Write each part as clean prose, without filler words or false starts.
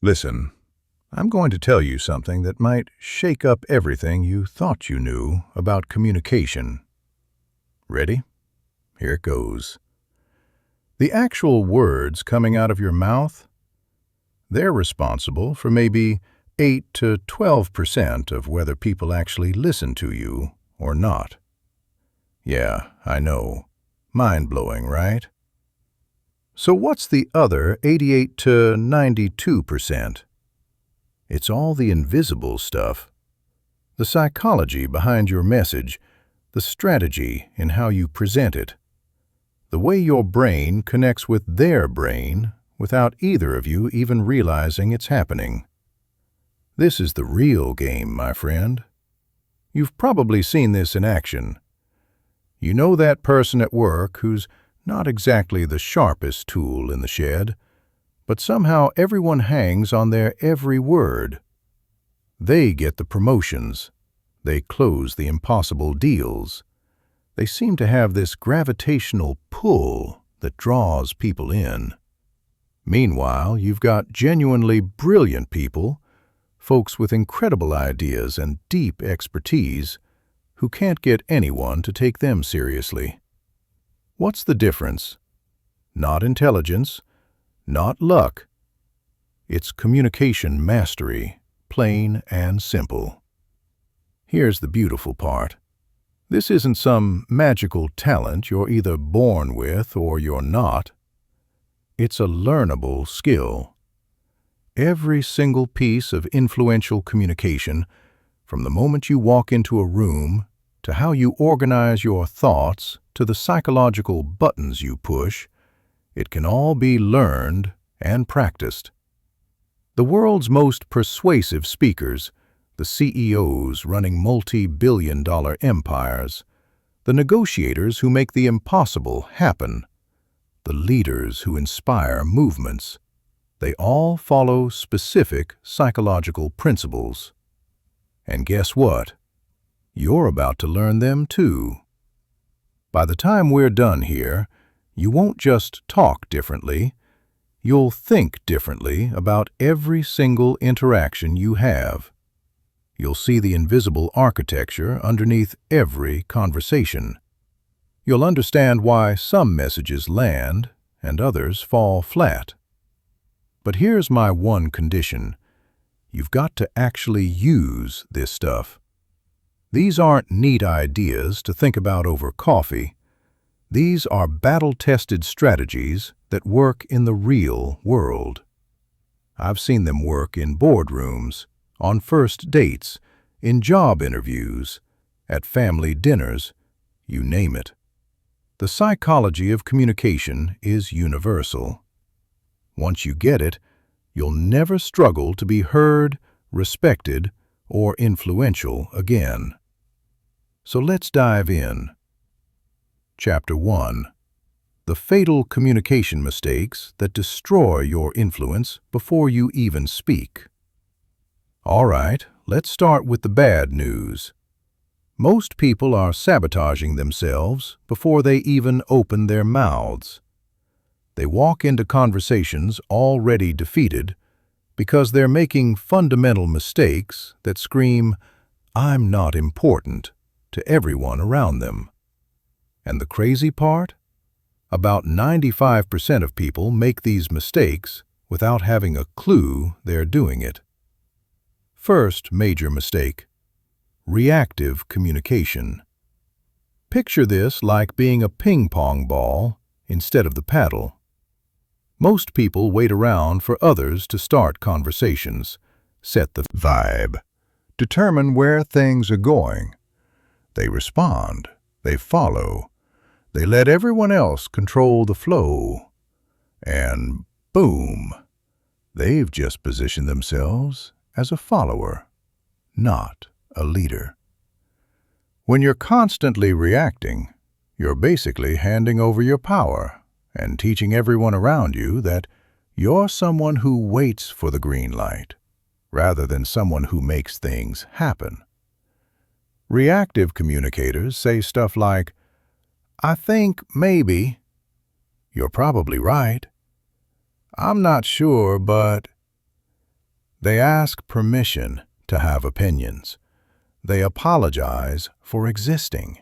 Listen, I'm going to tell you something that might shake up everything you thought you knew about communication. Ready? Here it goes. The actual words coming out of your mouth, they're responsible for maybe 8 to 12% of whether people actually listen to you or not. Yeah, I know. Mind-blowing, right? So what's the other 88 to 92%? It's all the invisible stuff. The psychology behind your message, the strategy in how you present it, the way your brain connects with their brain without either of you even realizing it's happening. This is the real game, my friend. You've probably seen this in action. You know that person at work who's not exactly the sharpest tool in the shed, but somehow everyone hangs on their every word. They get the promotions. They close the impossible deals. They seem to have this gravitational pull that draws people in. Meanwhile, you've got genuinely brilliant people, folks with incredible ideas and deep expertise, who can't get anyone to take them seriously. What's the difference? Not intelligence, not luck. It's communication mastery, plain and simple. Here's the beautiful part. This isn't some magical talent you're either born with or you're not. It's a learnable skill. Every single piece of influential communication, from the moment you walk into a room, to how you organize your thoughts, to the psychological buttons you push, it can all be learned and practiced. The world's most persuasive speakers, the CEOs running multi-billion-dollar empires, the negotiators who make the impossible happen, the leaders who inspire movements, they all follow specific psychological principles. And guess what? You're about to learn them too. By the time we're done here, you won't just talk differently, you'll think differently about every single interaction you have. You'll see the invisible architecture underneath every conversation. You'll understand why some messages land and others fall flat. But here's my one condition. You've got to actually use this stuff. These aren't neat ideas to think about over coffee. These are battle-tested strategies that work in the real world. I've seen them work in boardrooms, on first dates, in job interviews, at family dinners, you name it. The psychology of communication is universal. Once you get it, you'll never struggle to be heard, respected, or influential again. So let's dive in. Chapter 1. The fatal communication mistakes that destroy your influence before you even speak. All right, let's start with the bad news. Most people are sabotaging themselves before they even open their mouths. They walk into conversations already defeated because they're making fundamental mistakes that scream, "I'm not important," to everyone around them. And the crazy part? About 95% of people make these mistakes without having a clue they're doing it. First major mistake: reactive communication. Picture this like being a ping-pong ball instead of the paddle. Most people wait around for others to start conversations, set the vibe, determine where things are going. They respond, they follow, they let everyone else control the flow. And boom, they've just positioned themselves as a follower, not a leader. When you're constantly reacting, you're basically handing over your power and teaching everyone around you that you're someone who waits for the green light, rather than someone who makes things happen. Reactive communicators say stuff like, "I think maybe," "You're probably right," "I'm not sure, but," They ask permission to have opinions. They apologize for existing.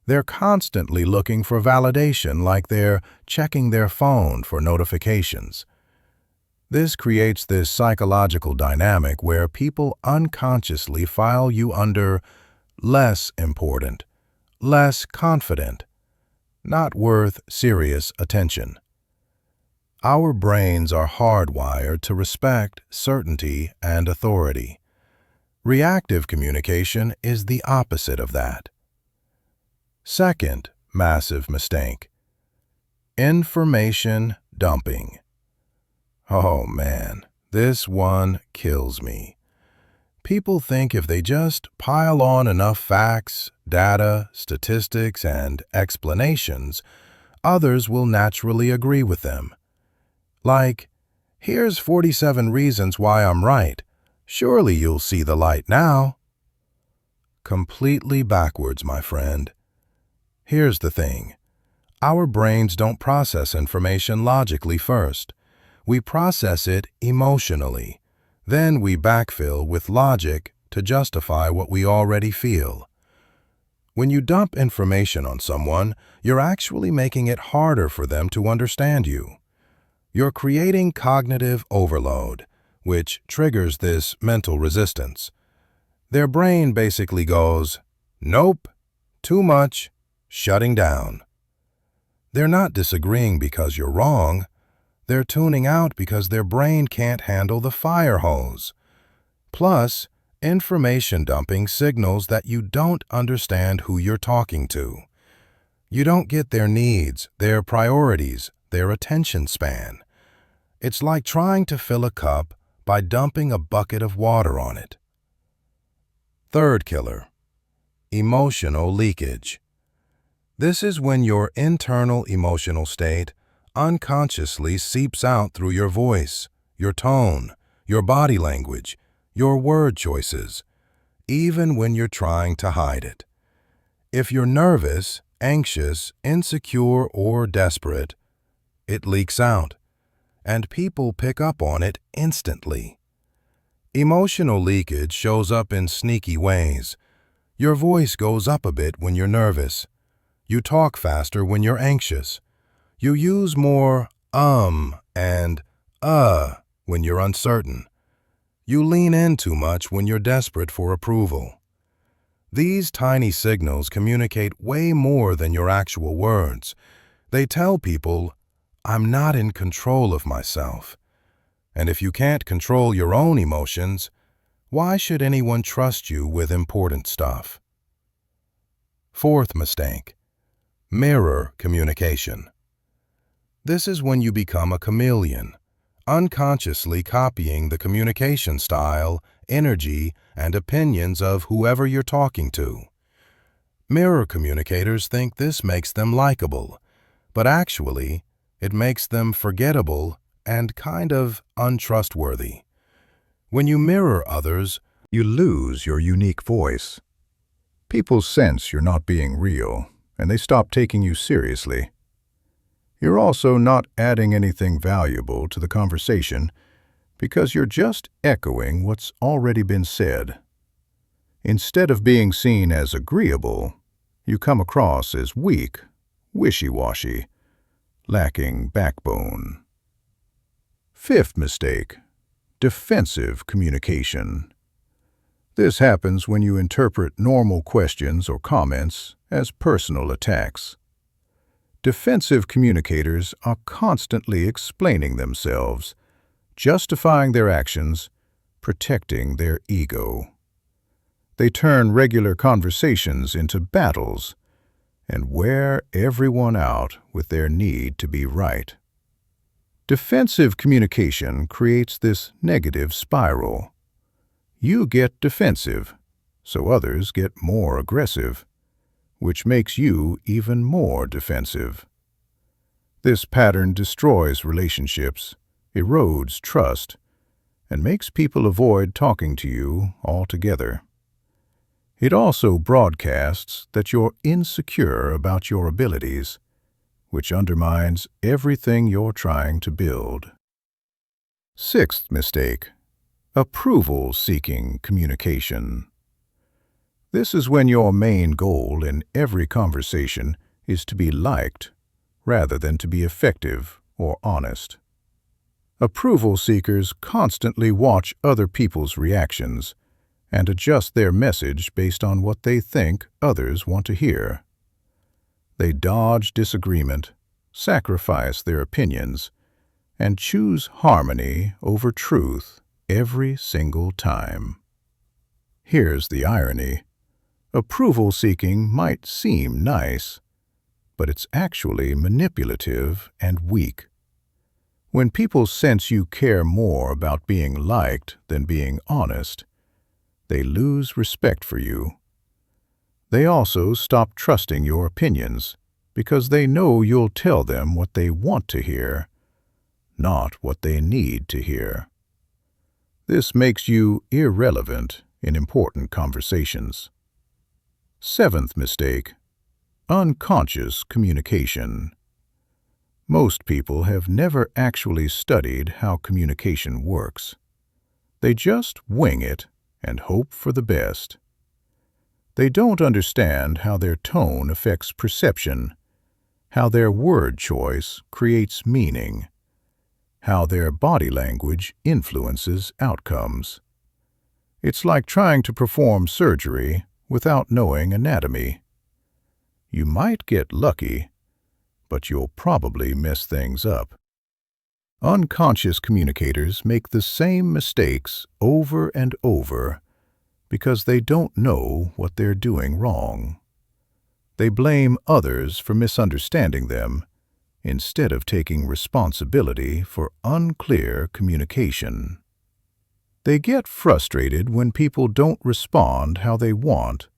They're constantly looking for validation, like they're checking their phone for notifications. This creates this psychological dynamic where people unconsciously file you under less important, less confident, not worth serious attention. Our brains are hardwired to respect certainty and authority. Reactive communication is the opposite of that. Second massive mistake: information dumping. Oh man, this one kills me. People think if they just pile on enough facts, data, statistics, and explanations, others will naturally agree with them. Like, here's 47 reasons why I'm right. Surely you'll see the light now. Completely backwards, my friend. Here's the thing. Our brains don't process information logically first. We process it emotionally. Then we backfill with logic to justify what we already feel. When you dump information on someone, you're actually making it harder for them to understand you. You're creating cognitive overload, which triggers this mental resistance. Their brain basically goes, nope, too much, shutting down. They're not disagreeing because you're wrong. They're tuning out because their brain can't handle the fire hose. Plus, information dumping signals that you don't understand who you're talking to. You don't get their needs, their priorities, their attention span. It's like trying to fill a cup by dumping a bucket of water on it. Third killer: emotional leakage. This is when your internal emotional state unconsciously seeps out through your voice, your tone, your body language, your word choices, even when you're trying to hide it. If you're nervous, anxious, insecure, or desperate, it leaks out, and people pick up on it instantly. Emotional leakage shows up in sneaky ways. Your voice goes up a bit when you're nervous. You talk faster when you're anxious. You use more and when you're uncertain. You lean in too much when you're desperate for approval. These tiny signals communicate way more than your actual words. They tell people, I'm not in control of myself. And if you can't control your own emotions, why should anyone trust you with important stuff? Fourth mistake: mirror communication. This is when you become a chameleon, unconsciously copying the communication style, energy, and opinions of whoever you're talking to. Mirror communicators think this makes them likable, but actually, it makes them forgettable and kind of untrustworthy. When you mirror others, you lose your unique voice. People sense you're not being real, and they stop taking you seriously. You're also not adding anything valuable to the conversation because you're just echoing what's already been said. Instead of being seen as agreeable, you come across as weak, wishy-washy, lacking backbone. Fifth mistake: defensive communication. This happens when you interpret normal questions or comments as personal attacks. Defensive communicators are constantly explaining themselves, justifying their actions, protecting their ego. They turn regular conversations into battles and wear everyone out with their need to be right. Defensive communication creates this negative spiral. You get defensive, so others get more aggressive, which makes you even more defensive. This pattern destroys relationships, erodes trust, and makes people avoid talking to you altogether. It also broadcasts that you're insecure about your abilities, which undermines everything you're trying to build. Sixth mistake: Approval-seeking communication. This is when your main goal in every conversation is to be liked rather than to be effective or honest. Approval seekers constantly watch other people's reactions and adjust their message based on what they think others want to hear. They dodge disagreement, sacrifice their opinions, and choose harmony over truth every single time. Here's the irony. Approval seeking might seem nice, but it's actually manipulative and weak. When people sense you care more about being liked than being honest, they lose respect for you. They also stop trusting your opinions because they know you'll tell them what they want to hear, not what they need to hear. This makes you irrelevant in important conversations. Seventh mistake: unconscious communication. Most people have never actually studied how communication works. They just wing it and hope for the best. They don't understand how their tone affects perception, how their word choice creates meaning, how their body language influences outcomes. It's like trying to perform surgery without knowing anatomy. You might get lucky, but you'll probably mess things up. Unconscious communicators make the same mistakes over and over because they don't know what they're doing wrong. They blame others for misunderstanding them instead of taking responsibility for unclear communication. They get frustrated when people don't respond how they want,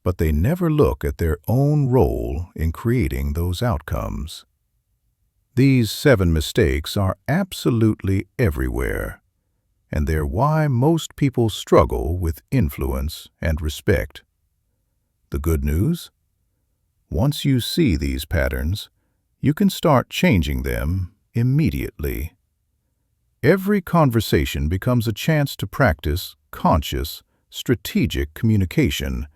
but they never look at their own role in creating those outcomes. These 7 mistakes are absolutely everywhere, and they're why most people struggle with influence and respect. The good news? Once you see these patterns, you can start changing them immediately. Every conversation becomes a chance to practice conscious, strategic communication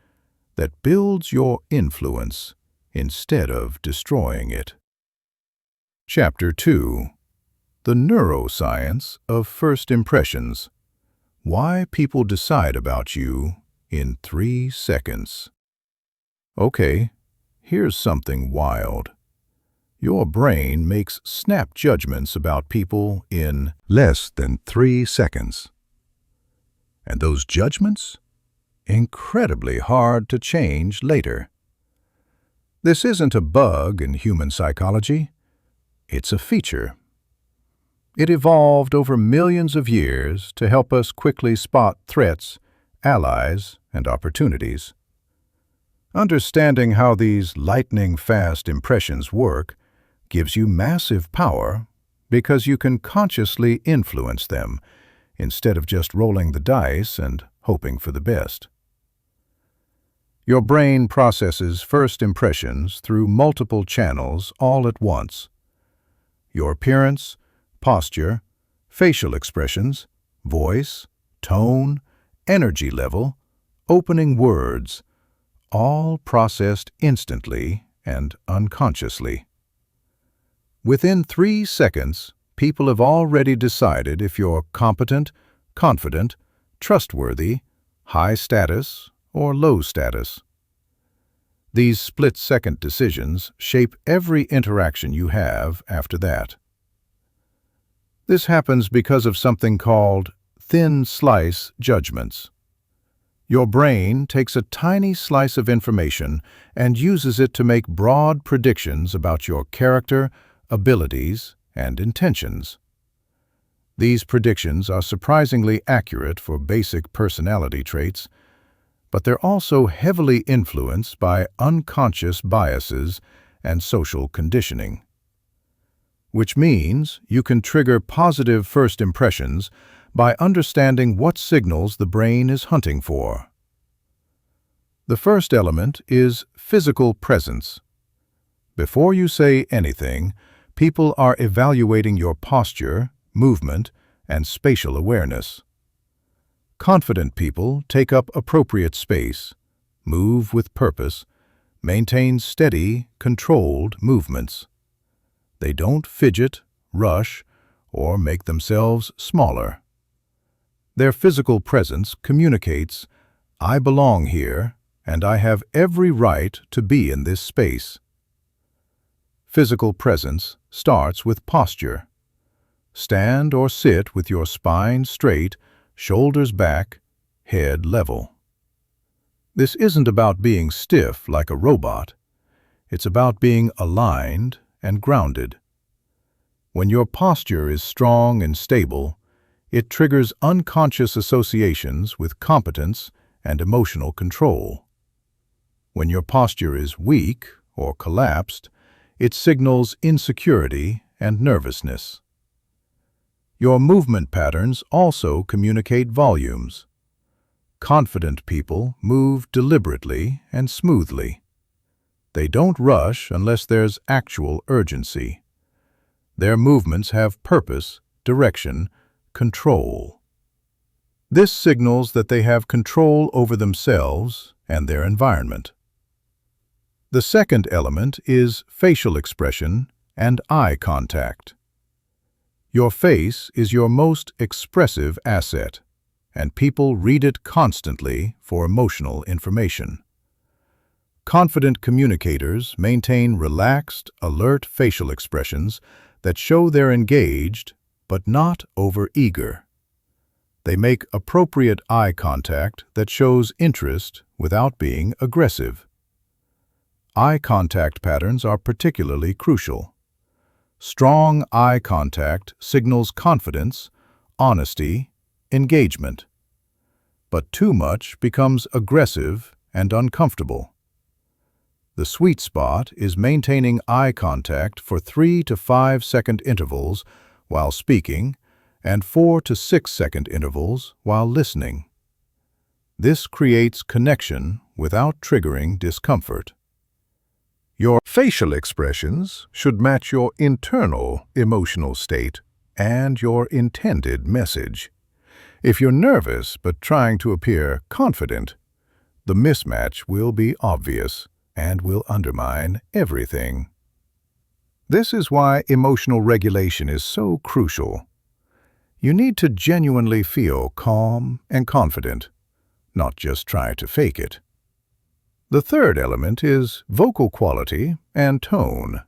that builds your influence instead of destroying it. Chapter 2: The Neuroscience of First Impressions. Why people decide about you in 3 seconds. Okay, here's something wild. Your brain makes snap judgments about people in less than 3 seconds. And those judgments? Incredibly hard to change later. This isn't a bug in human psychology. It's a feature. It evolved over millions of years to help us quickly spot threats, allies, and opportunities. Understanding how these lightning-fast impressions work gives you massive power because you can consciously influence them instead of just rolling the dice and hoping for the best. Your brain processes first impressions through multiple channels all at once. Your appearance, posture, facial expressions, voice, tone, energy level, opening words, all processed instantly and unconsciously. Within 3 seconds, people have already decided if you're competent, confident, trustworthy, high status, or low status. These split-second decisions shape every interaction you have after that. This happens because of something called thin slice judgments. Your brain takes a tiny slice of information and uses it to make broad predictions about your character, abilities, and intentions. These predictions are surprisingly accurate for basic personality traits, but they're also heavily influenced by unconscious biases and social conditioning. Which means you can trigger positive first impressions by understanding what signals the brain is hunting for. The first element is physical presence. Before you say anything, people are evaluating your posture, movement, and spatial awareness. Confident people take up appropriate space, move with purpose, maintain steady, controlled movements. They don't fidget, rush, or make themselves smaller. Their physical presence communicates, "I belong here, and I have every right to be in this space." Physical presence starts with posture. Stand or sit with your spine straight, shoulders back, head level. This isn't about being stiff like a robot. It's about being aligned and grounded. When your posture is strong and stable, it triggers unconscious associations with competence and emotional control. When your posture is weak or collapsed, it signals insecurity and nervousness. Your movement patterns also communicate volumes. Confident people move deliberately and smoothly. They don't rush unless there's actual urgency. Their movements have purpose, direction, control. This signals that they have control over themselves and their environment. The second element is facial expression and eye contact. Your face is your most expressive asset, and people read it constantly for emotional information. Confident communicators maintain relaxed, alert facial expressions that show they're engaged but not overeager. They make appropriate eye contact that shows interest without being aggressive. Eye contact patterns are particularly crucial. Strong eye contact signals confidence, honesty, engagement. But too much becomes aggressive and uncomfortable. The sweet spot is maintaining eye contact for 3 to 5 second intervals while speaking and 4 to 6 second intervals while listening. This creates connection without triggering discomfort. Your facial expressions should match your internal emotional state and your intended message. If you're nervous but trying to appear confident, the mismatch will be obvious and will undermine everything. This is why emotional regulation is so crucial. You need to genuinely feel calm and confident, not just try to fake it. The third element is vocal quality and tone.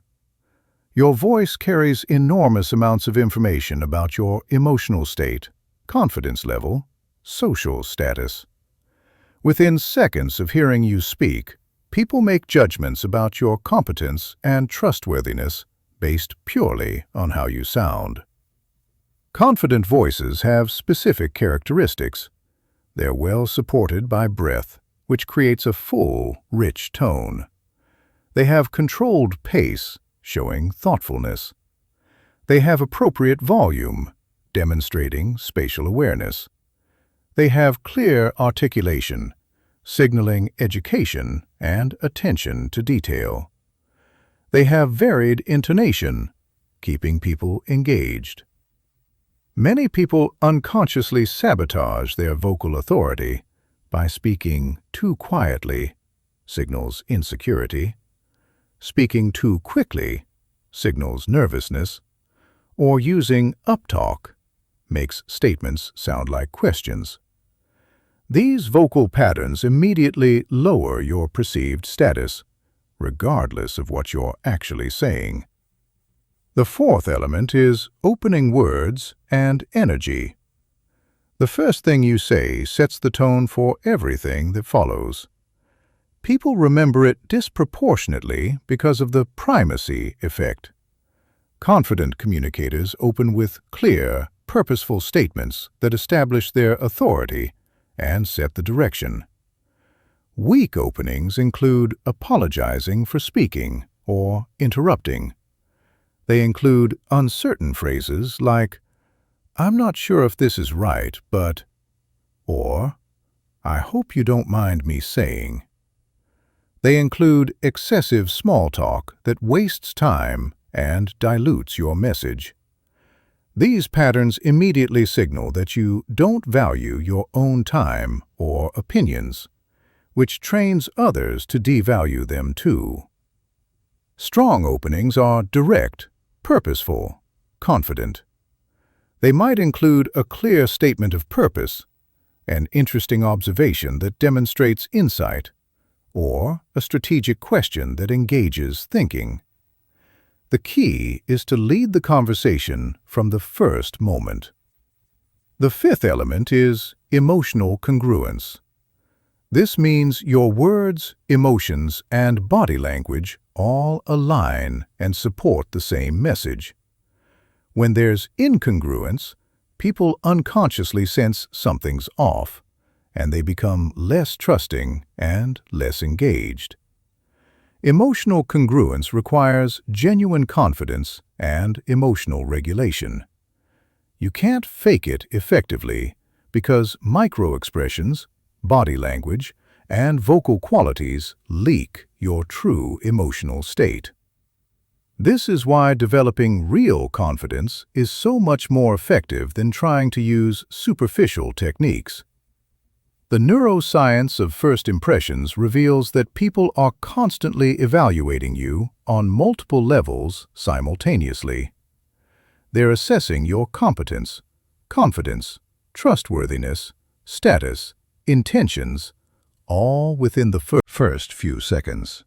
Your voice carries enormous amounts of information about your emotional state, confidence level, social status. Within seconds of hearing you speak, people make judgments about your competence and trustworthiness based purely on how you sound. Confident voices have specific characteristics. They're well supported by breath, which creates a full, rich tone. They have controlled pace, showing thoughtfulness. They have appropriate volume, demonstrating spatial awareness. They have clear articulation, signaling education and attention to detail. They have varied intonation, keeping people engaged. Many people unconsciously sabotage their vocal authority by speaking too quietly, signals insecurity, speaking too quickly, signals nervousness, or using uptalk, makes statements sound like questions. These vocal patterns immediately lower your perceived status, regardless of what you're actually saying. The fourth element is opening words and energy. The first thing you say sets the tone for everything that follows. People remember it disproportionately because of the primacy effect. Confident communicators open with clear, purposeful statements that establish their authority and set the direction. Weak openings include apologizing for speaking or interrupting. They include uncertain phrases like, "I'm not sure if this is right, but," or "I hope you don't mind me saying." They include excessive small talk that wastes time and dilutes your message. These patterns immediately signal that you don't value your own time or opinions, which trains others to devalue them too. Strong openings are direct, purposeful, confident. They might include a clear statement of purpose, an interesting observation that demonstrates insight, or a strategic question that engages thinking. The key is to lead the conversation from the first moment. The fifth element is emotional congruence. This means your words, emotions, and body language all align and support the same message. When there's incongruence, people unconsciously sense something's off, and they become less trusting and less engaged. Emotional congruence requires genuine confidence and emotional regulation. You can't fake it effectively because micro-expressions, body language, and vocal qualities leak your true emotional state. This is why developing real confidence is so much more effective than trying to use superficial techniques. The neuroscience of first impressions reveals that people are constantly evaluating you on multiple levels simultaneously. They're assessing your competence, confidence, trustworthiness, status, intentions, all within the first few seconds.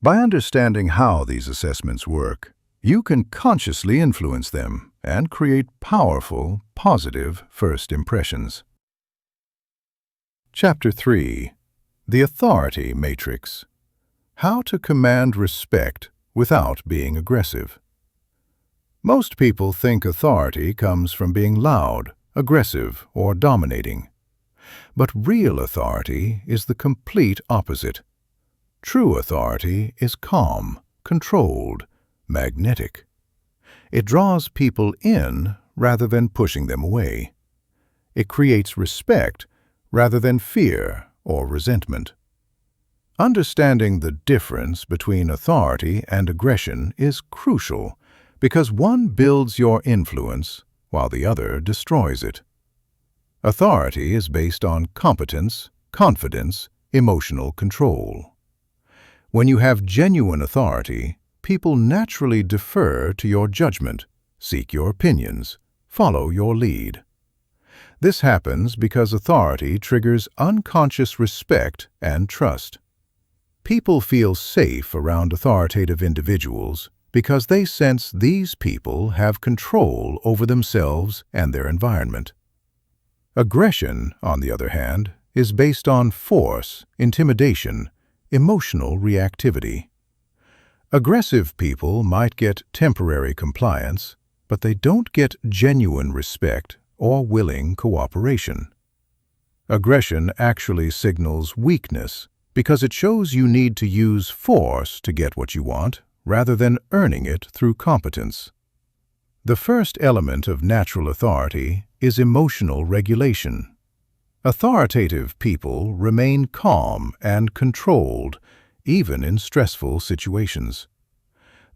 By understanding how these assessments work, you can consciously influence them and create powerful, positive first impressions. Chapter 3. The Authority Matrix. How to command respect without being aggressive. Most people think authority comes from being loud, aggressive, or dominating. But real authority is the complete opposite. True authority is calm, controlled, magnetic. It draws people in rather than pushing them away. It creates respect rather than fear or resentment. Understanding the difference between authority and aggression is crucial because one builds your influence while the other destroys it. Authority is based on competence, confidence, emotional control. When you have genuine authority, people naturally defer to your judgment, seek your opinions, follow your lead. This happens because authority triggers unconscious respect and trust. People feel safe around authoritative individuals because they sense these people have control over themselves and their environment. Aggression, on the other hand, is based on force, intimidation, emotional reactivity. Aggressive people might get temporary compliance, but they don't get genuine respect or willing cooperation. Aggression actually signals weakness because it shows you need to use force to get what you want rather than earning it through competence. The first element of natural authority is emotional regulation. Authoritative people remain calm and controlled even in stressful situations.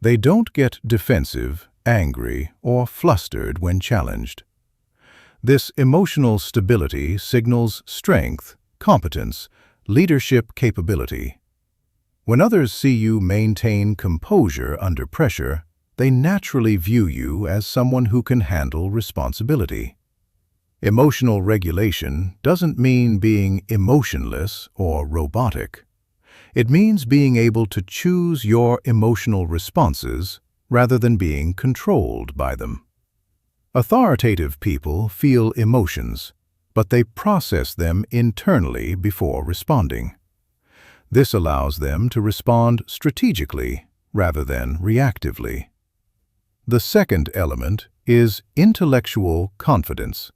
They don't get defensive, angry, or flustered when challenged. This emotional stability signals strength, competence, leadership capability. When others see you maintain composure under pressure, they naturally view you as someone who can handle responsibility. Emotional regulation doesn't mean being emotionless or robotic. It means being able to choose your emotional responses rather than being controlled by them. Authoritative people feel emotions, but they process them internally before responding. This allows them to respond strategically rather than reactively. The second element is intellectual confidence.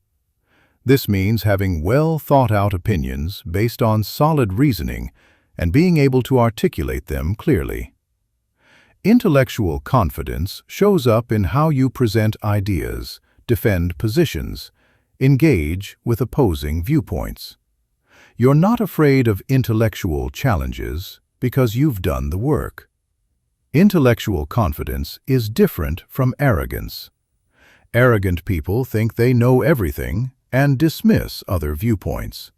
This means having well-thought-out opinions based on solid reasoning and being able to articulate them clearly. Intellectual confidence shows up in how you present ideas, defend positions, engage with opposing viewpoints. You're not afraid of intellectual challenges because you've done the work. Intellectual confidence is different from arrogance. Arrogant people think they know everything and dismiss other viewpoints.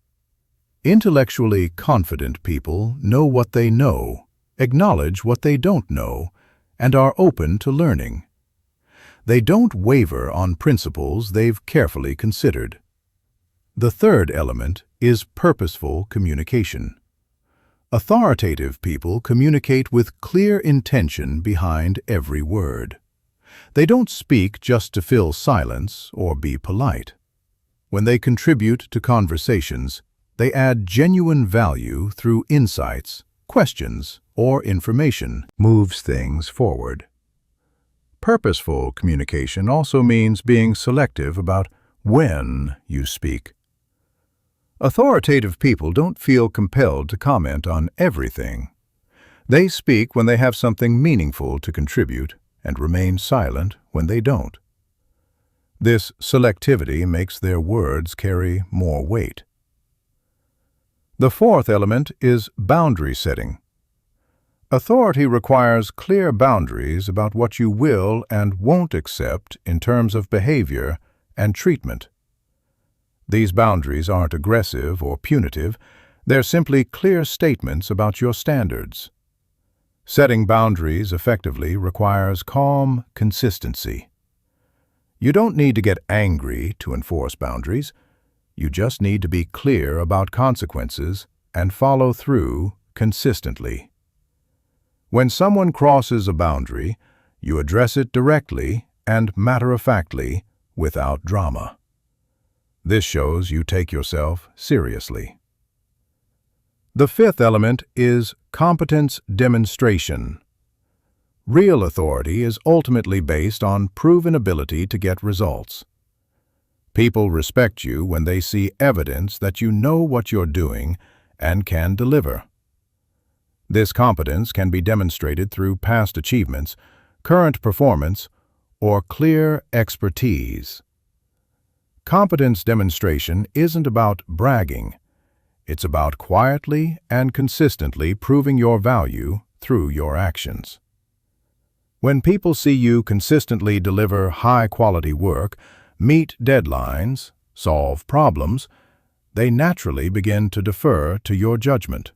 Intellectually confident people know what they know, acknowledge what they don't know, and are open to learning. They don't waver on principles they've carefully considered. The third element is purposeful communication. Authoritative people communicate with clear intention behind every word. They don't speak just to fill silence or be polite. When they contribute to conversations, they add genuine value through insights, questions, or information, moves things forward. Purposeful communication also means being selective about when you speak. Authoritative people don't feel compelled to comment on everything. They speak when they have something meaningful to contribute and remain silent when they don't. This selectivity makes their words carry more weight. The fourth element is boundary setting. Authority requires clear boundaries about what you will and won't accept in terms of behavior and treatment. These boundaries aren't aggressive or punitive, they're simply clear statements about your standards. Setting boundaries effectively requires calm consistency. You don't need to get angry to enforce boundaries. You just need to be clear about consequences and follow through consistently. When someone crosses a boundary, you address it directly and matter-of-factly without drama. This shows you take yourself seriously. The fifth element is competence demonstration. Real authority is ultimately based on proven ability to get results. People respect you when they see evidence that you know what you're doing and can deliver. This competence can be demonstrated through past achievements, current performance, or clear expertise. Competence demonstration isn't about bragging. It's about quietly and consistently proving your value through your actions. When people see you consistently deliver high-quality work, meet deadlines, solve problems, they naturally begin to defer to your judgment.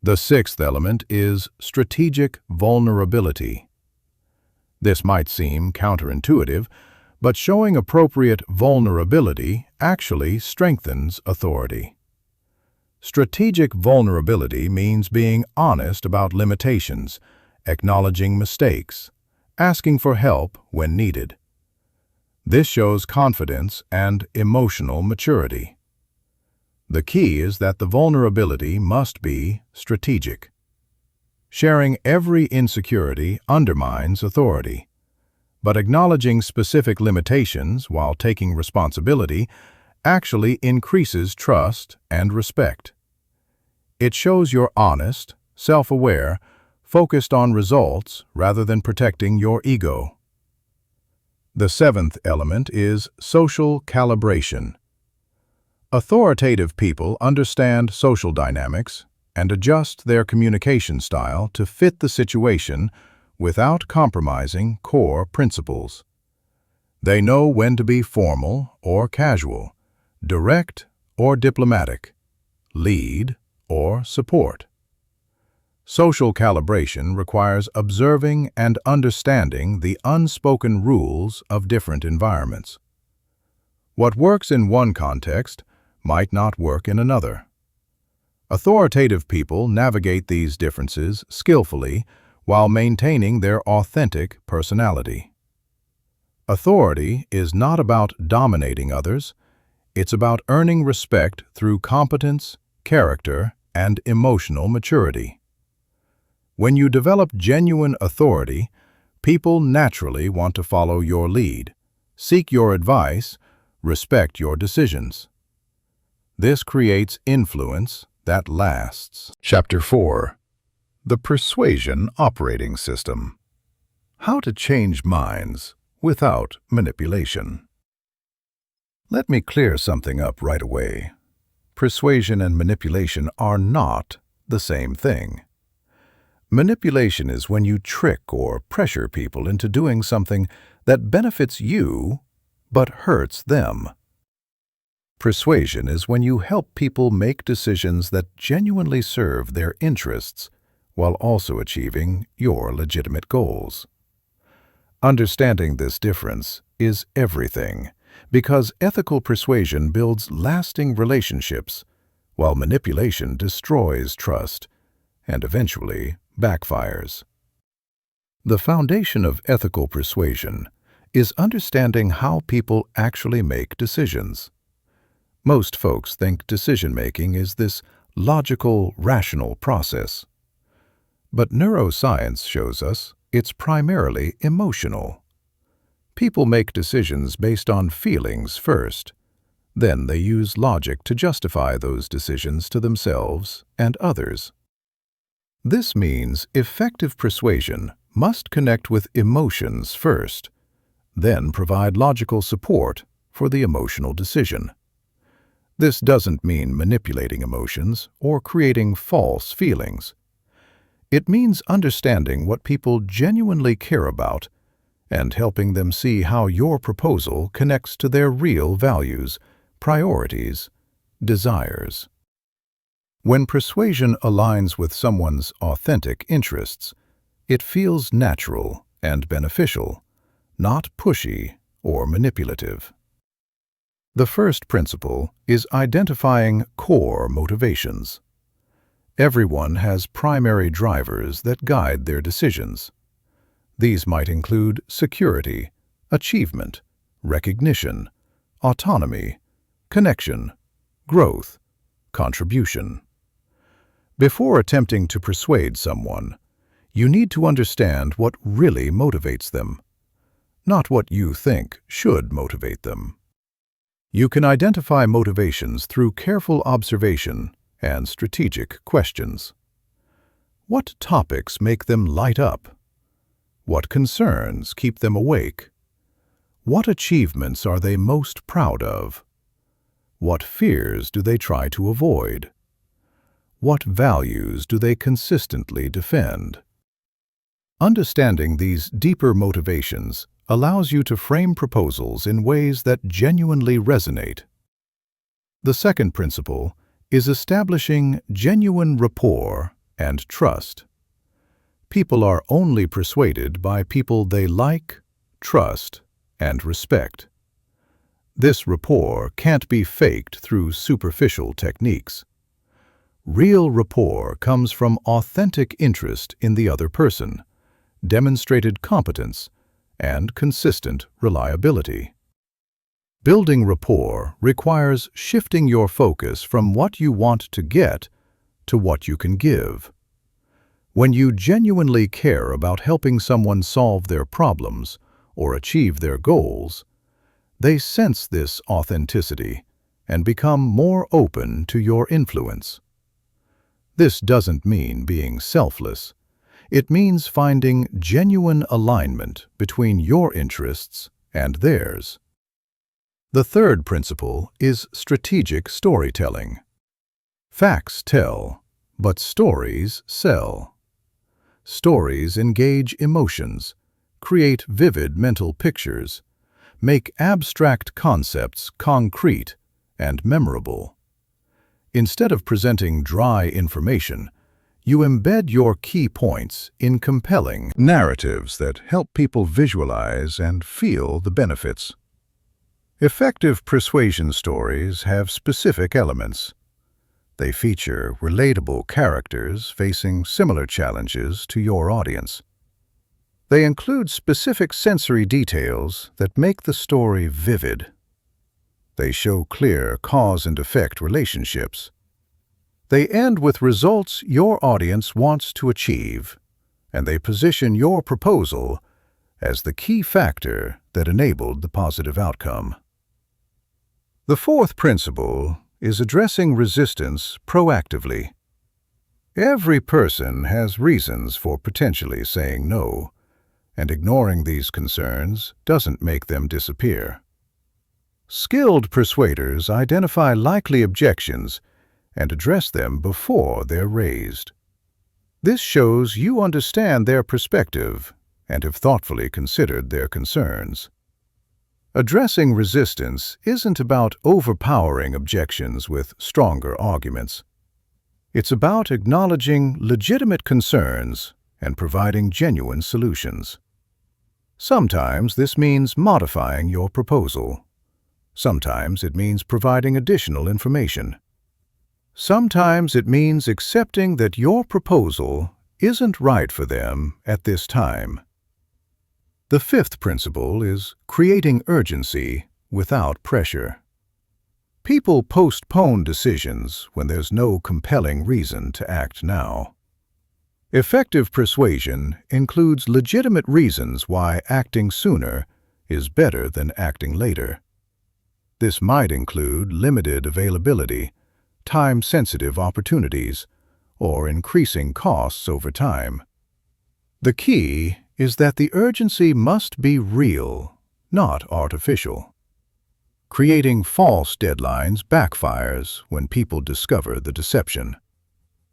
The sixth element is strategic vulnerability. This might seem counterintuitive, but showing appropriate vulnerability actually strengthens authority. Strategic vulnerability means being honest about limitations, acknowledging mistakes, asking for help when needed. This shows confidence and emotional maturity. The key is that the vulnerability must be strategic. Sharing every insecurity undermines authority. But acknowledging specific limitations while taking responsibility actually increases trust and respect. It shows you're honest, self-aware, focused on results rather than protecting your ego. The seventh element is social calibration. Authoritative people understand social dynamics and adjust their communication style to fit the situation without compromising core principles. They know when to be formal or casual, direct or diplomatic, lead or support. Social calibration requires observing and understanding the unspoken rules of different environments. What works in one context might not work in another. Authoritative people navigate these differences skillfully while maintaining their authentic personality. Authority is not about dominating others, it's about earning respect through competence, character, and emotional maturity. When you develop genuine authority, people naturally want to follow your lead, seek your advice, respect your decisions. This creates influence that lasts. Chapter 4. The Persuasion Operating System. How to change minds without manipulation. Let me clear something up right away. Persuasion and manipulation are not the same thing. Manipulation is when you trick or pressure people into doing something that benefits you but hurts them. Persuasion is when you help people make decisions that genuinely serve their interests while also achieving your legitimate goals. Understanding this difference is everything, because ethical persuasion builds lasting relationships, while manipulation destroys trust and eventually backfires. The foundation of ethical persuasion is understanding how people actually make decisions. Most folks think decision-making is this logical, rational process. But neuroscience shows us it's primarily emotional. People make decisions based on feelings first. Then they use logic to justify those decisions to themselves and others. This means effective persuasion must connect with emotions first, then provide logical support for the emotional decision. This doesn't mean manipulating emotions or creating false feelings. It means understanding what people genuinely care about and helping them see how your proposal connects to their real values, priorities, desires. When persuasion aligns with someone's authentic interests, it feels natural and beneficial, not pushy or manipulative. The first principle is identifying core motivations. Everyone has primary drivers that guide their decisions. These might include security, achievement, recognition, autonomy, connection, growth, contribution. Before attempting to persuade someone, you need to understand what really motivates them, not what you think should motivate them. You can identify motivations through careful observation and strategic questions. What topics make them light up? What concerns keep them awake? What achievements are they most proud of? What fears do they try to avoid? What values do they consistently defend? Understanding these deeper motivations allows you to frame proposals in ways that genuinely resonate. The second principle is establishing genuine rapport and trust. People are only persuaded by people they like, trust, and respect. This rapport can't be faked through superficial techniques. Real rapport comes from authentic interest in the other person, demonstrated competence, and consistent reliability. Building rapport requires shifting your focus from what you want to get to what you can give. When you genuinely care about helping someone solve their problems or achieve their goals, they sense this authenticity and become more open to your influence. This doesn't mean being selfless. It means finding genuine alignment between your interests and theirs. The third principle is strategic storytelling. Facts tell, but stories sell. Stories engage emotions, create vivid mental pictures, make abstract concepts concrete and memorable. Instead of presenting dry information, you embed your key points in compelling narratives that help people visualize and feel the benefits. Effective persuasion stories have specific elements. They feature relatable characters facing similar challenges to your audience. They include specific sensory details that make the story vivid. They show clear cause and effect relationships. They end with results your audience wants to achieve, and they position your proposal as the key factor that enabled the positive outcome. The fourth principle is addressing resistance proactively. Every person has reasons for potentially saying no, and ignoring these concerns doesn't make them disappear. Skilled persuaders identify likely objections and address them before they're raised. This shows you understand their perspective and have thoughtfully considered their concerns. Addressing resistance isn't about overpowering objections with stronger arguments. It's about acknowledging legitimate concerns and providing genuine solutions. Sometimes this means modifying your proposal. Sometimes it means providing additional information. Sometimes it means accepting that your proposal isn't right for them at this time. The fifth principle is creating urgency without pressure. People postpone decisions when there's no compelling reason to act now. Effective persuasion includes legitimate reasons why acting sooner is better than acting later. This might include limited availability, time-sensitive opportunities, or increasing costs over time. The key is that the urgency must be real, not artificial. Creating false deadlines backfires when people discover the deception.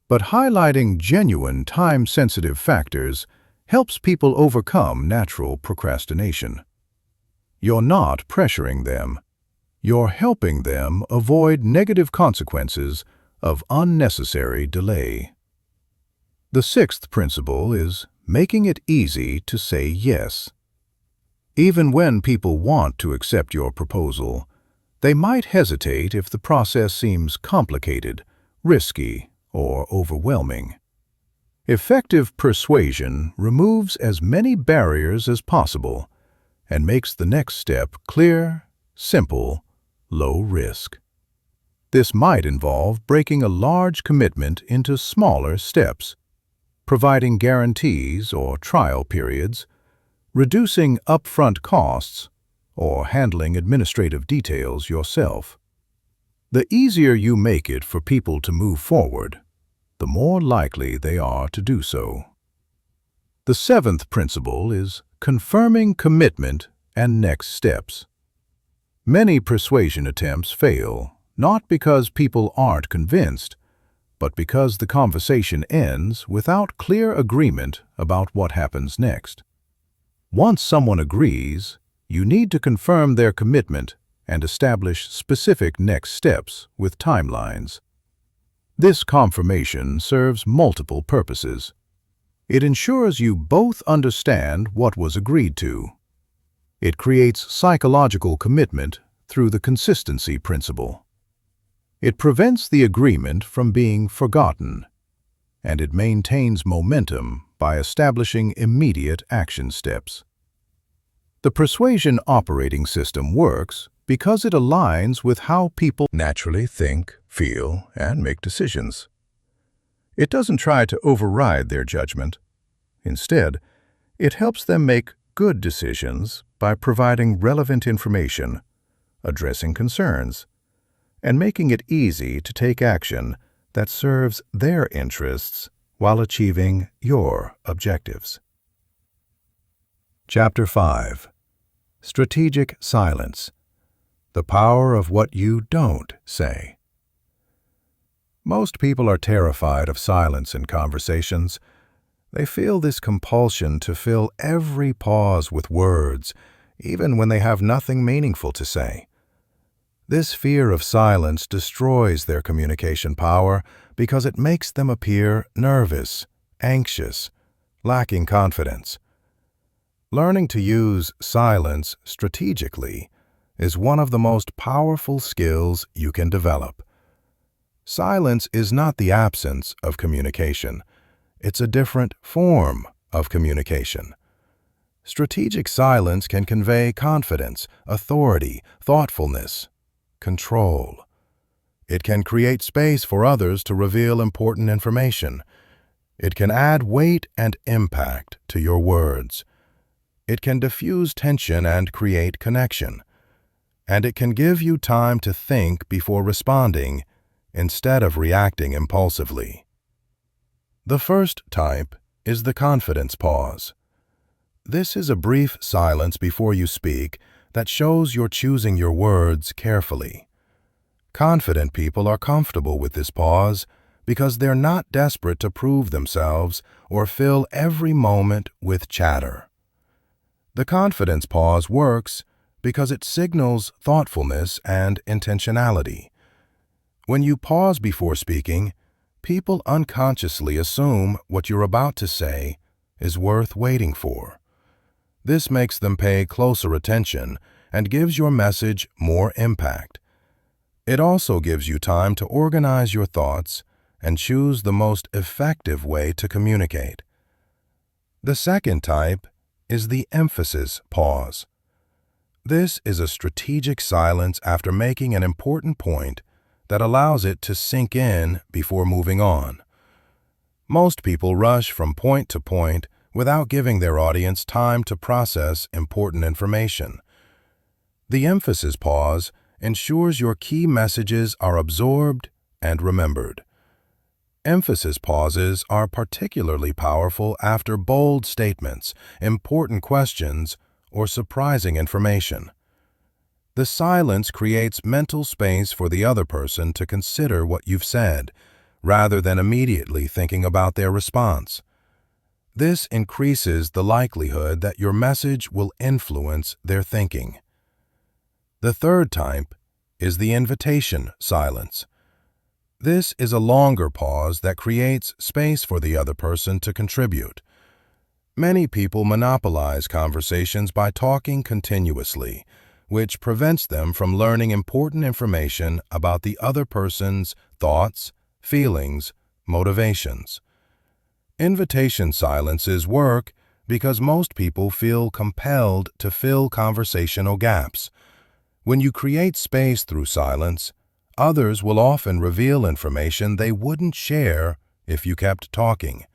But highlighting genuine time-sensitive factors helps people overcome natural procrastination. You're not pressuring them. You're helping them avoid negative consequences of unnecessary delay. The sixth principle is making it easy to say yes. Even when people want to accept your proposal, they might hesitate if the process seems complicated, risky, or overwhelming. Effective persuasion removes as many barriers as possible and makes the next step clear, simple, low risk. This might involve breaking a large commitment into smaller steps, providing guarantees or trial periods, reducing upfront costs, or handling administrative details yourself. The easier you make it for people to move forward, the more likely they are to do so. The seventh principle is confirming commitment and next steps. Many persuasion attempts fail, not because people aren't convinced, but because the conversation ends without clear agreement about what happens next. Once someone agrees, you need to confirm their commitment and establish specific next steps with timelines. This confirmation serves multiple purposes. It ensures you both understand what was agreed to. It creates psychological commitment through the consistency principle. It prevents the agreement from being forgotten, and it maintains momentum by establishing immediate action steps. The persuasion operating system works because it aligns with how people naturally think, feel, and make decisions. It doesn't try to override their judgment. Instead, it helps them make good decisions by providing relevant information, addressing concerns, and making it easy to take action that serves their interests while achieving your objectives. Chapter 5. Strategic Silence. The power of what you don't say. Most people are terrified of silence in conversations. They feel this compulsion to fill every pause with words, even when they have nothing meaningful to say. This fear of silence destroys their communication power because it makes them appear nervous, anxious, lacking confidence. Learning to use silence strategically is one of the most powerful skills you can develop. Silence is not the absence of communication. It's a different form of communication. Strategic silence can convey confidence, authority, thoughtfulness, control. It can create space for others to reveal important information. It can add weight and impact to your words. It can diffuse tension and create connection. And it can give you time to think before responding instead of reacting impulsively. The first type is the confidence pause. This is a brief silence before you speak that shows you're choosing your words carefully. Confident people are comfortable with this pause because they're not desperate to prove themselves or fill every moment with chatter. The confidence pause works because it signals thoughtfulness and intentionality. When you pause before speaking, people unconsciously assume what you're about to say is worth waiting for. This makes them pay closer attention and gives your message more impact. It also gives you time to organize your thoughts and choose the most effective way to communicate. The second type is the emphasis pause. This is a strategic silence after making an important point that allows it to sink in before moving on. Most people rush from point to point without giving their audience time to process important information. The emphasis pause ensures your key messages are absorbed and remembered. Emphasis pauses are particularly powerful after bold statements, important questions, or surprising information. The silence creates mental space for the other person to consider what you've said, rather than immediately thinking about their response. This increases the likelihood that your message will influence their thinking. The third type is the invitation silence. This is a longer pause that creates space for the other person to contribute. Many people monopolize conversations by talking continuously, which prevents them from learning important information about the other person's thoughts, feelings, motivations. Invitation silences work because most people feel compelled to fill conversational gaps. When you create space through silence, others will often reveal information they wouldn't share if you kept talking.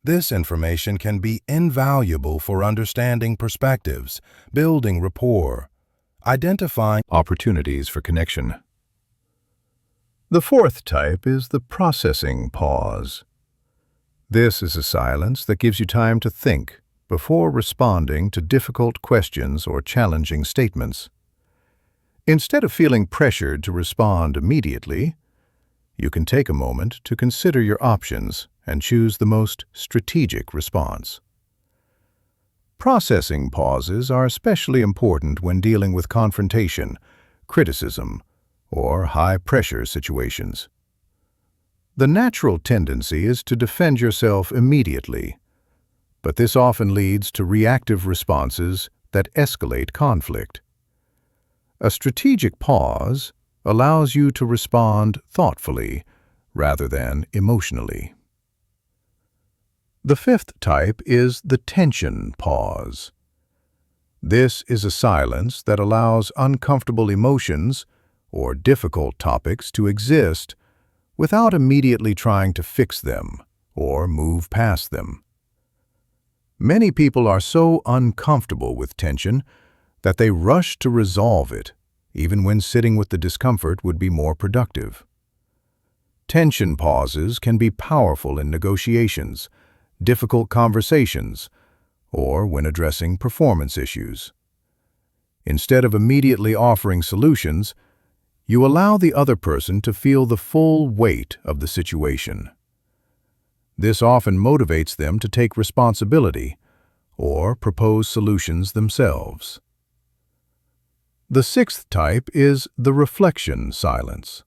This information can be invaluable for understanding perspectives, building rapport, identifying opportunities for connection. The fourth type is the processing pause. This is a silence that gives you time to think before responding to difficult questions or challenging statements. Instead of feeling pressured to respond immediately, you can take a moment to consider your options and choose the most strategic response. Processing pauses are especially important when dealing with confrontation, criticism, or high-pressure situations. The natural tendency is to defend yourself immediately, but this often leads to reactive responses that escalate conflict. A strategic pause allows you to respond thoughtfully rather than emotionally. The fifth type is the tension pause. This is a silence that allows uncomfortable emotions or difficult topics to exist without immediately trying to fix them or move past them. Many people are so uncomfortable with tension that they rush to resolve it, even when sitting with the discomfort would be more productive. Tension pauses can be powerful in negotiations, difficult conversations, or when addressing performance issues. Instead of immediately offering solutions, you allow the other person to feel the full weight of the situation. This often motivates them to take responsibility or propose solutions themselves. The sixth type is the reflection silence.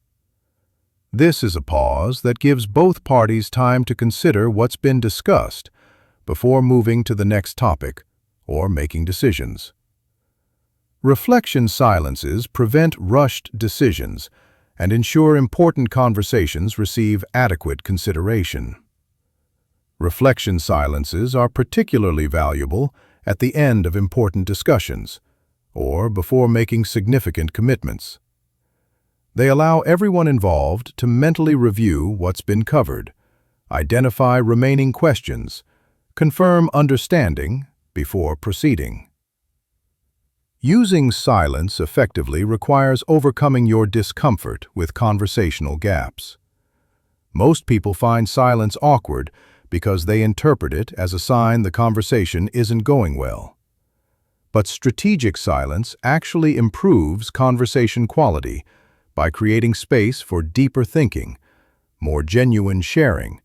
This is a pause that gives both parties time to consider what's been discussed before moving to the next topic or making decisions. Reflection silences prevent rushed decisions and ensure important conversations receive adequate consideration. Reflection silences are particularly valuable at the end of important discussions or before making significant commitments. They allow everyone involved to mentally review what's been covered, identify remaining questions, confirm understanding before proceeding. Using silence effectively requires overcoming your discomfort with conversational gaps. Most people find silence awkward because they interpret it as a sign the conversation isn't going well. But strategic silence actually improves conversation quality by creating space for deeper thinking, more genuine sharing,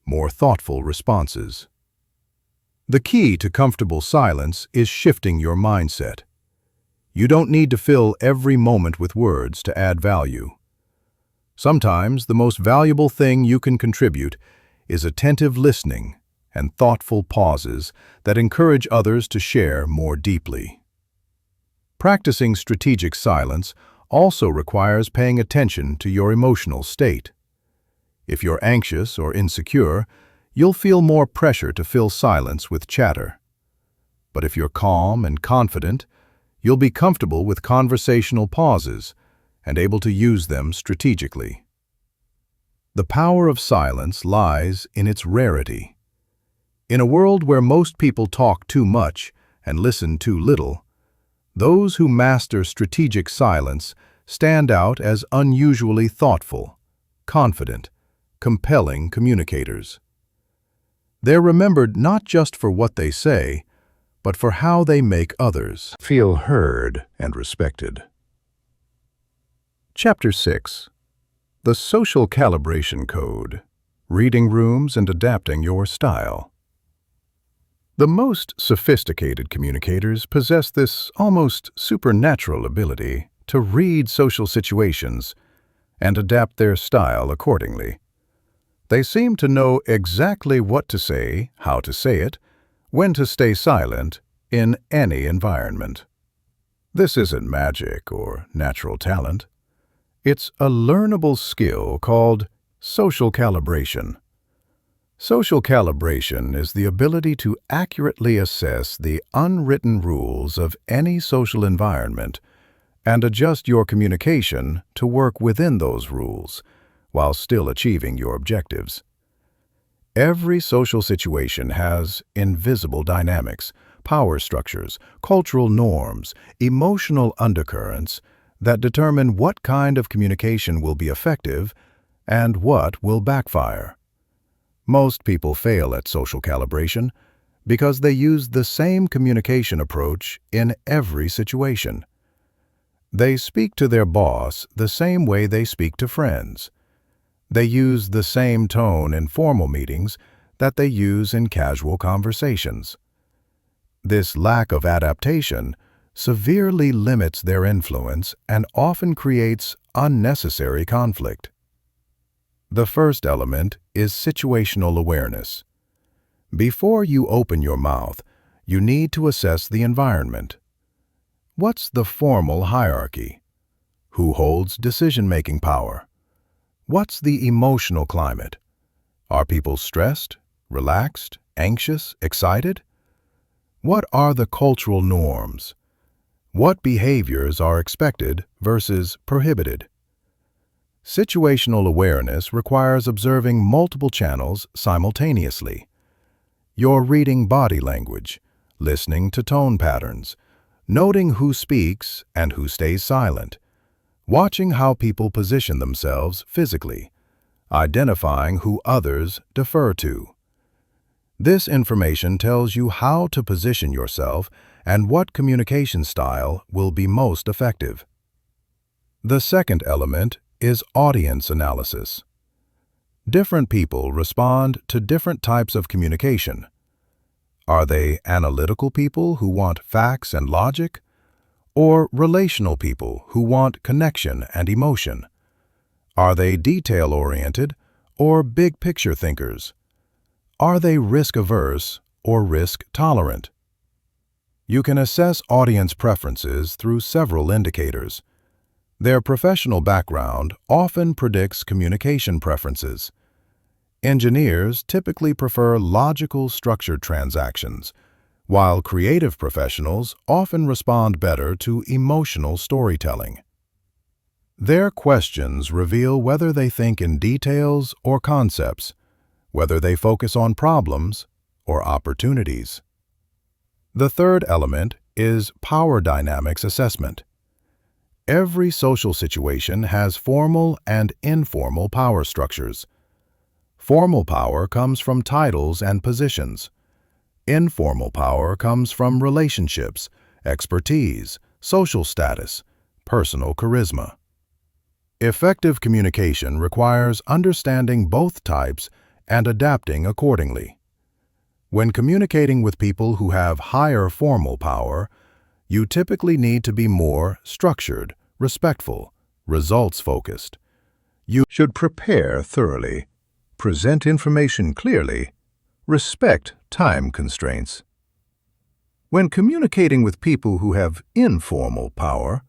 more thoughtful responses. The key to comfortable silence is shifting your mindset. You don't need to fill every moment with words to add value. Sometimes the most valuable thing you can contribute is attentive listening and thoughtful pauses that encourage others to share more deeply. Practicing strategic silence also requires paying attention to your emotional state. If you're anxious or insecure, you'll feel more pressure to fill silence with chatter. But if you're calm and confident, you'll be comfortable with conversational pauses and able to use them strategically. The power of silence lies in its rarity. In a world where most people talk too much and listen too little, those who master strategic silence stand out as unusually thoughtful, confident, compelling communicators. They're remembered not just for what they say, but for how they make others feel heard and respected. Chapter 6. The Social Calibration Code: Reading Rooms and Adapting Your Style. The most sophisticated communicators possess this almost supernatural ability to read social situations and adapt their style accordingly. They seem to know exactly what to say, how to say it, when to stay silent in any environment. This isn't magic or natural talent. It's a learnable skill called social calibration. Social calibration is the ability to accurately assess the unwritten rules of any social environment and adjust your communication to work within those rules while still achieving your objectives. Every social situation has invisible dynamics, power structures, cultural norms, emotional undercurrents that determine what kind of communication will be effective and what will backfire. Most people fail at social calibration because they use the same communication approach in every situation. They speak to their boss the same way they speak to friends. They use the same tone in formal meetings that they use in casual conversations. This lack of adaptation severely limits their influence and often creates unnecessary conflict. The first element is situational awareness. Before you open your mouth, you need to assess the environment. What's the formal hierarchy? Who holds decision-making power? What's the emotional climate? Are people stressed, relaxed, anxious, excited? What are the cultural norms? What behaviors are expected versus prohibited? Situational awareness requires observing multiple channels simultaneously. You're reading body language, listening to tone patterns, noting who speaks and who stays silent, watching how people position themselves physically, identifying who others defer to. This information tells you how to position yourself and what communication style will be most effective. The second element is audience analysis. Different people respond to different types of communication. Are they analytical people who want facts and logic, or relational people who want connection and emotion? Are they detail-oriented or big-picture thinkers? Are they risk-averse or risk-tolerant? You can assess audience preferences through several indicators. Their professional background often predicts communication preferences. Engineers typically prefer logical, structured transactions, while creative professionals often respond better to emotional storytelling. Their questions reveal whether they think in details or concepts, whether they focus on problems or opportunities. The third element is power dynamics assessment. Every social situation has formal and informal power structures. Formal power comes from titles and positions. Informal power comes from relationships, expertise, social status, personal charisma. Effective communication requires understanding both types and adapting accordingly. When communicating with people who have higher formal power, you typically need to be more structured, respectful, results-focused. You should prepare thoroughly, present information clearly, respect time constraints. When communicating with people who have informal power,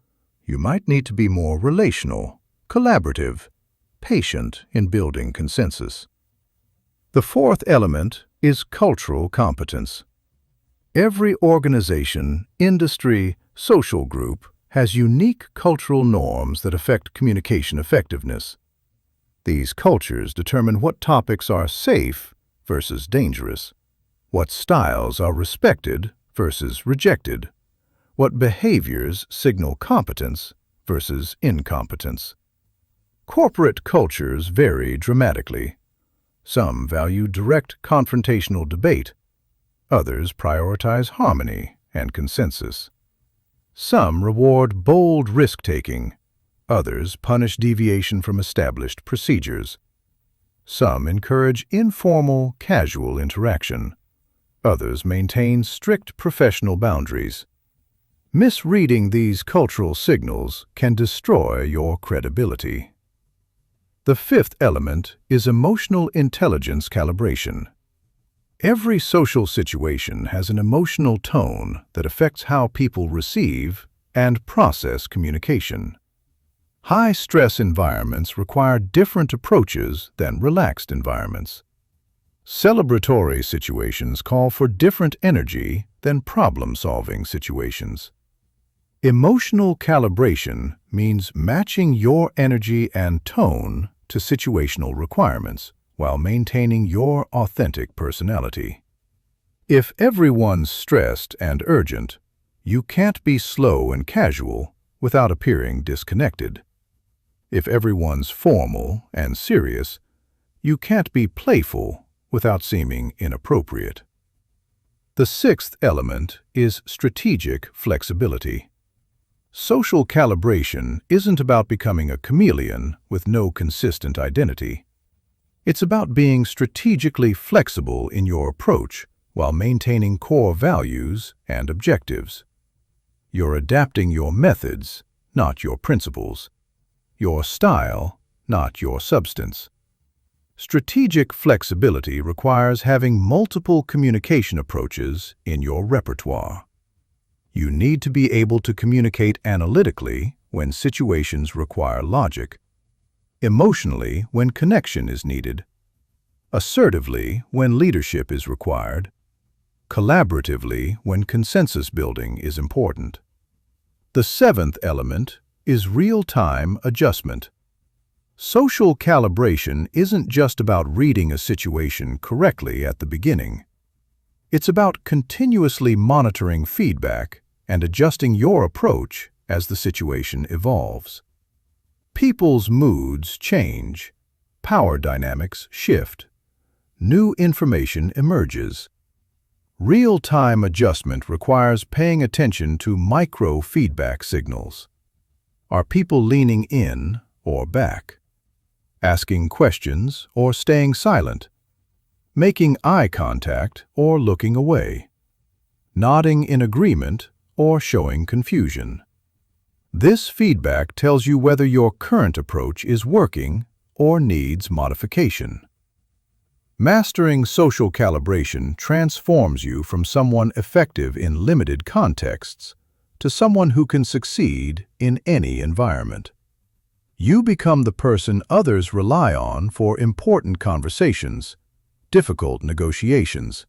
you might need to be more relational, collaborative, patient in building consensus. The fourth element is cultural competence. Every organization, industry, social group has unique cultural norms that affect communication effectiveness. These cultures determine what topics are safe versus dangerous, what styles are respected versus rejected, what behaviors signal competence versus incompetence. Corporate cultures vary dramatically. Some value direct confrontational debate. Others prioritize harmony and consensus. Some reward bold risk-taking. Others punish deviation from established procedures. Some encourage informal, casual interaction. Others maintain strict professional boundaries. Misreading these cultural signals can destroy your credibility. The fifth element is emotional intelligence calibration. Every social situation has an emotional tone that affects how people receive and process communication. High-stress environments require different approaches than relaxed environments. Celebratory situations call for different energy than problem-solving situations. Emotional calibration means matching your energy and tone to situational requirements while maintaining your authentic personality. If everyone's stressed and urgent, you can't be slow and casual without appearing disconnected. If everyone's formal and serious, you can't be playful without seeming inappropriate. The sixth element is strategic flexibility. Social calibration isn't about becoming a chameleon with no consistent identity. It's about being strategically flexible in your approach while maintaining core values and objectives. You're adapting your methods, not your principles. Your style, not your substance. Strategic flexibility requires having multiple communication approaches in your repertoire. You need to be able to communicate analytically when situations require logic, emotionally when connection is needed, assertively when leadership is required, collaboratively when consensus building is important. The seventh element is real-time adjustment. Social calibration isn't just about reading a situation correctly at the beginning. It's about continuously monitoring feedback and adjusting your approach as the situation evolves. People's moods change, power dynamics shift, new information emerges. Real-time adjustment requires paying attention to micro-feedback signals. Are people leaning in or back? Asking questions or staying silent? Making eye contact or looking away? Nodding in agreement or showing confusion? This feedback tells you whether your current approach is working or needs modification. Mastering social calibration transforms you from someone effective in limited contexts to someone who can succeed in any environment. You become the person others rely on for important conversations, difficult negotiations,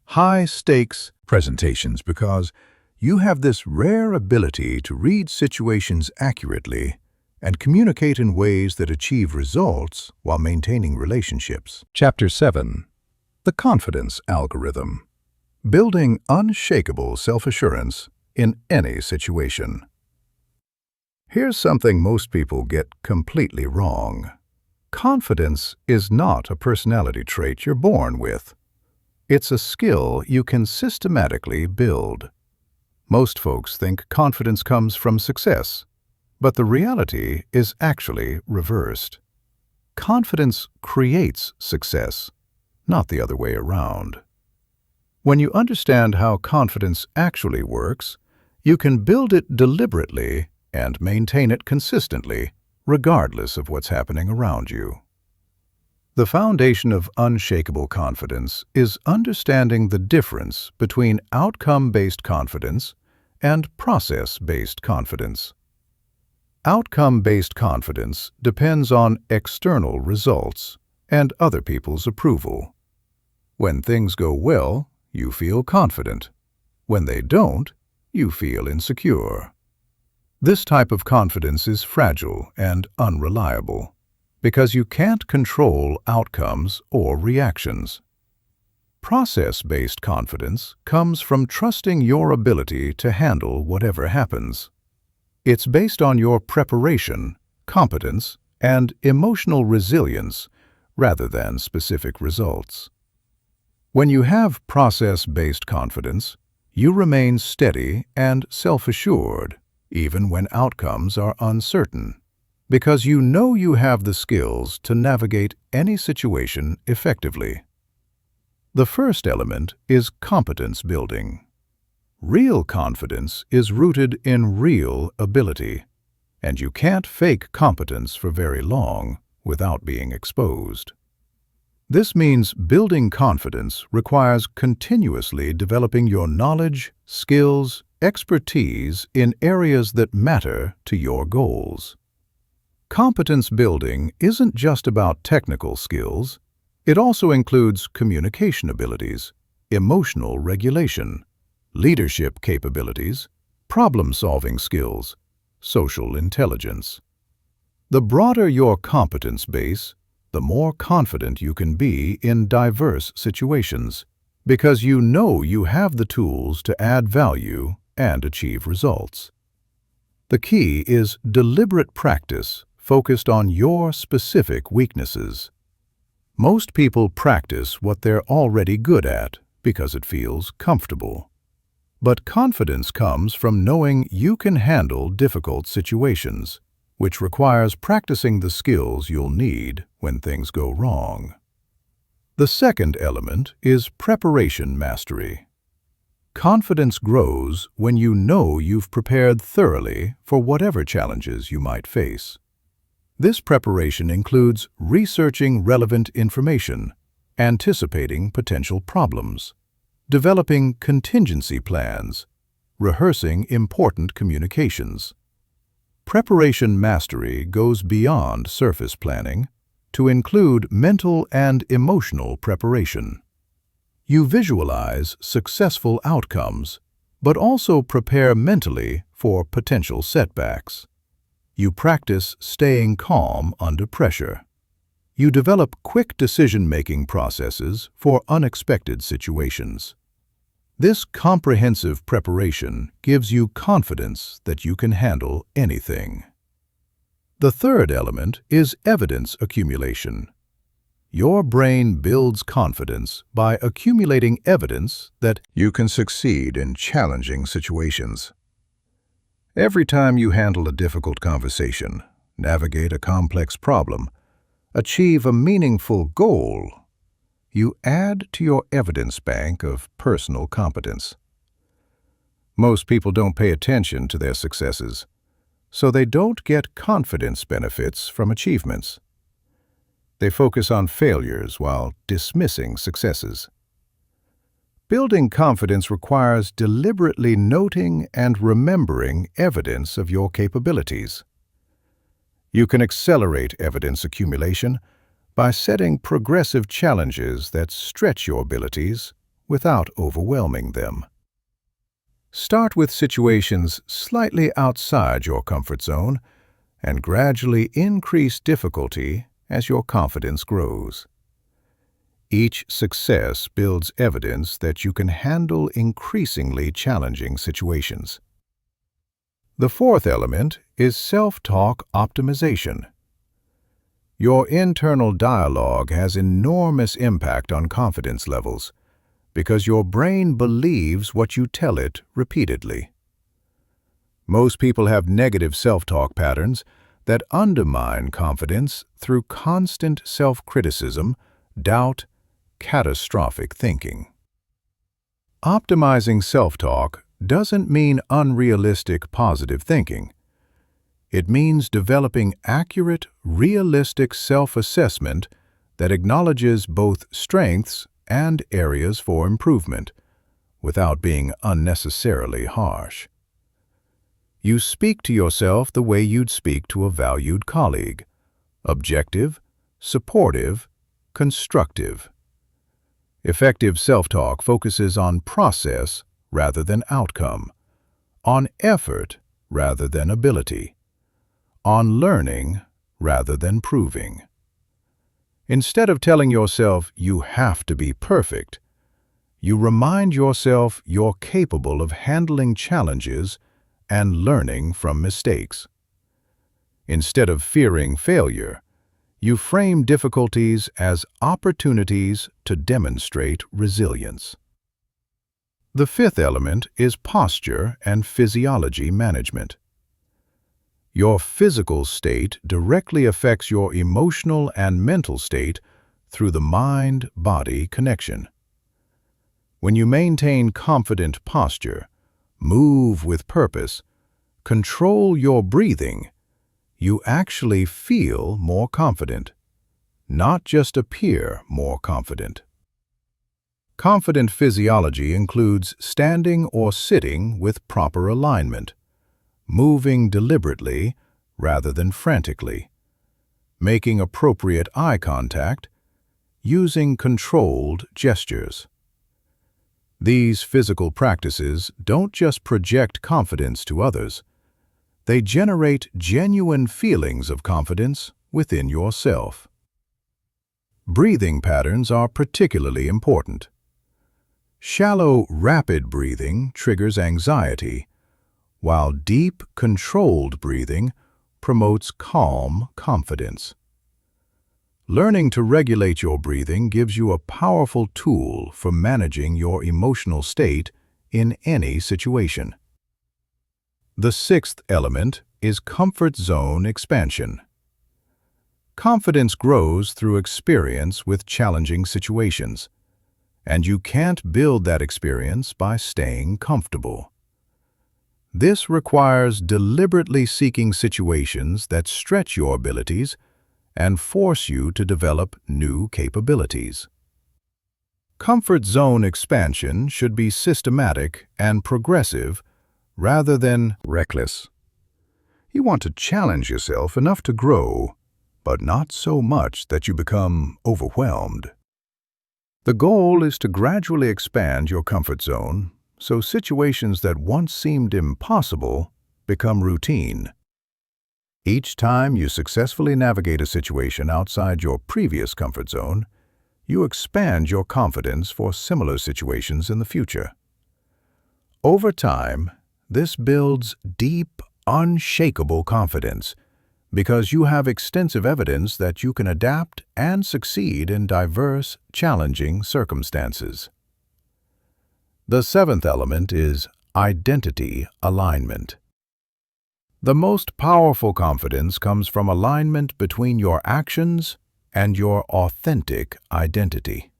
high-stakes presentations because you have this rare ability to read situations accurately and communicate in ways that achieve results while maintaining relationships. Chapter 7. The Confidence Algorithm. Building unshakable self-assurance in any situation. Here's something most people get completely wrong. Confidence is not a personality trait you're born with. It's a skill you can systematically build. Most folks think confidence comes from success, but the reality is actually reversed. Confidence creates success, not the other way around. When you understand how confidence actually works, you can build it deliberately and maintain it consistently, regardless of what's happening around you. The foundation of unshakable confidence is understanding the difference between outcome-based confidence and process-based confidence. Outcome-based confidence depends on external results and other people's approval. When things go well, you feel confident. When they don't, you feel insecure. This type of confidence is fragile and unreliable because you can't control outcomes or reactions. Process-based confidence comes from trusting your ability to handle whatever happens. It's based on your preparation, competence, and emotional resilience rather than specific results. When you have process-based confidence, you remain steady and self-assured, even when outcomes are uncertain, because you know you have the skills to navigate any situation effectively. The first element is competence building. Real confidence is rooted in real ability, and you can't fake competence for very long without being exposed. This means building confidence requires continuously developing your knowledge, skills, expertise in areas that matter to your goals. Competence building isn't just about technical skills. It also includes communication abilities, emotional regulation, leadership capabilities, problem-solving skills, social intelligence. The broader your competence base, the more confident you can be in diverse situations, because you know you have the tools to add value and achieve results. The key is deliberate practice focused on your specific weaknesses. Most people practice what they're already good at because it feels comfortable. But confidence comes from knowing you can handle difficult situations, which requires practicing the skills you'll need when things go wrong. The second element is preparation mastery. Confidence grows when you know you've prepared thoroughly for whatever challenges you might face. This preparation includes researching relevant information, anticipating potential problems, developing contingency plans, rehearsing important communications. Preparation mastery goes beyond surface planning to include mental and emotional preparation. You visualize successful outcomes, but also prepare mentally for potential setbacks. You practice staying calm under pressure. You develop quick decision-making processes for unexpected situations. This comprehensive preparation gives you confidence that you can handle anything. The third element is evidence accumulation. Your brain builds confidence by accumulating evidence that you can succeed in challenging situations. Every time you handle a difficult conversation, navigate a complex problem, achieve a meaningful goal, you add to your evidence bank of personal competence. Most people don't pay attention to their successes, so they don't get confidence benefits from achievements. They focus on failures while dismissing successes. Building confidence requires deliberately noting and remembering evidence of your capabilities. You can accelerate evidence accumulation by setting progressive challenges that stretch your abilities without overwhelming them. Start with situations slightly outside your comfort zone and gradually increase difficulty as your confidence grows. Each success builds evidence that you can handle increasingly challenging situations. The fourth element is self-talk optimization. Your internal dialogue has enormous impact on confidence levels because your brain believes what you tell it repeatedly. Most people have negative self-talk patterns that undermine confidence through constant self-criticism, doubt, catastrophic thinking. Optimizing self-talk doesn't mean unrealistic positive thinking. It means developing accurate, realistic self-assessment that acknowledges both strengths and areas for improvement, without being unnecessarily harsh. You speak to yourself the way you'd speak to a valued colleague: objective, supportive, constructive. Effective self-talk focuses on process rather than outcome, on effort rather than ability, on learning rather than proving. Instead of telling yourself you have to be perfect, you remind yourself you're capable of handling challenges and learning from mistakes. Instead of fearing failure, you frame difficulties as opportunities to demonstrate resilience. The fifth element is posture and physiology management. Your physical state directly affects your emotional and mental state through the mind-body connection. When you maintain confident posture, move with purpose, control your breathing, you actually feel more confident, not just appear more confident. Confident physiology includes standing or sitting with proper alignment, moving deliberately rather than frantically, making appropriate eye contact, using controlled gestures. These physical practices don't just project confidence to others, they generate genuine feelings of confidence within yourself. Breathing patterns are particularly important. Shallow, rapid breathing triggers anxiety, while deep, controlled breathing promotes calm confidence. Learning to regulate your breathing gives you a powerful tool for managing your emotional state in any situation. The sixth element is comfort zone expansion. Confidence grows through experience with challenging situations, and you can't build that experience by staying comfortable. This requires deliberately seeking situations that stretch your abilities and force you to develop new capabilities. Comfort zone expansion should be systematic and progressive rather than reckless. You want to challenge yourself enough to grow, but not so much that you become overwhelmed. The goal is to gradually expand your comfort zone so situations that once seemed impossible become routine. Each time you successfully navigate a situation outside your previous comfort zone, you expand your confidence for similar situations in the future. Over time, this builds deep, unshakable confidence because you have extensive evidence that you can adapt and succeed in diverse, challenging circumstances. The seventh element is identity alignment. The most powerful confidence comes from alignment between your actions and your authentic identity.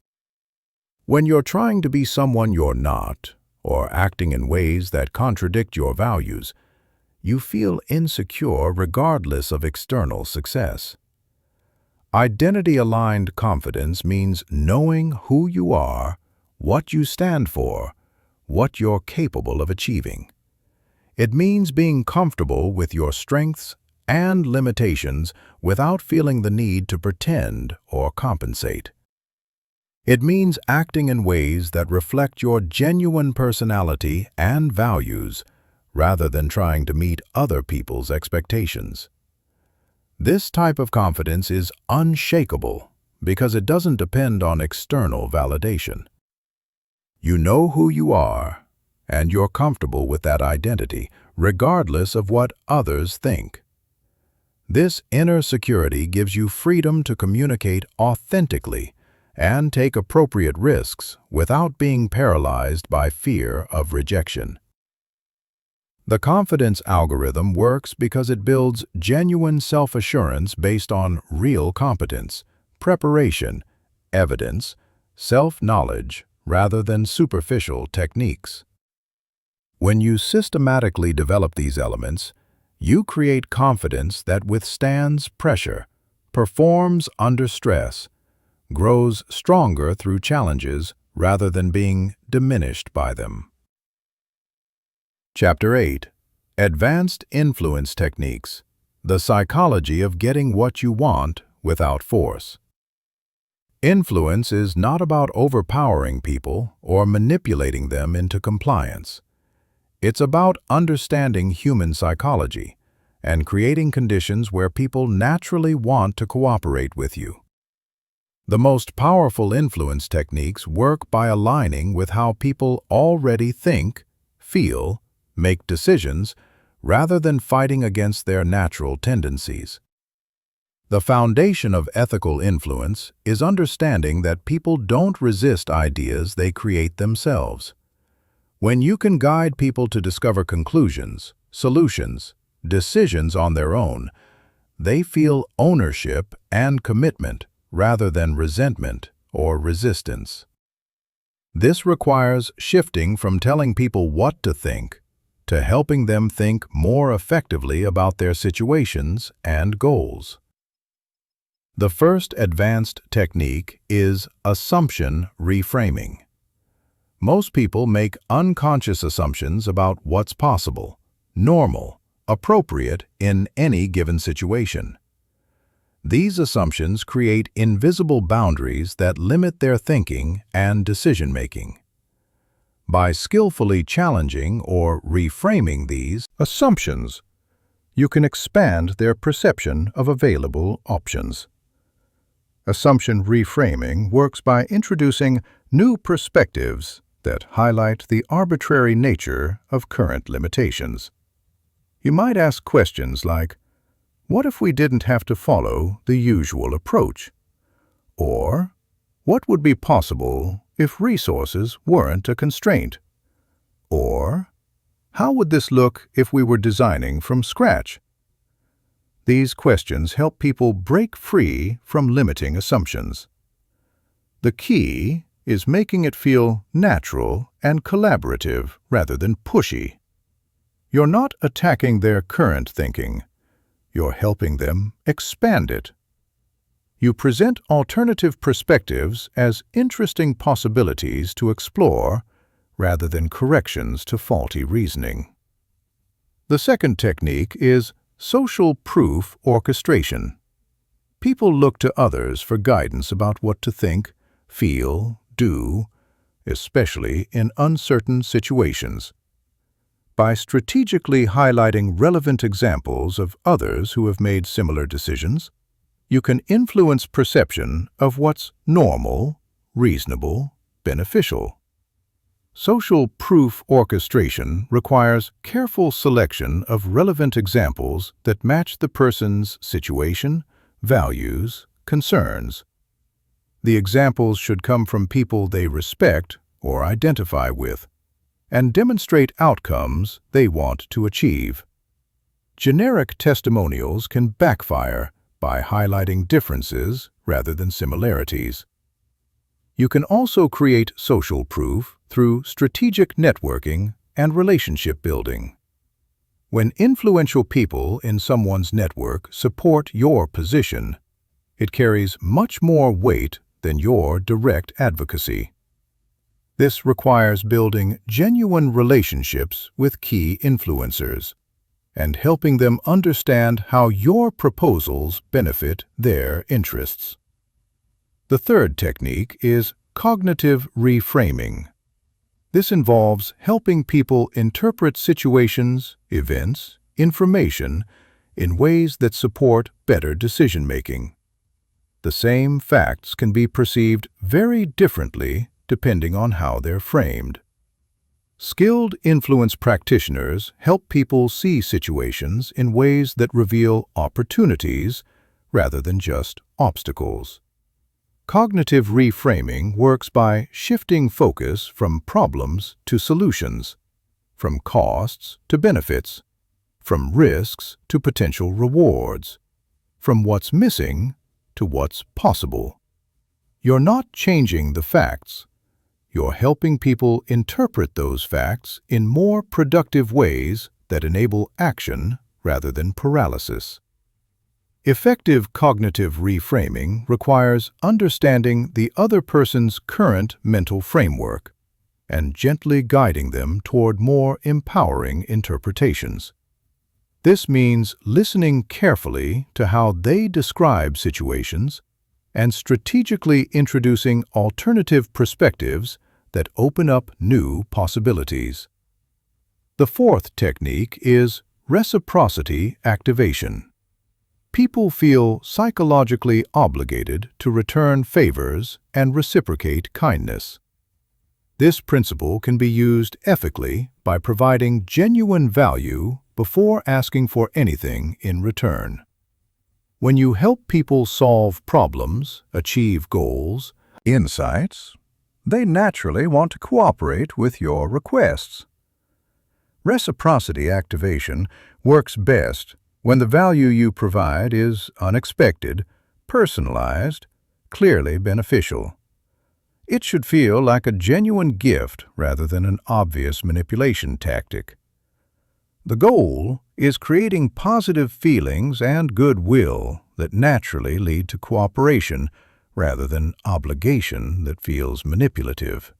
When you're trying to be someone you're not, or acting in ways that contradict your values, you feel insecure regardless of external success. Identity-aligned confidence means knowing who you are, what you stand for, what you're capable of achieving. It means being comfortable with your strengths and limitations without feeling the need to pretend or compensate. It means acting in ways that reflect your genuine personality and values rather than trying to meet other people's expectations. This type of confidence is unshakable because it doesn't depend on external validation. You know who you are, and you're comfortable with that identity, regardless of what others think. This inner security gives you freedom to communicate authentically and take appropriate risks without being paralyzed by fear of rejection. The confidence algorithm works because it builds genuine self-assurance based on real competence, preparation, evidence, self-knowledge, rather than superficial techniques. When you systematically develop these elements, you create confidence that withstands pressure, performs under stress, grows stronger through challenges rather than being diminished by them. Chapter 8. Advanced Influence Techniques: The Psychology of Getting What You Want Without Force. Influence is not about overpowering people or manipulating them into compliance. It's about understanding human psychology and creating conditions where people naturally want to cooperate with you. The most powerful influence techniques work by aligning with how people already think, feel, make decisions, rather than fighting against their natural tendencies. The foundation of ethical influence is understanding that people don't resist ideas, they create themselves. When you can guide people to discover conclusions, solutions, decisions on their own, they feel ownership and commitment rather than resentment or resistance. This requires shifting from telling people what to think to helping them think more effectively about their situations and goals. The first advanced technique is assumption reframing. Most people make unconscious assumptions about what's possible, normal, appropriate in any given situation. These assumptions create invisible boundaries that limit their thinking and decision-making. By skillfully challenging or reframing these assumptions, you can expand their perception of available options. Assumption reframing works by introducing new perspectives that highlight the arbitrary nature of current limitations. You might ask questions like, what if we didn't have to follow the usual approach? Or, what would be possible if resources weren't a constraint? Or, how would this look if we were designing from scratch? These questions help people break free from limiting assumptions. The key is making it feel natural and collaborative rather than pushy. You're not attacking their current thinking. You're helping them expand it. You present alternative perspectives as interesting possibilities to explore rather than corrections to faulty reasoning. The second technique is social proof orchestration. People look to others for guidance about what to think, feel, do, especially in uncertain situations. By strategically highlighting relevant examples of others who have made similar decisions, you can influence perception of what's normal, reasonable, beneficial. Social proof orchestration requires careful selection of relevant examples that match the person's situation, values, concerns. The examples should come from people they respect or identify with, and demonstrate outcomes they want to achieve. Generic testimonials can backfire by highlighting differences rather than similarities. You can also create social proof through strategic networking and relationship building. When influential people in someone's network support your position, it carries much more weight than your direct advocacy. This requires building genuine relationships with key influencers and helping them understand how your proposals benefit their interests. The third technique is cognitive reframing. This involves helping people interpret situations, events, information in ways that support better decision-making. The same facts can be perceived very differently depending on how they're framed. Skilled influence practitioners help people see situations in ways that reveal opportunities rather than just obstacles. Cognitive reframing works by shifting focus from problems to solutions, from costs to benefits, from risks to potential rewards, from what's missing to what's possible. You're not changing the facts. you're helping people interpret those facts in more productive ways that enable action rather than paralysis. Effective cognitive reframing requires understanding the other person's current mental framework and gently guiding them toward more empowering interpretations. This means listening carefully to how they describe situations and strategically introducing alternative perspectives that open up new possibilities. The fourth technique is reciprocity activation. People feel psychologically obligated to return favors and reciprocate kindness. This principle can be used ethically by providing genuine value before asking for anything in return. When you help people solve problems, achieve goals, insights, they naturally want to cooperate with your requests. Reciprocity activation works best when the value you provide is unexpected, personalized, clearly beneficial. It should feel like a genuine gift rather than an obvious manipulation tactic. The goal is creating positive feelings and goodwill that naturally lead to cooperation rather than obligation that feels manipulative.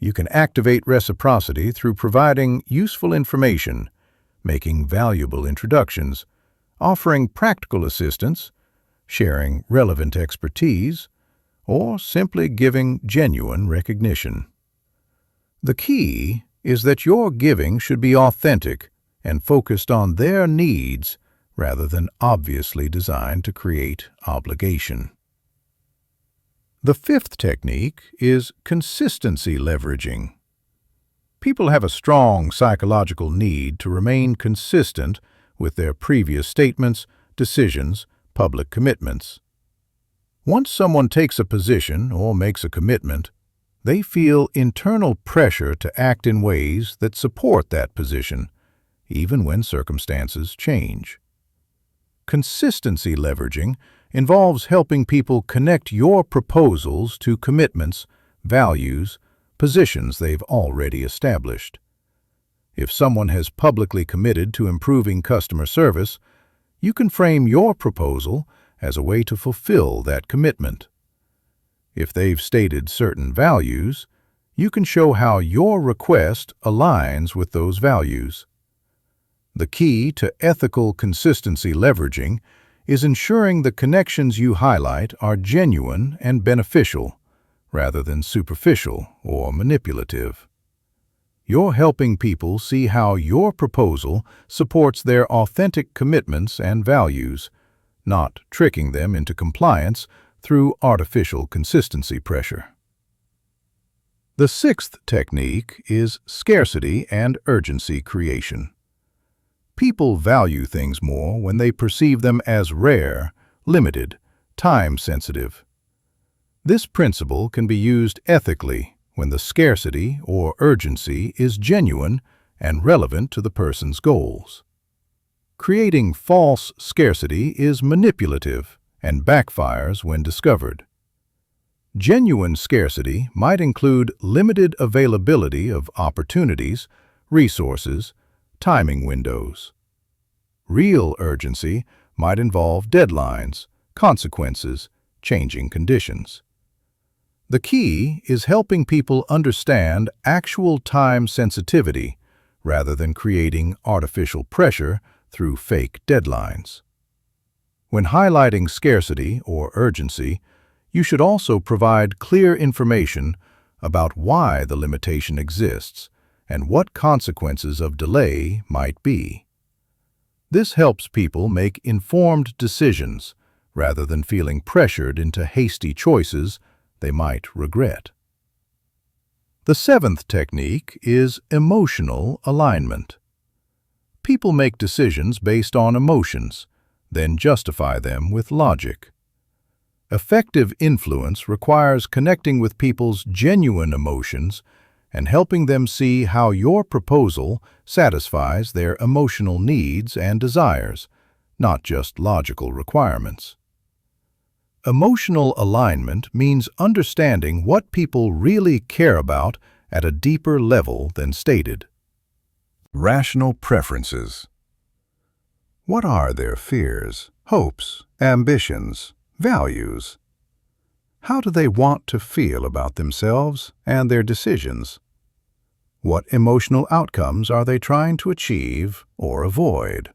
You can activate reciprocity through providing useful information, making valuable introductions, offering practical assistance, sharing relevant expertise, or simply giving genuine recognition. The key is that your giving should be authentic and focused on their needs rather than obviously designed to create obligation. The fifth technique is consistency leveraging. People have a strong psychological need to remain consistent with their previous statements, decisions, public commitments. Once someone takes a position or makes a commitment, they feel internal pressure to act in ways that support that position, even when circumstances change. Consistency leveraging involves helping people connect your proposals to commitments, values, positions they've already established. If someone has publicly committed to improving customer service, you can frame your proposal as a way to fulfill that commitment. If they've stated certain values, you can show how your request aligns with those values. The key to ethical consistency leveraging is ensuring the connections you highlight are genuine and beneficial, rather than superficial or manipulative. You're helping people see how your proposal supports their authentic commitments and values, not tricking them into compliance through artificial consistency pressure. The sixth technique is scarcity and urgency creation. People value things more when they perceive them as rare, limited, time-sensitive. This principle can be used ethically when the scarcity or urgency is genuine and relevant to the person's goals. Creating false scarcity is manipulative and backfires when discovered. Genuine scarcity might include limited availability of opportunities, resources, timing windows. Real urgency might involve deadlines, consequences, changing conditions. The key is helping people understand actual time sensitivity rather than creating artificial pressure through fake deadlines. When highlighting scarcity or urgency, you should also provide clear information about why the limitation exists and what consequences of delay might be. This helps people make informed decisions rather than feeling pressured into hasty choices they might regret. The seventh technique is emotional alignment. People make decisions based on emotions, then justify them with logic. Effective influence requires connecting with people's genuine emotions and helping them see how your proposal satisfies their emotional needs and desires, not just logical requirements. Emotional alignment means understanding what people really care about at a deeper level than stated. Rational preferences. What are their fears, hopes, ambitions, values? How do they want to feel about themselves and their decisions? What emotional outcomes are they trying to achieve or avoid?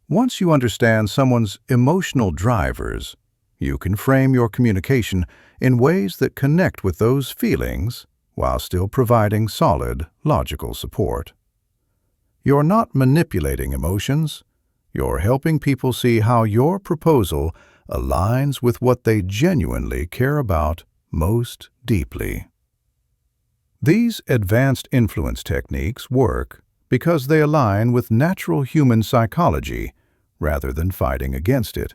Once you understand someone's emotional drivers, you can frame your communication in ways that connect with those feelings while still providing solid, logical support. You're not manipulating emotions. You're helping people see how your proposal aligns with what they genuinely care about most deeply. These advanced influence techniques work because they align with natural human psychology rather than fighting against it.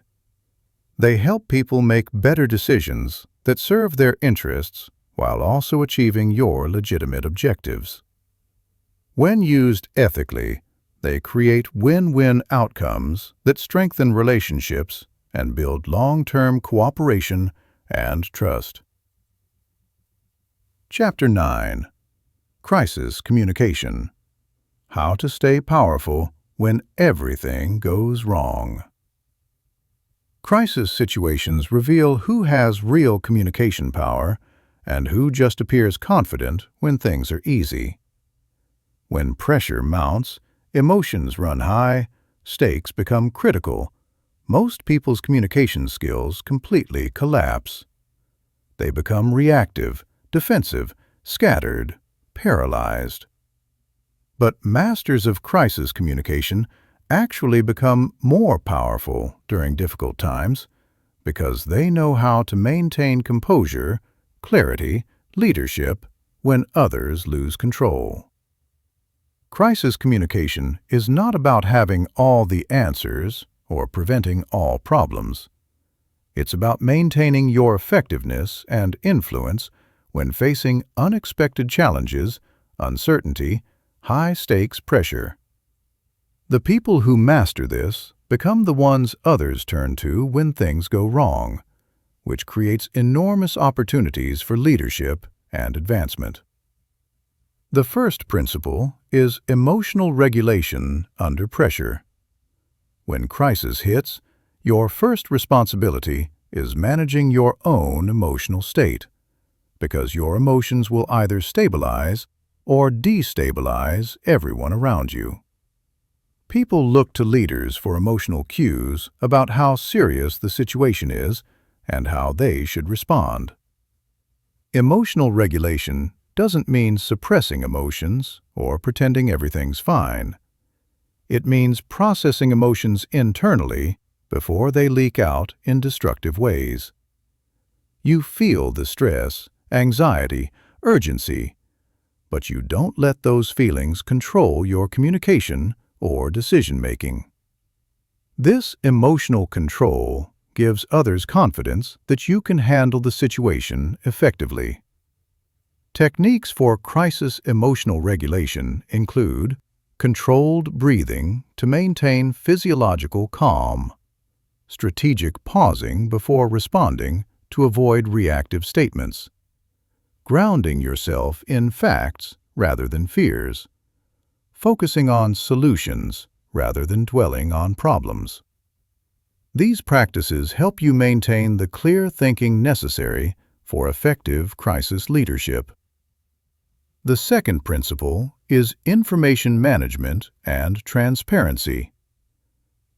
They help people make better decisions that serve their interests while also achieving your legitimate objectives. When used ethically, they create win-win outcomes that strengthen relationships and build long-term cooperation and trust. Chapter 9. Crisis Communication. How to stay powerful when everything goes wrong. Crisis situations reveal who has real communication power and who just appears confident when things are easy. When pressure mounts, emotions run high, stakes become critical, most people's communication skills completely collapse. They become reactive, defensive, scattered, paralyzed. But masters of crisis communication actually become more powerful during difficult times because they know how to maintain composure, clarity, leadership when others lose control. Crisis communication is not about having all the answers or preventing all problems. It's about maintaining your effectiveness and influence when facing unexpected challenges, uncertainty, high-stakes pressure. The people who master this become the ones others turn to when things go wrong, which creates enormous opportunities for leadership and advancement. The first principle is emotional regulation under pressure. When crisis hits, your first responsibility is managing your own emotional state, because your emotions will either stabilize or destabilize everyone around you. People look to leaders for emotional cues about how serious the situation is and how they should respond. Emotional regulation doesn't mean suppressing emotions or pretending everything's fine. It means processing emotions internally before they leak out in destructive ways. You feel the stress, anxiety, urgency, but you don't let those feelings control your communication or decision-making. This emotional control gives others confidence that you can handle the situation effectively. Techniques for crisis emotional regulation include controlled breathing to maintain physiological calm, strategic pausing before responding to avoid reactive statements, grounding yourself in facts rather than fears, focusing on solutions rather than dwelling on problems. These practices help you maintain the clear thinking necessary for effective crisis leadership. The second principle is information management and transparency.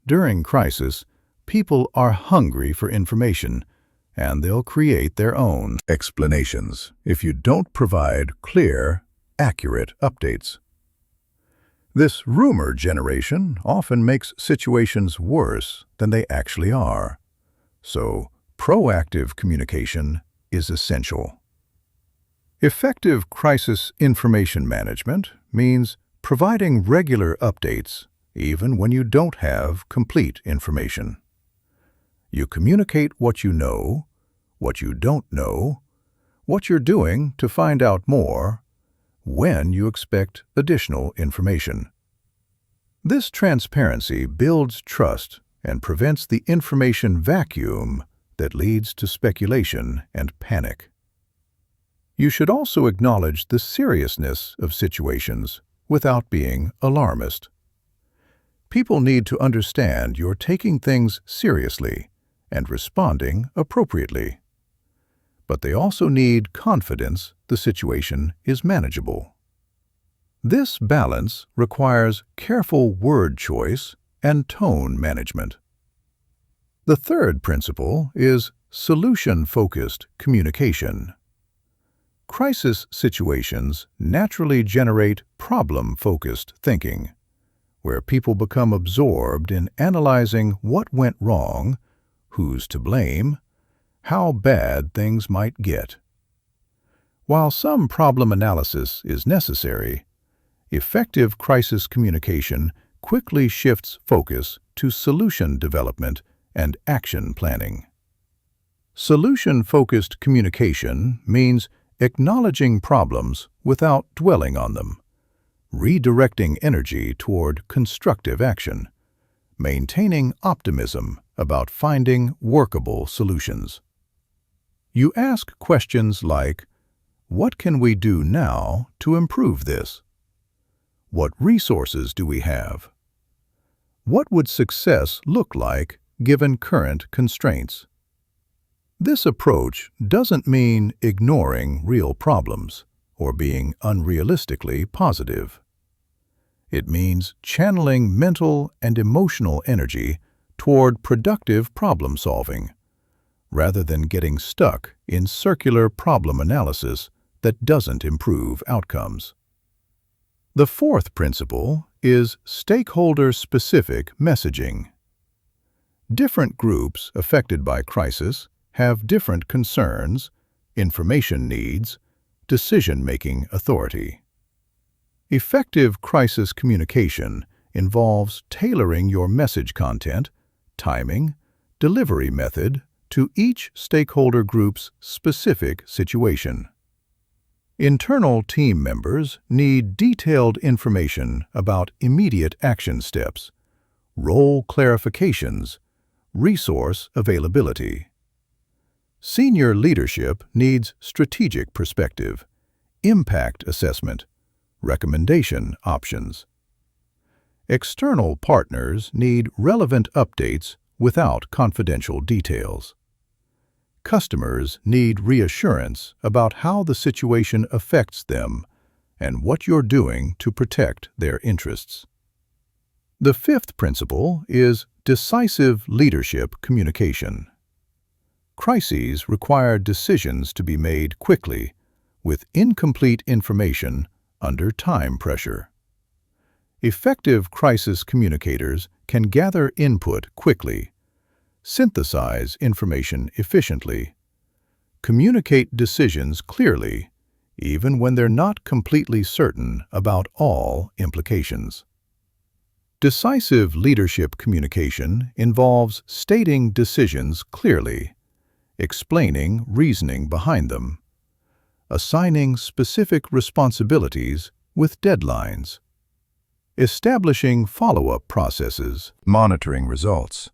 During crisis, people are hungry for information, and they'll create their own explanations if you don't provide clear, accurate updates. This rumor generation often makes situations worse than they actually are, so proactive communication is essential. Effective crisis information management means providing regular updates even when you don't have complete information. You communicate what you know, what you don't know, what you're doing to find out more, when you expect additional information. This transparency builds trust and prevents the information vacuum that leads to speculation and panic. You should also acknowledge the seriousness of situations without being alarmist. People need to understand you're taking things seriously and responding appropriately. But they also need confidence the situation is manageable. This balance requires careful word choice and tone management. The third principle is solution-focused communication. Crisis situations naturally generate problem-focused thinking, where people become absorbed in analyzing what went wrong, who's to blame, how bad things might get. While some problem analysis is necessary, effective crisis communication quickly shifts focus to solution development and action planning. Solution-focused communication means acknowledging problems without dwelling on them, redirecting energy toward constructive action, maintaining optimism about finding workable solutions. You ask questions like, what can we do now to improve this? What resources do we have? What would success look like given current constraints? This approach doesn't mean ignoring real problems or being unrealistically positive. It means channeling mental and emotional energy toward productive problem-solving, rather than getting stuck in circular problem analysis that doesn't improve outcomes. The fourth principle is stakeholder-specific messaging. Different groups affected by crisis have different concerns, information needs, decision-making authority. Effective crisis communication involves tailoring your message content, timing, delivery method to each stakeholder group's specific situation. Internal team members need detailed information about immediate action steps, role clarifications, resource availability. Senior leadership needs strategic perspective, impact assessment, recommendation options. External partners need relevant updates without confidential details. Customers need reassurance about how the situation affects them and what you're doing to protect their interests. The fifth principle is decisive leadership communication. Crises require decisions to be made quickly, with incomplete information under time pressure. Effective crisis communicators can gather input quickly, synthesize information efficiently, communicate decisions clearly, even when they're not completely certain about all implications. Decisive leadership communication involves stating decisions clearly, explaining reasoning behind them, assigning specific responsibilities with deadlines, establishing follow-up processes, monitoring results.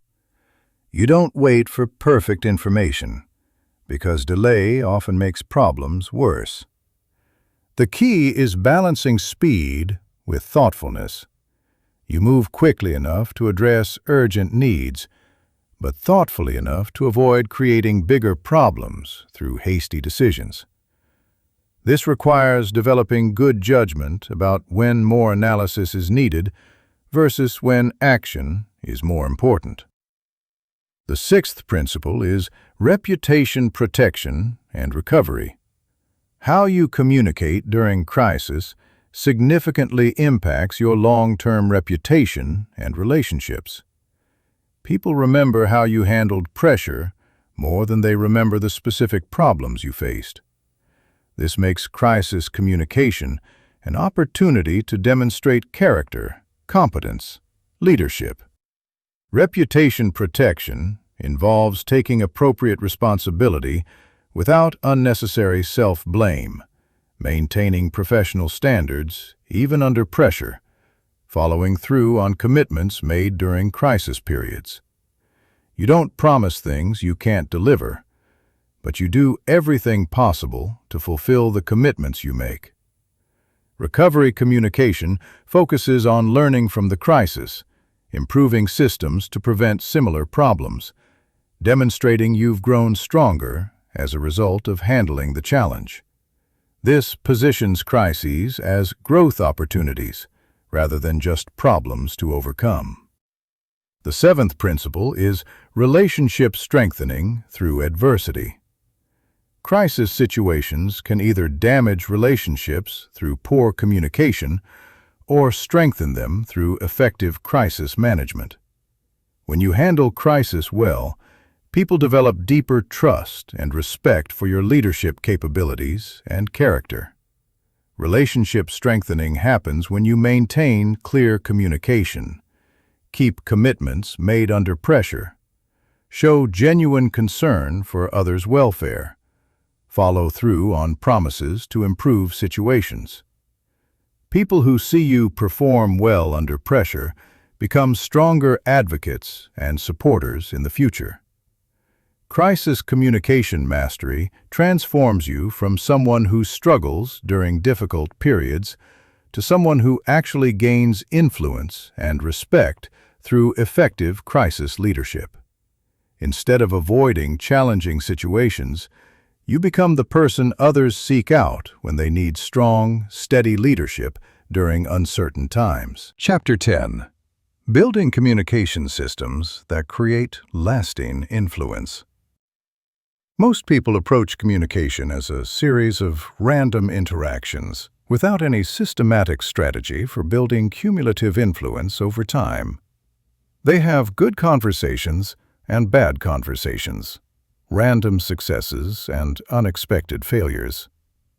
You don't wait for perfect information, because delay often makes problems worse. The key is balancing speed with thoughtfulness. You move quickly enough to address urgent needs, but thoughtfully enough to avoid creating bigger problems through hasty decisions. This requires developing good judgment about when more analysis is needed versus when action is more important. The sixth principle is reputation protection and recovery. How you communicate during crisis significantly impacts your long-term reputation and relationships. People remember how you handled pressure more than they remember the specific problems you faced. This makes crisis communication an opportunity to demonstrate character, competence, leadership. Reputation protection involves taking appropriate responsibility without unnecessary self-blame, maintaining professional standards even under pressure, following through on commitments made during crisis periods. You don't promise things you can't deliver, but you do everything possible to fulfill the commitments you make. Recovery communication focuses on learning from the crisis, improving systems to prevent similar problems, demonstrating you've grown stronger as a result of handling the challenge. This positions crises as growth opportunities rather than just problems to overcome. The seventh principle is relationship strengthening through adversity. Crisis situations can either damage relationships through poor communication or strengthen them through effective crisis management. When you handle crisis well, people develop deeper trust and respect for your leadership capabilities and character. Relationship strengthening happens when you maintain clear communication, keep commitments made under pressure, show genuine concern for others' welfare, follow through on promises to improve situations. People who see you perform well under pressure become stronger advocates and supporters in the future. Crisis communication mastery transforms you from someone who struggles during difficult periods to someone who actually gains influence and respect through effective crisis leadership. Instead of avoiding challenging situations, you become the person others seek out when they need strong, steady leadership during uncertain times. Chapter 10. Building communication systems that create lasting influence. Most people approach communication as a series of random interactions without any systematic strategy for building cumulative influence over time. They have good conversations and bad conversations, random successes and unexpected failures,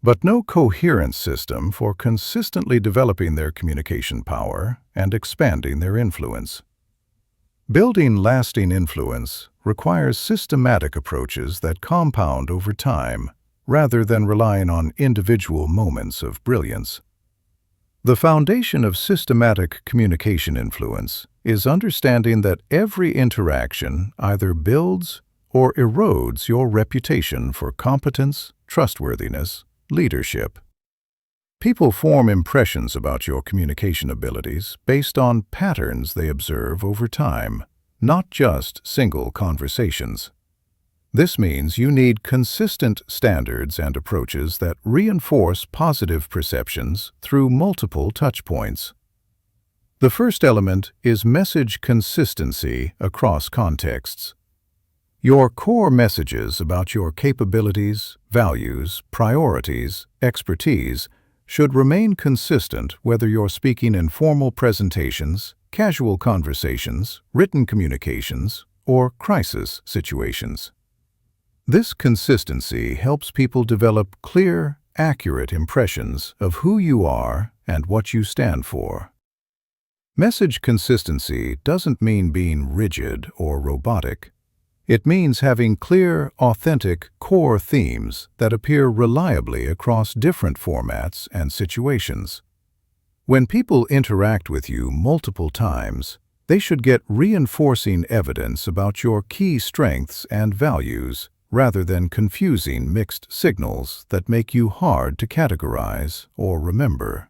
but no coherent system for consistently developing their communication power and expanding their influence. Building lasting influence requires systematic approaches that compound over time, rather than relying on individual moments of brilliance. The foundation of systematic communication influence is understanding that every interaction either builds or erodes your reputation for competence, trustworthiness, leadership. People form impressions about your communication abilities based on patterns they observe over time, not just single conversations. This means you need consistent standards and approaches that reinforce positive perceptions through multiple touchpoints. The first element is message consistency across contexts. Your core messages about your capabilities, values, priorities, expertise should remain consistent whether you're speaking in formal presentations, casual conversations, written communications, or crisis situations. This consistency helps people develop clear, accurate impressions of who you are and what you stand for. Message consistency doesn't mean being rigid or robotic. It means having clear, authentic, core themes that appear reliably across different formats and situations. When people interact with you multiple times, they should get reinforcing evidence about your key strengths and values rather than confusing mixed signals that make you hard to categorize or remember.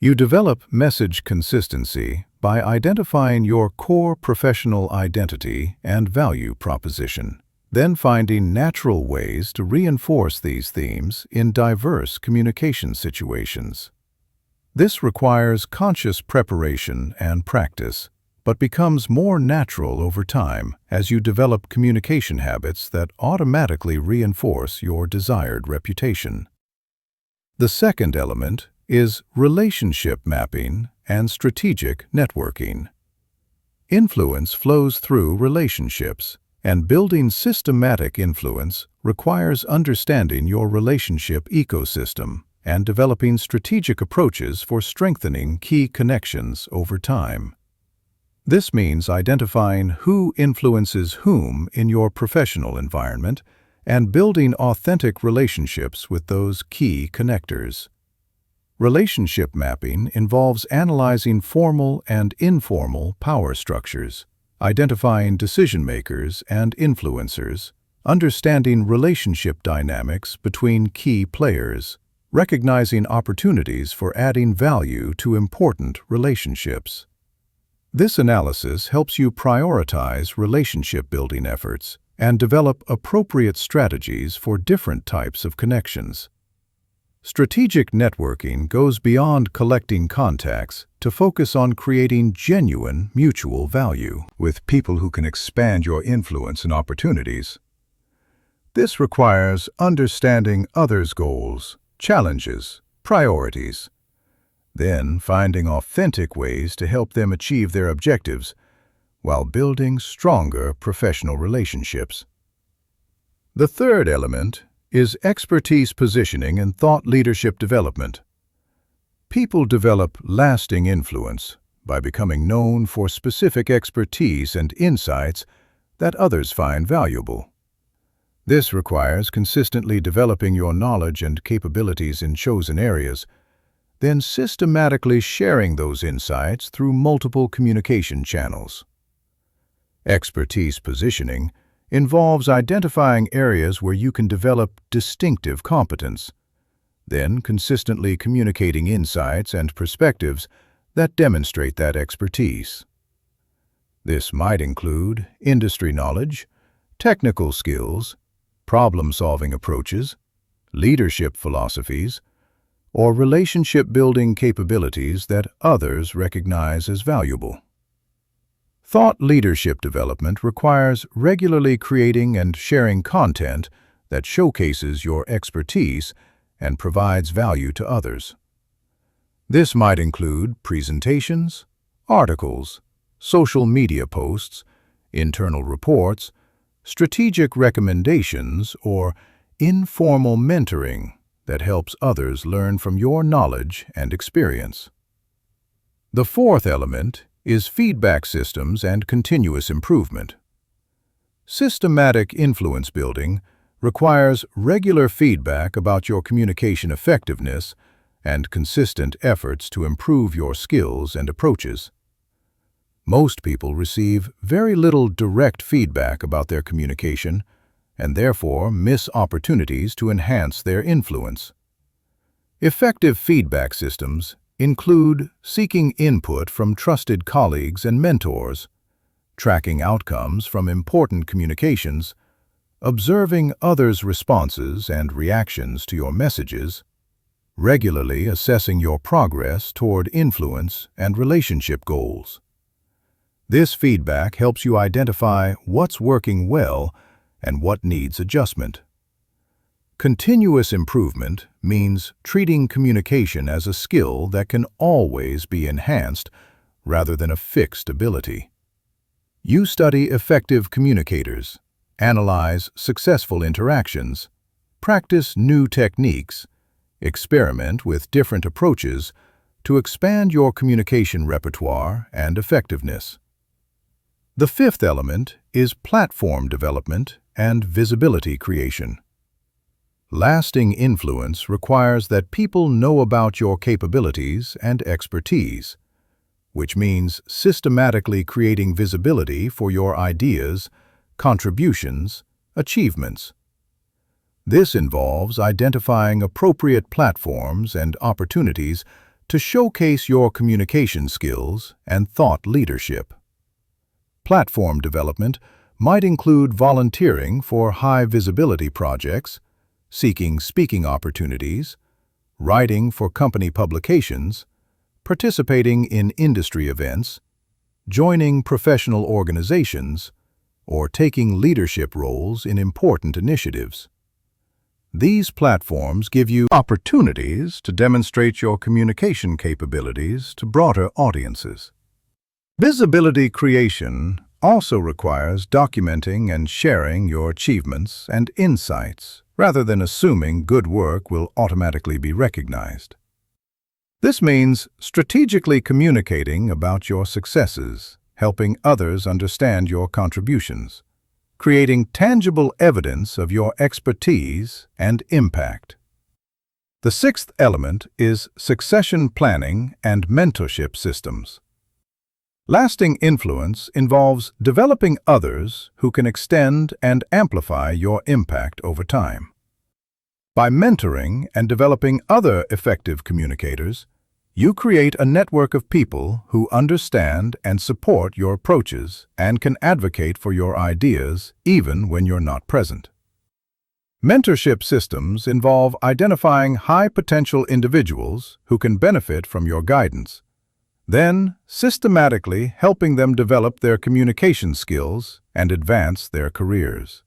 You develop message consistency by identifying your core professional identity and value proposition, then finding natural ways to reinforce these themes in diverse communication situations. This requires conscious preparation and practice, but becomes more natural over time as you develop communication habits that automatically reinforce your desired reputation. The second element is relationship mapping and strategic networking. Influence flows through relationships, and building systematic influence requires understanding your relationship ecosystem and developing strategic approaches for strengthening key connections over time. This means identifying who influences whom in your professional environment and building authentic relationships with those key connectors. Relationship mapping involves analyzing formal and informal power structures, identifying decision-makers and influencers, understanding relationship dynamics between key players, recognizing opportunities for adding value to important relationships. This analysis helps you prioritize relationship-building efforts and develop appropriate strategies for different types of connections. Strategic networking goes beyond collecting contacts to focus on creating genuine mutual value with people who can expand your influence and opportunities. This requires understanding others' goals, challenges, priorities, then finding authentic ways to help them achieve their objectives while building stronger professional relationships. The third element is expertise positioning and thought leadership development. People develop lasting influence by becoming known for specific expertise and insights that others find valuable. This requires consistently developing your knowledge and capabilities in chosen areas, then systematically sharing those insights through multiple communication channels. Expertise positioning involves identifying areas where you can develop distinctive competence, then consistently communicating insights and perspectives that demonstrate that expertise. This might include industry knowledge, technical skills, problem-solving approaches, leadership philosophies, or relationship-building capabilities that others recognize as valuable. Thought leadership development requires regularly creating and sharing content that showcases your expertise and provides value to others. This might include presentations, articles, social media posts, internal reports, strategic recommendations, or informal mentoring that helps others learn from your knowledge and experience. The fourth element is feedback systems and continuous improvement. Systematic influence building requires regular feedback about your communication effectiveness and consistent efforts to improve your skills and approaches. Most people receive very little direct feedback about their communication and therefore miss opportunities to enhance their influence. Effective feedback systems include seeking input from trusted colleagues and mentors, tracking outcomes from important communications, observing others' responses and reactions to your messages, regularly assessing your progress toward influence and relationship goals. This feedback helps you identify what's working well and what needs adjustment. Continuous improvement means treating communication as a skill that can always be enhanced rather than a fixed ability. You study effective communicators, analyze successful interactions, practice new techniques, experiment with different approaches to expand your communication repertoire and effectiveness. The fifth element is platform development and visibility creation. Lasting influence requires that people know about your capabilities and expertise, which means systematically creating visibility for your ideas, contributions, achievements. This involves identifying appropriate platforms and opportunities to showcase your communication skills and thought leadership. Platform development might include volunteering for high-visibility projects, seeking speaking opportunities, writing for company publications, participating in industry events, joining professional organizations, or taking leadership roles in important initiatives. These platforms give you opportunities to demonstrate your communication capabilities to broader audiences. Visibility creation also requires documenting and sharing your achievements and insights, rather than assuming good work will automatically be recognized. This means strategically communicating about your successes, helping others understand your contributions, creating tangible evidence of your expertise and impact. The sixth element is succession planning and mentorship systems. Lasting influence involves developing others who can extend and amplify your impact over time. By mentoring and developing other effective communicators, you create a network of people who understand and support your approaches and can advocate for your ideas even when you're not present. Mentorship systems involve identifying high-potential individuals who can benefit from your guidance, then systematically helping them develop their communication skills and advance their careers.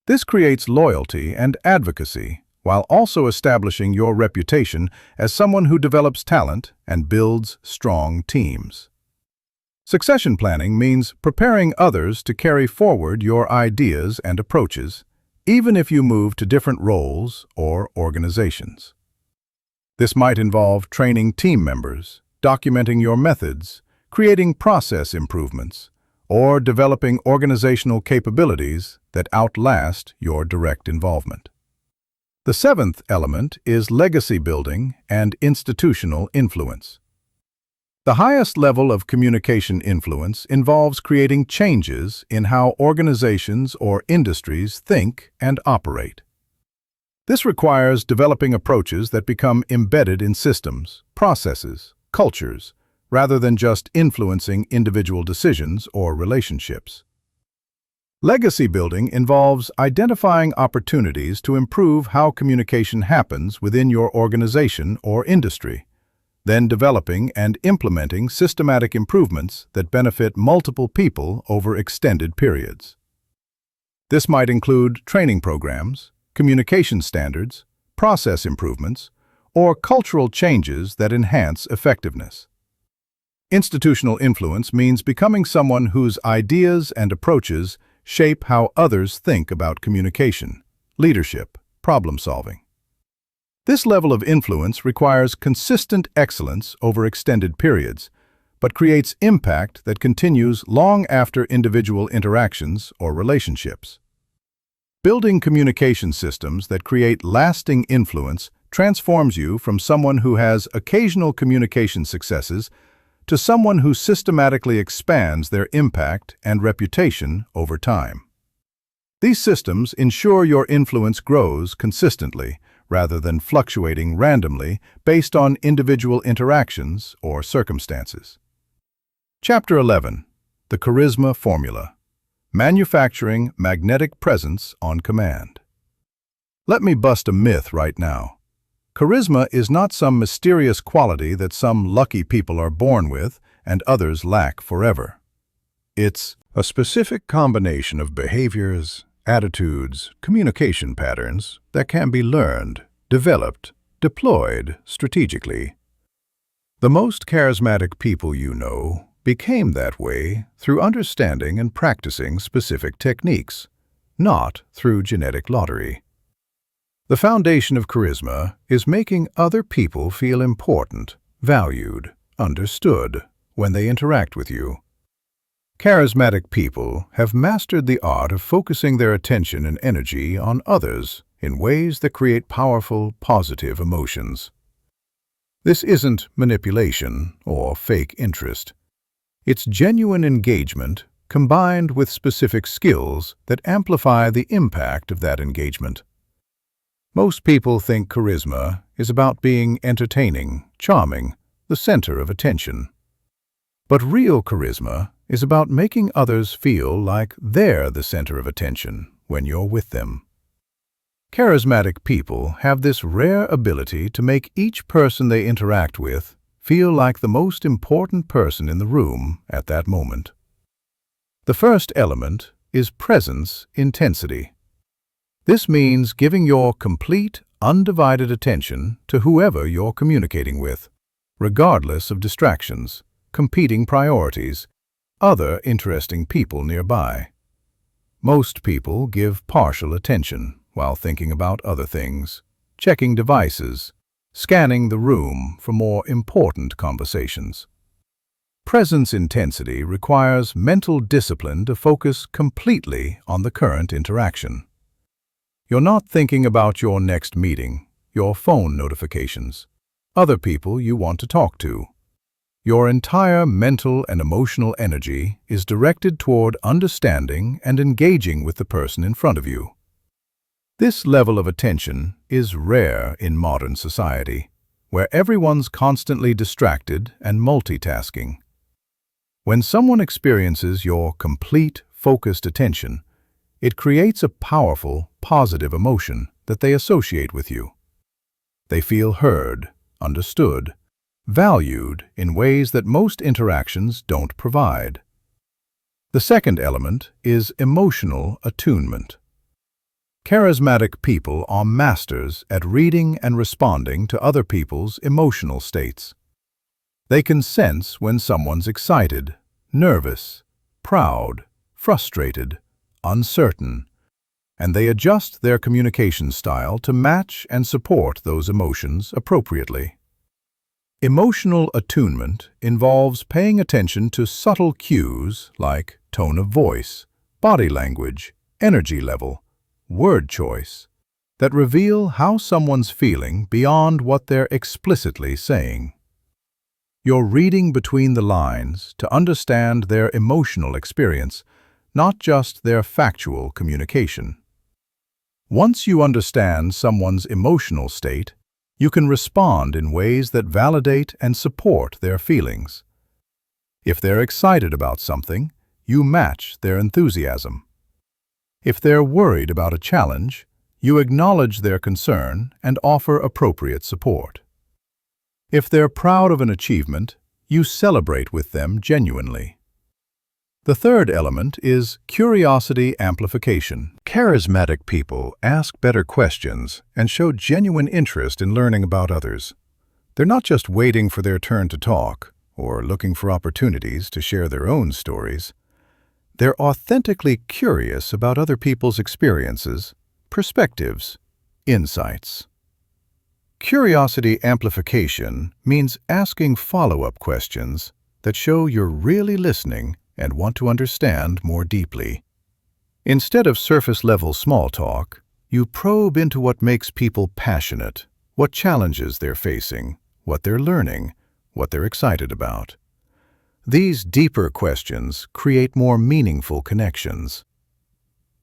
This creates loyalty and advocacy while also establishing your reputation as someone who develops talent and builds strong teams. Succession planning means preparing others to carry forward your ideas and approaches, even if you move to different roles or organizations. This might involve training team members, documenting your methods, creating process improvements, or developing organizational capabilities that outlast your direct involvement. The seventh element is legacy building and institutional influence. The highest level of communication influence involves creating changes in how organizations or industries think and operate. This requires developing approaches that become embedded in systems, processes, cultures, rather than just influencing individual decisions or relationships. Legacy building involves identifying opportunities to improve how communication happens within your organization or industry, then developing and implementing systematic improvements that benefit multiple people over extended periods. This might include training programs, communication standards, process improvements, or cultural changes that enhance effectiveness. Institutional influence means becoming someone whose ideas and approaches shape how others think about communication, leadership, problem-solving. This level of influence requires consistent excellence over extended periods, but creates impact that continues long after individual interactions or relationships. Building communication systems that create lasting influence transforms you from someone who has occasional communication successes to someone who systematically expands their impact and reputation over time. These systems ensure your influence grows consistently rather than fluctuating randomly based on individual interactions or circumstances. Chapter 11. The Charisma Formula. Manufacturing magnetic presence on command. Let me bust a myth right now. Charisma is not some mysterious quality that some lucky people are born with and others lack forever. It's a specific combination of behaviors, attitudes, communication patterns that can be learned, developed, deployed strategically. The most charismatic people you know became that way through understanding and practicing specific techniques, not through genetic lottery. The foundation of charisma is making other people feel important, valued, understood when they interact with you. Charismatic people have mastered the art of focusing their attention and energy on others in ways that create powerful, positive emotions. This isn't manipulation or fake interest. It's genuine engagement combined with specific skills that amplify the impact of that engagement. Most people think charisma is about being entertaining, charming, the center of attention. But real charisma is about making others feel like they're the center of attention when you're with them. Charismatic people have this rare ability to make each person they interact with feel like the most important person in the room at that moment. The first element is presence intensity. This means giving your complete, undivided attention to whoever you're communicating with, regardless of distractions, competing priorities, other interesting people nearby. Most people give partial attention while thinking about other things, checking devices, scanning the room for more important conversations. Presence intensity requires mental discipline to focus completely on the current interaction. You're not thinking about your next meeting, your phone notifications, other people you want to talk to. Your entire mental and emotional energy is directed toward understanding and engaging with the person in front of you. This level of attention is rare in modern society, where everyone's constantly distracted and multitasking. When someone experiences your complete, focused attention, it creates a powerful, positive emotion that they associate with you. They feel heard, understood, valued in ways that most interactions don't provide. The second element is emotional attunement. Charismatic people are masters at reading and responding to other people's emotional states. They can sense when someone's excited, nervous, proud, frustrated, uncertain, and they adjust their communication style to match and support those emotions appropriately. Emotional attunement involves paying attention to subtle cues like tone of voice, body language, energy level, word choice, that reveal how someone's feeling beyond what they're explicitly saying. You're reading between the lines to understand their emotional experience, not just their factual communication. Once you understand someone's emotional state, you can respond in ways that validate and support their feelings. If they're excited about something, you match their enthusiasm. If they're worried about a challenge, you acknowledge their concern and offer appropriate support. If they're proud of an achievement, you celebrate with them genuinely. The third element is curiosity amplification. Charismatic people ask better questions and show genuine interest in learning about others. They're not just waiting for their turn to talk or looking for opportunities to share their own stories. They're authentically curious about other people's experiences, perspectives, insights. Curiosity amplification means asking follow-up questions that show you're really listening and want to understand more deeply. Instead of surface-level small talk, you probe into what makes people passionate, what challenges they're facing, what they're learning, what they're excited about. These deeper questions create more meaningful connections.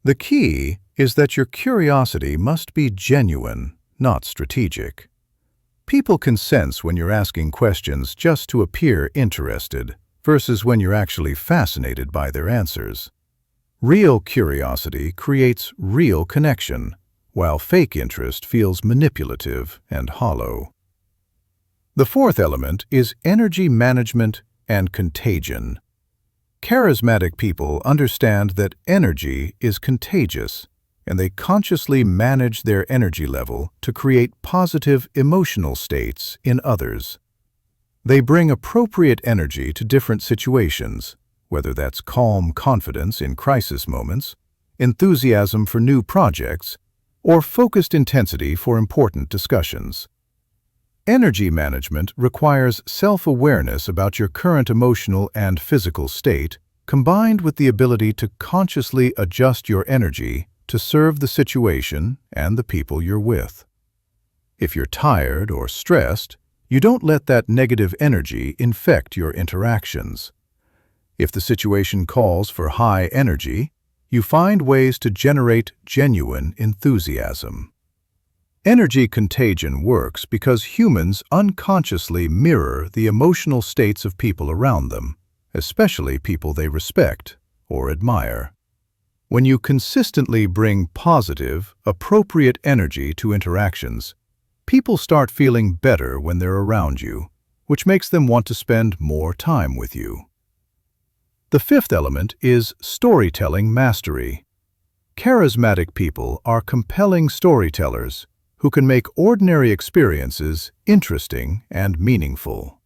The key is that your curiosity must be genuine, not strategic. People can sense when you're asking questions just to appear interested, versus when you're actually fascinated by their answers. Real curiosity creates real connection, while fake interest feels manipulative and hollow. The fourth element is energy management and contagion. Charismatic people understand that energy is contagious, and they consciously manage their energy level to create positive emotional states in others. They bring appropriate energy to different situations, whether that's calm confidence in crisis moments, enthusiasm for new projects, or focused intensity for important discussions. Energy management requires self-awareness about your current emotional and physical state, combined with the ability to consciously adjust your energy to serve the situation and the people you're with. If you're tired or stressed, you don't let that negative energy infect your interactions. If the situation calls for high energy, you find ways to generate genuine enthusiasm. Energy contagion works because humans unconsciously mirror the emotional states of people around them, especially people they respect or admire. When you consistently bring positive, appropriate energy to interactions, people start feeling better when they're around you, which makes them want to spend more time with you. The fifth element is storytelling mastery. Charismatic people are compelling storytellers who can make ordinary experiences interesting and meaningful.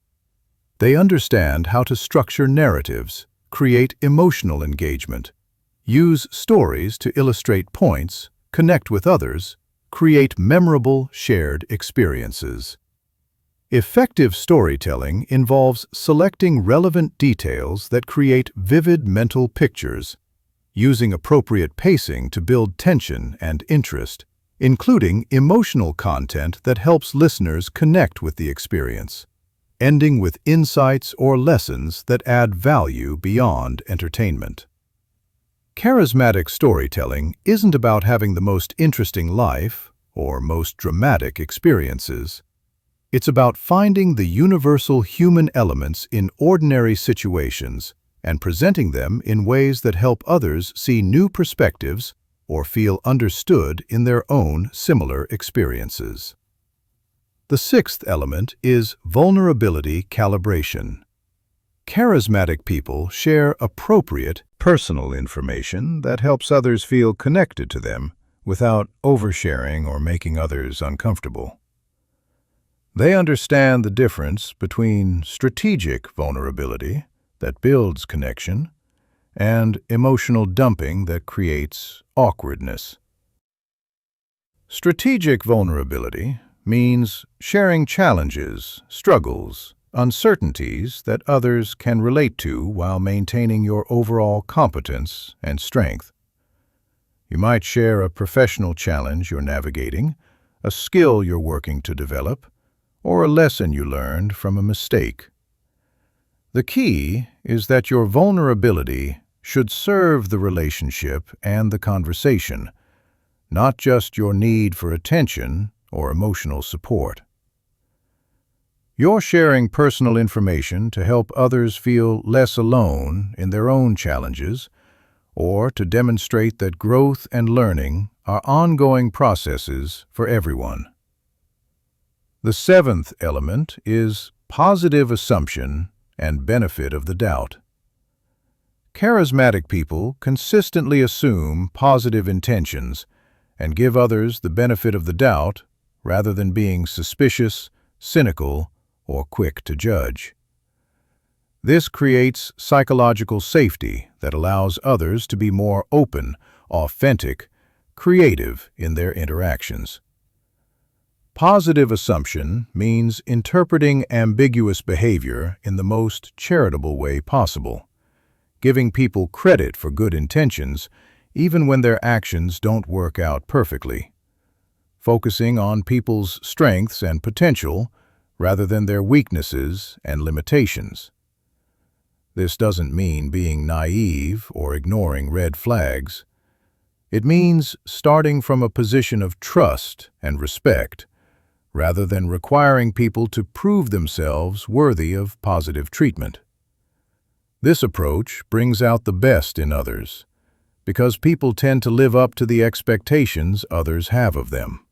They understand how to structure narratives, create emotional engagement, use stories to illustrate points, connect with others, create memorable shared experiences. Effective storytelling involves selecting relevant details that create vivid mental pictures, using appropriate pacing to build tension and interest, including emotional content that helps listeners connect with the experience, ending with insights or lessons that add value beyond entertainment. Charismatic storytelling isn't about having the most interesting life or most dramatic experiences. It's about finding the universal human elements in ordinary situations and presenting them in ways that help others see new perspectives or feel understood in their own similar experiences. The sixth element is vulnerability calibration. Charismatic people share appropriate, personal information that helps others feel connected to them without oversharing or making others uncomfortable. They understand the difference between strategic vulnerability that builds connection and emotional dumping that creates awkwardness. Strategic vulnerability means sharing challenges, struggles, uncertainties that others can relate to while maintaining your overall competence and strength. You might share a professional challenge you're navigating, a skill you're working to develop, or a lesson you learned from a mistake. The key is that your vulnerability should serve the relationship and the conversation, not just your need for attention or emotional support. You're sharing personal information to help others feel less alone in their own challenges, or to demonstrate that growth and learning are ongoing processes for everyone. The seventh element is positive assumption and benefit of the doubt. Charismatic people consistently assume positive intentions and give others the benefit of the doubt rather than being suspicious, cynical, or quick to judge. This creates psychological safety that allows others to be more open, authentic, creative in their interactions. Positive assumption means interpreting ambiguous behavior in the most charitable way possible, giving people credit for good intentions even when their actions don't work out perfectly, focusing on people's strengths and potential rather than their weaknesses and limitations. This doesn't mean being naive or ignoring red flags. It means starting from a position of trust and respect, rather than requiring people to prove themselves worthy of positive treatment. This approach brings out the best in others, because people tend to live up to the expectations others have of them.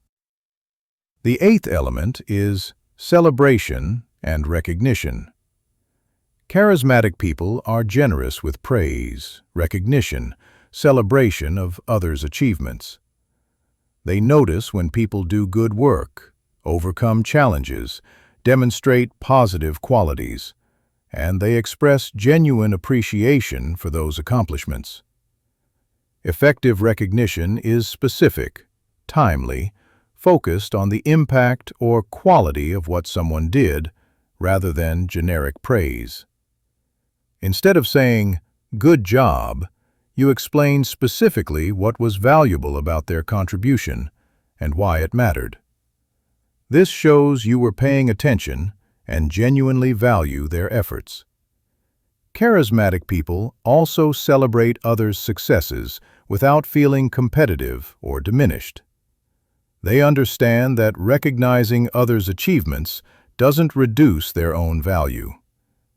The eighth element is celebration and recognition. Charismatic people are generous with praise, recognition, celebration of others' achievements. They notice when people do good work, overcome challenges, demonstrate positive qualities, and they express genuine appreciation for those accomplishments. Effective recognition is specific, timely, focused on the impact or quality of what someone did, rather than generic praise. Instead of saying, "Good job," you explain specifically what was valuable about their contribution and why it mattered. This shows you were paying attention and genuinely value their efforts. Charismatic people also celebrate others' successes without feeling competitive or diminished. They understand that recognizing others' achievements doesn't reduce their own value,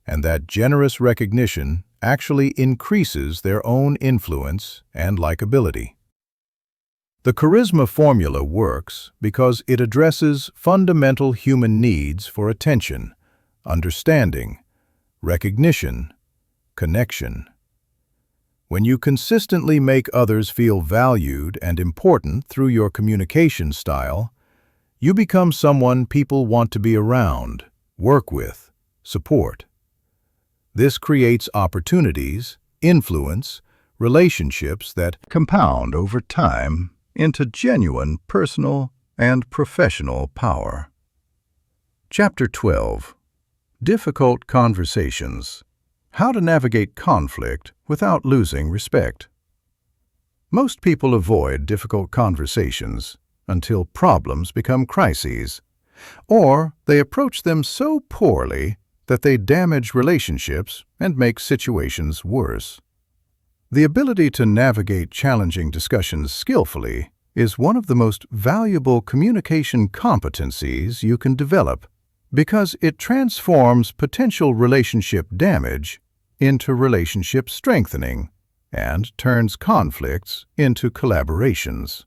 and that generous recognition actually increases their own influence and likability. The charisma formula works because it addresses fundamental human needs for attention, understanding, recognition, connection. When you consistently make others feel valued and important through your communication style, you become someone people want to be around, work with, support. This creates opportunities, influence, relationships that compound over time into genuine personal and professional power. Chapter 12. Difficult Conversations. How to navigate conflict without losing respect. Most people avoid difficult conversations until problems become crises. or they approach them so poorly that they damage relationships and make situations worse. The ability to navigate challenging discussions skillfully is one of the most valuable communication competencies you can develop because it transforms potential relationship damage into relationship strengthening and turns conflicts into collaborations.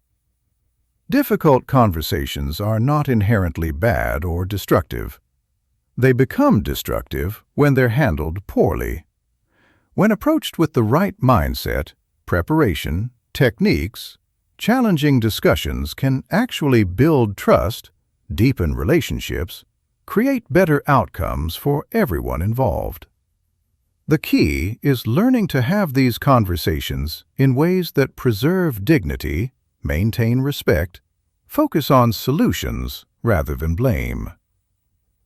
Difficult conversations are not inherently bad or destructive. They become destructive when they're handled poorly. When approached with the right mindset, preparation, techniques, challenging discussions can actually build trust, deepen relationships, create better outcomes for everyone involved. The key is learning to have these conversations in ways that preserve dignity, maintain respect, focus on solutions rather than blame.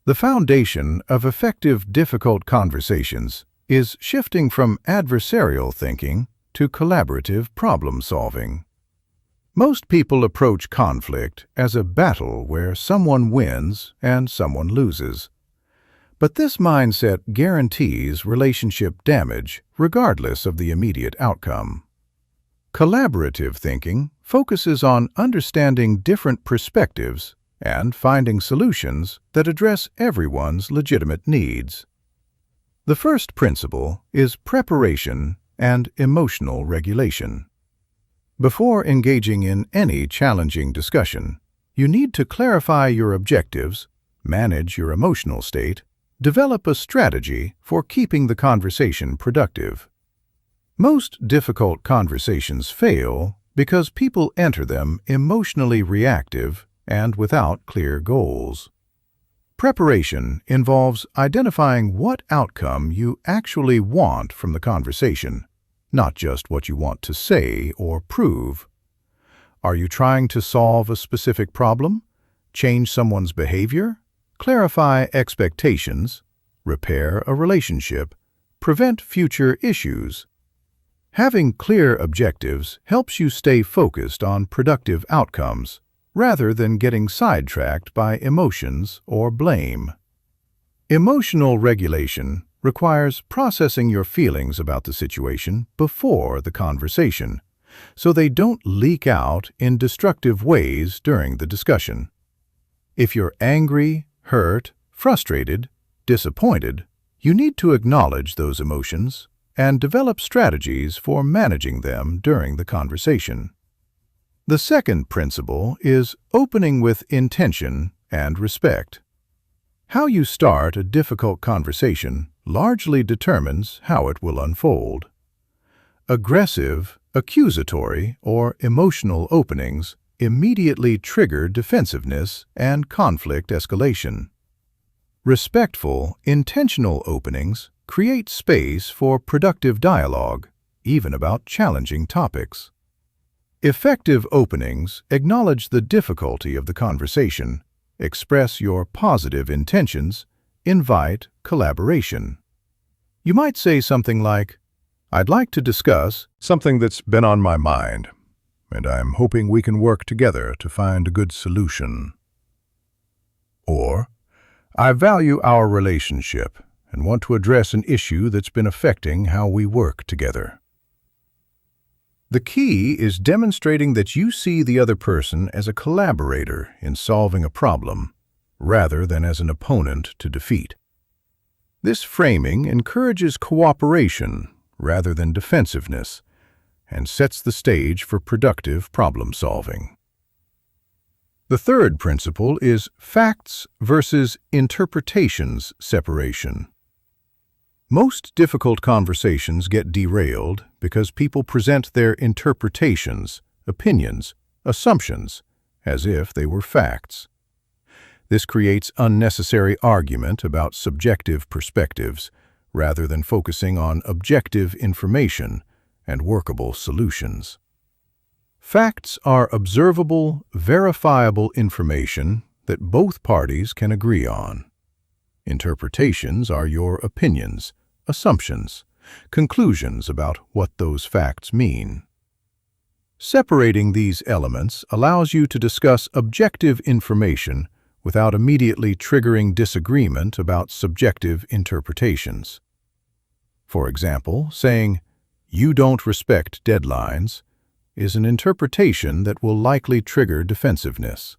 The foundation of effective difficult conversations is shifting from adversarial thinking to collaborative problem-solving. Most people approach conflict as a battle where someone wins and someone loses. But this mindset guarantees relationship damage regardless of the immediate outcome. Collaborative thinking focuses on understanding different perspectives and finding solutions that address everyone's legitimate needs. The first principle is preparation and emotional regulation. Before engaging in any challenging discussion, you need to clarify your objectives, manage your emotional state, develop a strategy for keeping the conversation productive. Most difficult conversations fail because people enter them emotionally reactive and without clear goals. Preparation involves identifying what outcome you actually want from the conversation, not just what you want to say or prove. Are you trying to solve a specific problem, change someone's behavior, clarify expectations, repair a relationship, prevent future issues? Having clear objectives helps you stay focused on productive outcomes, rather than getting sidetracked by emotions or blame. Emotional regulation requires processing your feelings about the situation before the conversation, so they don't leak out in destructive ways during the discussion. If you're angry, hurt, frustrated, disappointed, you need to acknowledge those emotions and develop strategies for managing them during the conversation. The second principle is opening with intention and respect. How you start a difficult conversation largely determines how it will unfold. Aggressive, accusatory, or emotional openings immediately trigger defensiveness and conflict escalation. Respectful, intentional openings create space for productive dialogue, even about challenging topics. Effective openings acknowledge the difficulty of the conversation, express your positive intentions, invite collaboration. You might say something like, "I'd like to discuss something that's been on my mind, and I'm hoping we can work together to find a good solution." Or, "I value our relationship and want to address an issue that's been affecting how we work together." The key is demonstrating that you see the other person as a collaborator in solving a problem, rather than as an opponent to defeat. This framing encourages cooperation rather than defensiveness, and sets the stage for productive problem-solving. The third principle is facts versus interpretations separation. Most difficult conversations get derailed because people present their interpretations, opinions, assumptions, as if they were facts. This creates unnecessary argument about subjective perspectives, rather than focusing on objective information and workable solutions. Facts are observable, verifiable information that both parties can agree on. Interpretations are your opinions, assumptions, conclusions about what those facts mean. Separating these elements allows you to discuss objective information without immediately triggering disagreement about subjective interpretations. For example, saying, "You don't respect deadlines," is an interpretation that will likely trigger defensiveness.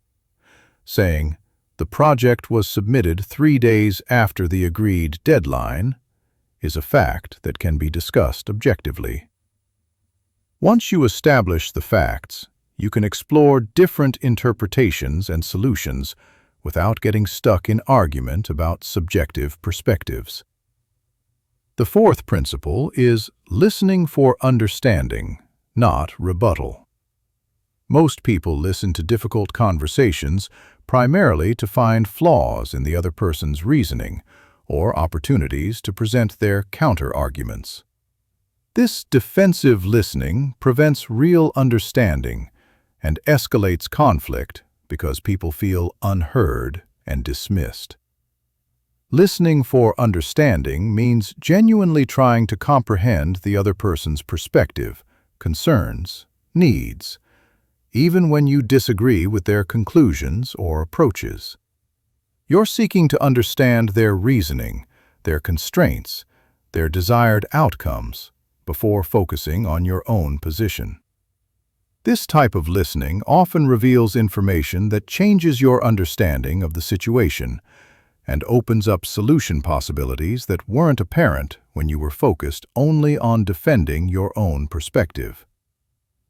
Saying, "The project was submitted 3 days after the agreed deadline," is a fact that can be discussed objectively. Once you establish the facts, you can explore different interpretations and solutions without getting stuck in argument about subjective perspectives. The fourth principle is listening for understanding, not rebuttal. Most people listen to difficult conversations primarily to find flaws in the other person's reasoning or opportunities to present their counter-arguments. This defensive listening prevents real understanding and escalates conflict because people feel unheard and dismissed. Listening for understanding means genuinely trying to comprehend the other person's perspective, concerns, needs, even when you disagree with their conclusions or approaches. You're seeking to understand their reasoning, their constraints, their desired outcomes, before focusing on your own position. This type of listening often reveals information that changes your understanding of the situation and opens up solution possibilities that weren't apparent when you were focused only on defending your own perspective.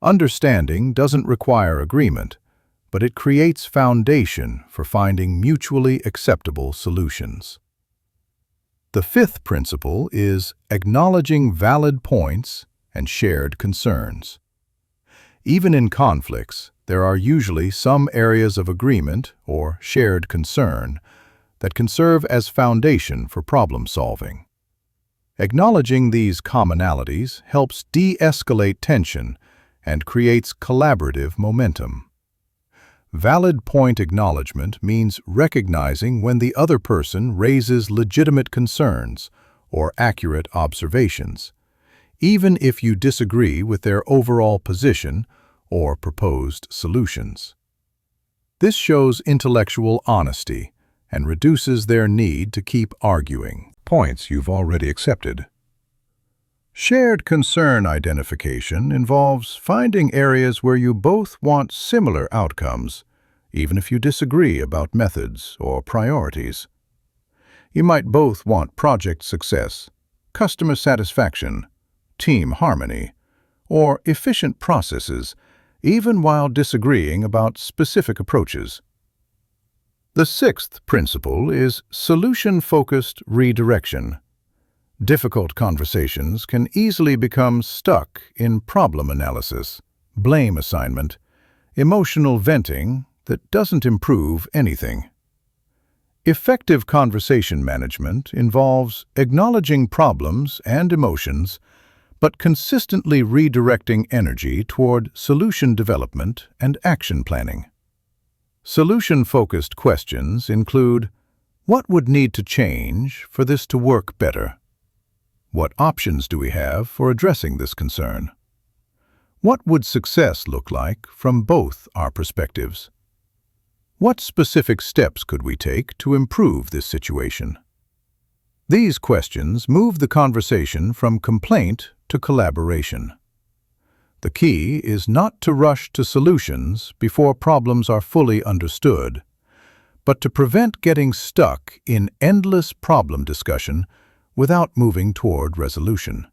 Understanding doesn't require agreement, but it creates foundation for finding mutually acceptable solutions. The fifth principle is acknowledging valid points and shared concerns. Even in conflicts, there are usually some areas of agreement or shared concern that can serve as foundation for problem solving. Acknowledging these commonalities helps de-escalate tension and creates collaborative momentum. Valid point acknowledgement means recognizing when the other person raises legitimate concerns or accurate observations, even if you disagree with their overall position or proposed solutions. This shows intellectual honesty and reduces their need to keep arguing points you've already accepted. Shared concern identification involves finding areas where you both want similar outcomes, even if you disagree about methods or priorities. You might both want project success, customer satisfaction, team harmony, or efficient processes, even while disagreeing about specific approaches. The sixth principle is solution-focused redirection. Difficult conversations can easily become stuck in problem analysis, blame assignment, emotional venting that doesn't improve anything. Effective conversation management involves acknowledging problems and emotions, but consistently redirecting energy toward solution development and action planning. Solution-focused questions include, what would need to change for this to work better? What options do we have for addressing this concern? What would success look like from both our perspectives? What specific steps could we take to improve this situation? These questions move the conversation from complaint to collaboration. The key is not to rush to solutions before problems are fully understood, but to prevent getting stuck in endless problem discussion without moving toward resolution.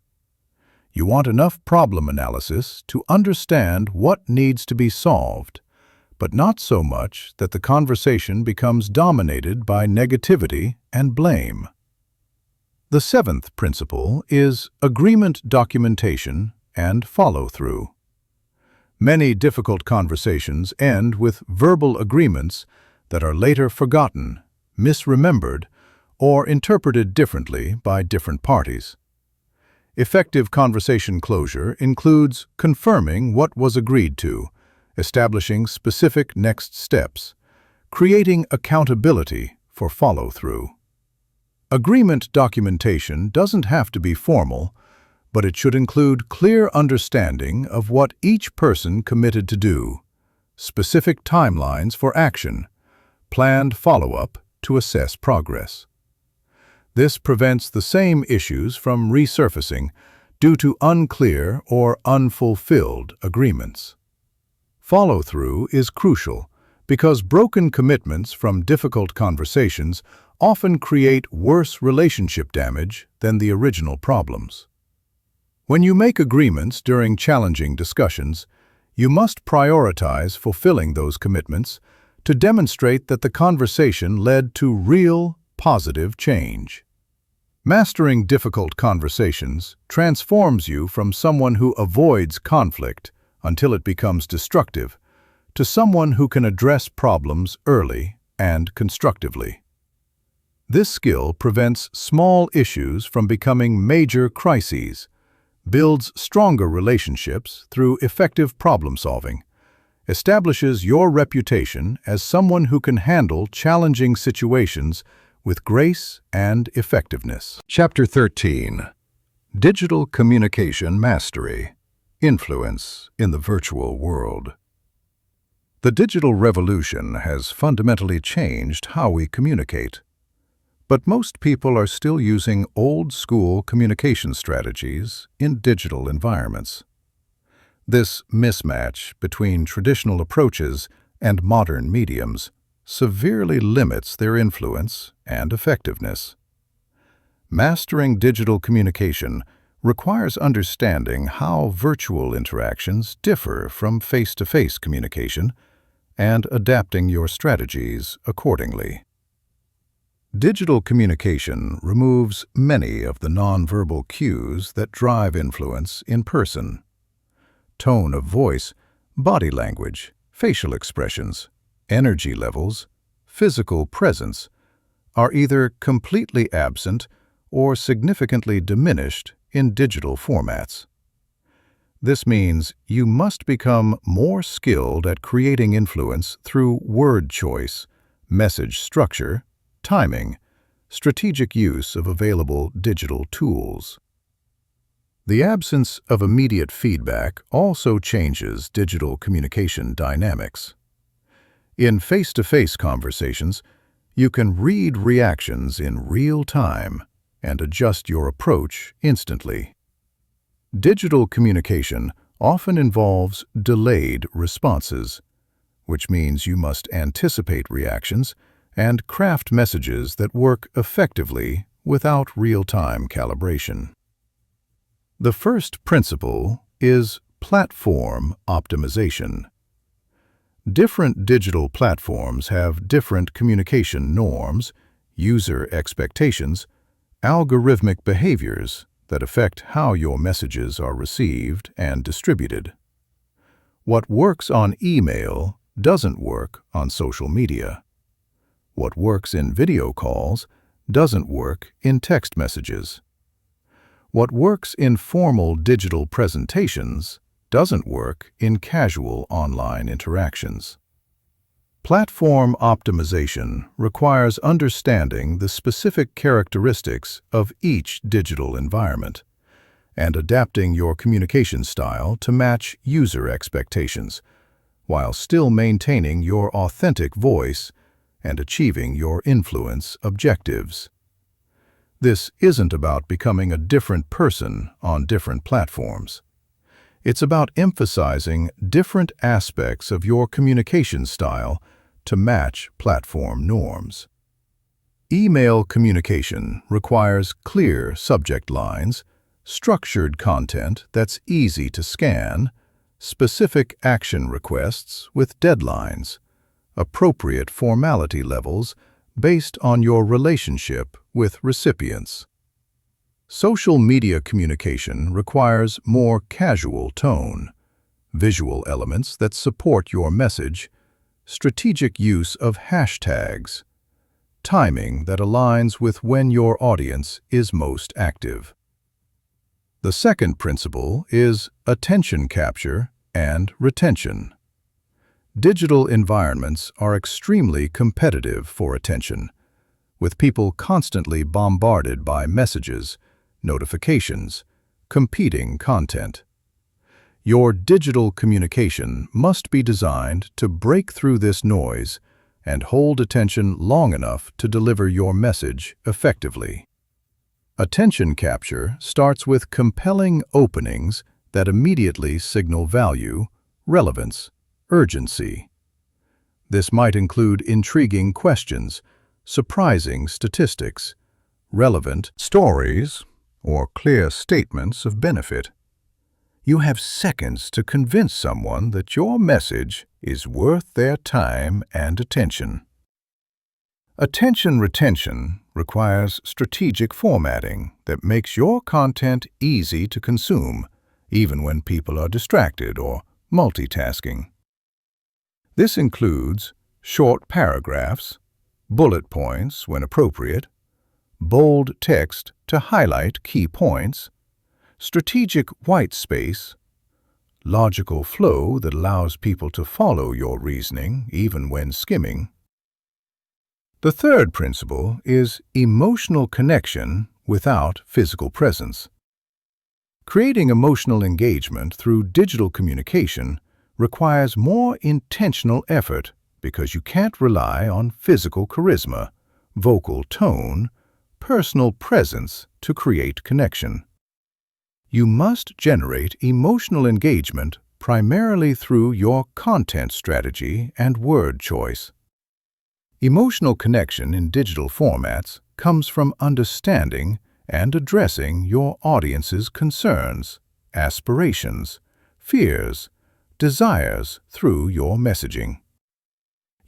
You want enough problem analysis to understand what needs to be solved, but not so much that the conversation becomes dominated by negativity and blame. The seventh principle is agreement documentation and follow-through. Many difficult conversations end with verbal agreements that are later forgotten, misremembered, or interpreted differently by different parties. Effective conversation closure includes confirming what was agreed to, establishing specific next steps, creating accountability for follow-through. Agreement documentation doesn't have to be formal, but it should include clear understanding of what each person committed to do, specific timelines for action, planned follow-up to assess progress. This prevents the same issues from resurfacing due to unclear or unfulfilled agreements. Follow-through is crucial because broken commitments from difficult conversations often create worse relationship damage than the original problems. When you make agreements during challenging discussions, you must prioritize fulfilling those commitments to demonstrate that the conversation led to real, positive change. Mastering difficult conversations transforms you from someone who avoids conflict until it becomes destructive to someone who can address problems early and constructively. This skill prevents small issues from becoming major crises, builds stronger relationships through effective problem-solving, establishes your reputation as someone who can handle challenging situations with grace and effectiveness. Chapter 13. Digital Communication Mastery. Influence in the Virtual World. The digital revolution has fundamentally changed how we communicate. But most people are still using old-school communication strategies in digital environments. This mismatch between traditional approaches and modern mediums severely limits their influence and effectiveness. Mastering digital communication requires understanding how virtual interactions differ from face-to-face communication and adapting your strategies accordingly. Digital communication removes many of the nonverbal cues that drive influence in person. Tone of voice, body language, facial expressions, energy levels, physical presence are either completely absent or significantly diminished in digital formats. This means you must become more skilled at creating influence through word choice, message structure, timing, strategic use of available digital tools. The absence of immediate feedback also changes digital communication dynamics. In face-to-face conversations, you can read reactions in real time and adjust your approach instantly. Digital communication often involves delayed responses, which means you must anticipate reactions and craft messages that work effectively without real-time calibration. The first principle is platform optimization. Different digital platforms have different communication norms, user expectations, algorithmic behaviors that affect how your messages are received and distributed. What works on email doesn't work on social media. What works in video calls doesn't work in text messages. What works in formal digital presentations doesn't work in casual online interactions. Platform optimization requires understanding the specific characteristics of each digital environment and adapting your communication style to match user expectations, while still maintaining your authentic voice and achieving your influence objectives. This isn't about becoming a different person on different platforms. It's about emphasizing different aspects of your communication style to match platform norms. Email communication requires clear subject lines, structured content that's easy to scan, specific action requests with deadlines, appropriate formality levels based on your relationship with recipients. Social media communication requires more casual tone, visual elements that support your message, strategic use of hashtags, timing that aligns with when your audience is most active. The second principle is attention capture and retention. Digital environments are extremely competitive for attention, with people constantly bombarded by messages, notifications, competing content. Your digital communication must be designed to break through this noise and hold attention long enough to deliver your message effectively. Attention capture starts with compelling openings that immediately signal value, relevance, urgency. This might include intriguing questions, surprising statistics, relevant stories, or clear statements of benefit. You have seconds to convince someone that your message is worth their time and attention. Attention retention requires strategic formatting that makes your content easy to consume, even when people are distracted or multitasking. This includes short paragraphs, bullet points when appropriate, bold text to highlight key points, strategic white space, logical flow that allows people to follow your reasoning even when skimming. The third principle is emotional connection without physical presence. Creating emotional engagement through digital communication requires more intentional effort because you can't rely on physical charisma, vocal tone, personal presence to create connection. You must generate emotional engagement primarily through your content strategy and word choice. Emotional connection in digital formats comes from understanding and addressing your audience's concerns, aspirations, fears, desires through your messaging.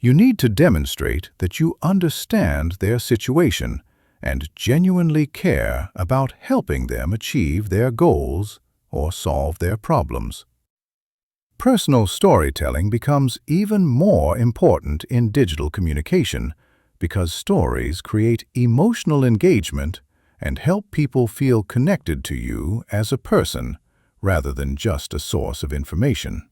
You need to demonstrate that you understand their situation and genuinely care about helping them achieve their goals or solve their problems. Personal storytelling becomes even more important in digital communication because stories create emotional engagement and help people feel connected to you as a person rather than just a source of information.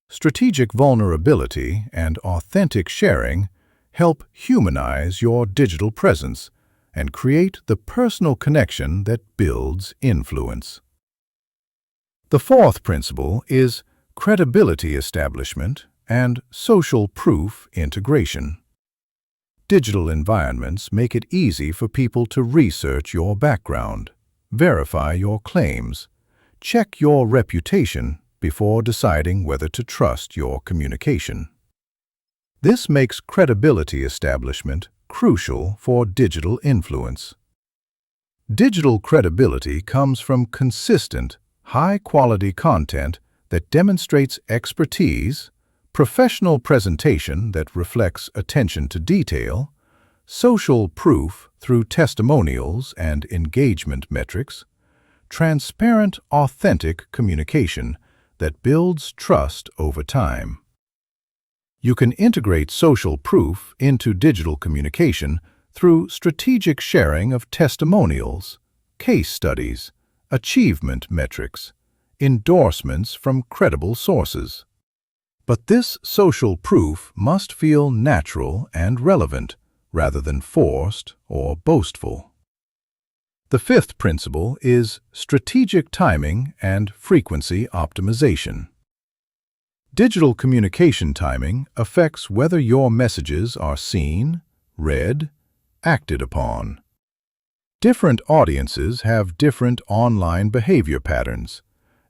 Strategic vulnerability and authentic sharing help humanize your digital presence and create the personal connection that builds influence. The fourth principle is credibility establishment and social proof integration. Digital environments make it easy for people to research your background, verify your claims, check your reputation before deciding whether to trust your communication. This makes credibility establishment crucial for digital influence. Digital credibility comes from consistent, high-quality content that demonstrates expertise, professional presentation that reflects attention to detail, social proof through testimonials and engagement metrics, transparent, authentic communication that builds trust over time. You can integrate social proof into digital communication through strategic sharing of testimonials, case studies, achievement metrics, endorsements from credible sources. But this social proof must feel natural and relevant rather than forced or boastful. The fifth principle is strategic timing and frequency optimization. Digital communication timing affects whether your messages are seen, read, acted upon. Different audiences have different online behavior patterns,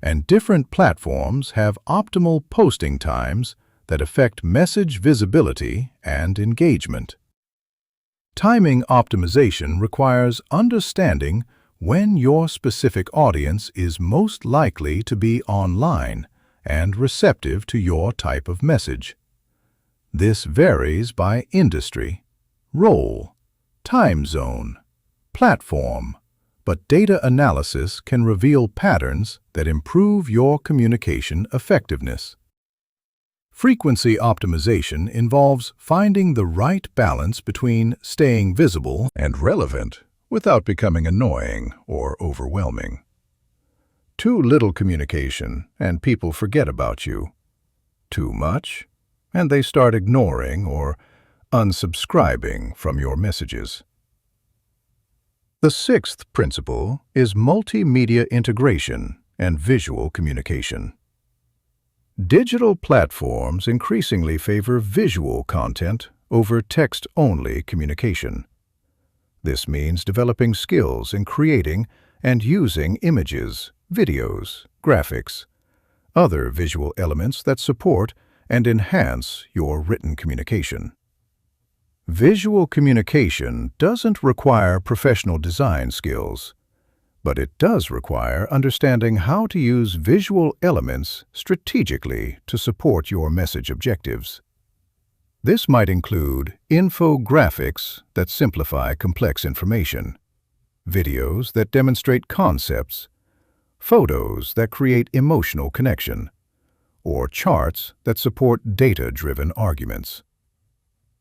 and different platforms have optimal posting times that affect message visibility and engagement. Timing optimization requires understanding when your specific audience is most likely to be online and receptive to your type of message. This varies by industry, role, time zone, platform, but data analysis can reveal patterns that improve your communication effectiveness. Frequency optimization involves finding the right balance between staying visible and relevant without becoming annoying or overwhelming. Too little communication and people forget about you. Too much, and they start ignoring or unsubscribing from your messages. The sixth principle is multimedia integration and visual communication. Digital platforms increasingly favor visual content over text-only communication. This means developing skills in creating and using images, videos, graphics, other visual elements that support and enhance your written communication. Visual communication doesn't require professional design skills, but it does require understanding how to use visual elements strategically to support your message objectives. This might include infographics that simplify complex information, videos that demonstrate concepts, photos that create emotional connection, or charts that support data-driven arguments.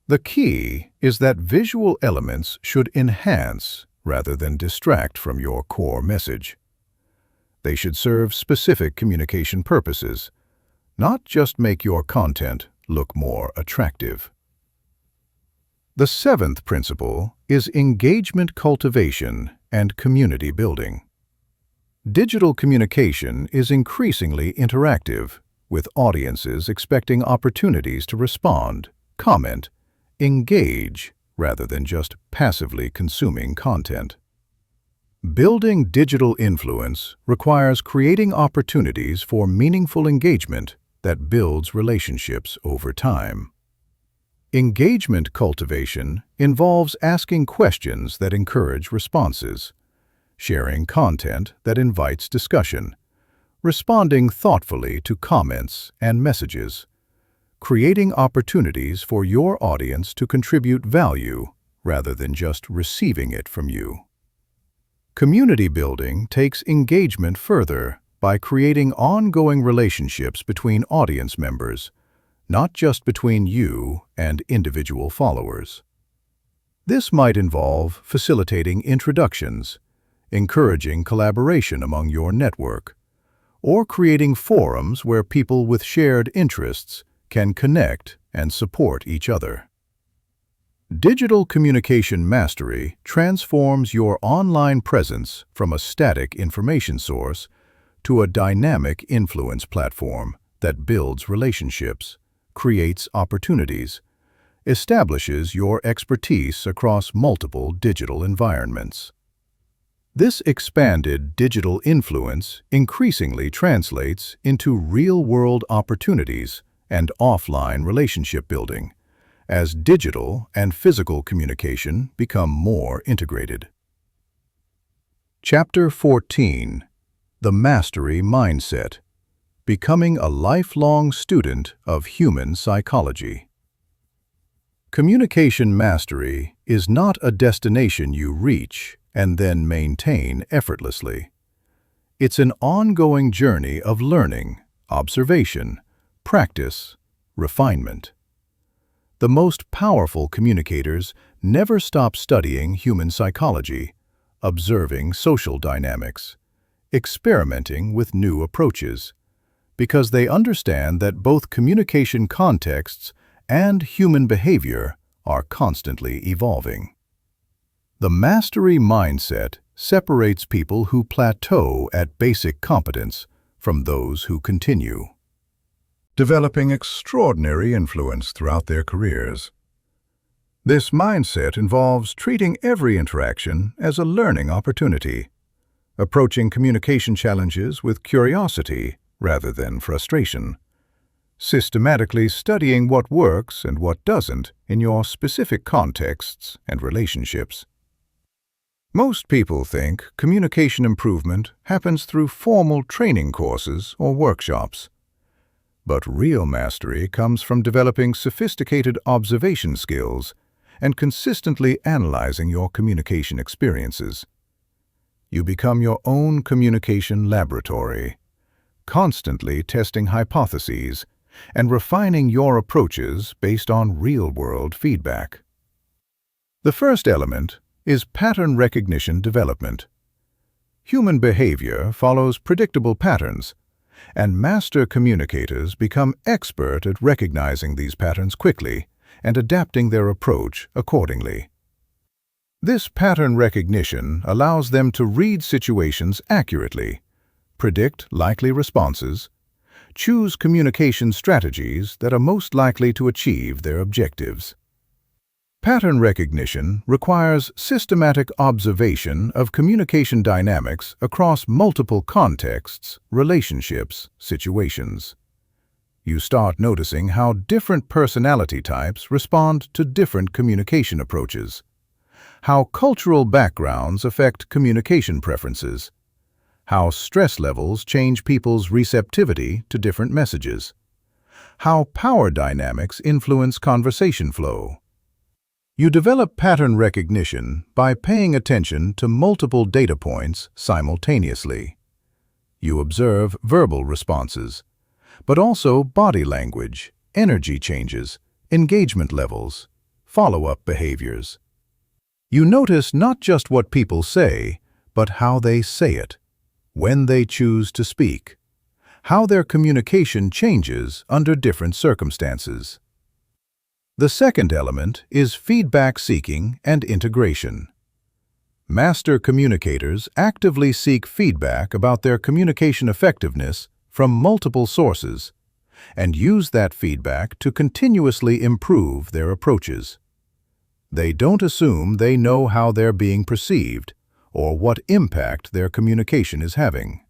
The key is that visual elements should enhance rather than distract from your core message. They should serve specific communication purposes, not just make your content look more attractive. The seventh principle is engagement cultivation and community building. Digital communication is increasingly interactive, with audiences expecting opportunities to respond, comment, engage, rather than just passively consuming content. Building digital influence requires creating opportunities for meaningful engagement that builds relationships over time. Engagement cultivation involves asking questions that encourage responses, sharing content that invites discussion, responding thoughtfully to comments and messages, creating opportunities for your audience to contribute value rather than just receiving it from you. Community building takes engagement further by creating ongoing relationships between audience members, not just between you and individual followers. This might involve facilitating introductions, encouraging collaboration among your network, or creating forums where people with shared interests can connect and support each other. Digital communication mastery transforms your online presence from a static information source to a dynamic influence platform that builds relationships, creates opportunities, establishes your expertise across multiple digital environments. This expanded digital influence increasingly translates into real-world opportunities and offline relationship building, as digital and physical communication become more integrated. Chapter 14. The Mastery Mindset. Becoming a lifelong student of human psychology. Communication mastery is not a destination you reach and then maintain effortlessly. It's an ongoing journey of learning, observation, practice, refinement. The most powerful communicators never stop studying human psychology, observing social dynamics, experimenting with new approaches, because they understand that both communication contexts and human behavior are constantly evolving. The mastery mindset separates people who plateau at basic competence from those who continue, developing extraordinary influence throughout their careers. This mindset involves treating every interaction as a learning opportunity, approaching communication challenges with curiosity rather than frustration, systematically studying what works and what doesn't in your specific contexts and relationships. Most people think communication improvement happens through formal training courses or workshops. But real mastery comes from developing sophisticated observation skills and consistently analyzing your communication experiences. You become your own communication laboratory, constantly testing hypotheses and refining your approaches based on real-world feedback. The first element is pattern recognition development. Human behavior follows predictable patterns, and master communicators become expert at recognizing these patterns quickly and adapting their approach accordingly. This pattern recognition allows them to read situations accurately, predict likely responses, choose communication strategies that are most likely to achieve their objectives. Pattern recognition requires systematic observation of communication dynamics across multiple contexts, relationships, situations. You start noticing how different personality types respond to different communication approaches, how cultural backgrounds affect communication preferences, how stress levels change people's receptivity to different messages, how power dynamics influence conversation flow. You develop pattern recognition by paying attention to multiple data points simultaneously. You observe verbal responses, but also body language, energy changes, engagement levels, follow-up behaviors. You notice not just what people say, but how they say it, when they choose to speak, how their communication changes under different circumstances. The second element is feedback seeking and integration. Master communicators actively seek feedback about their communication effectiveness from multiple sources and use that feedback to continuously improve their approaches. They don't assume they know how they're being perceived or what impact their communication is having.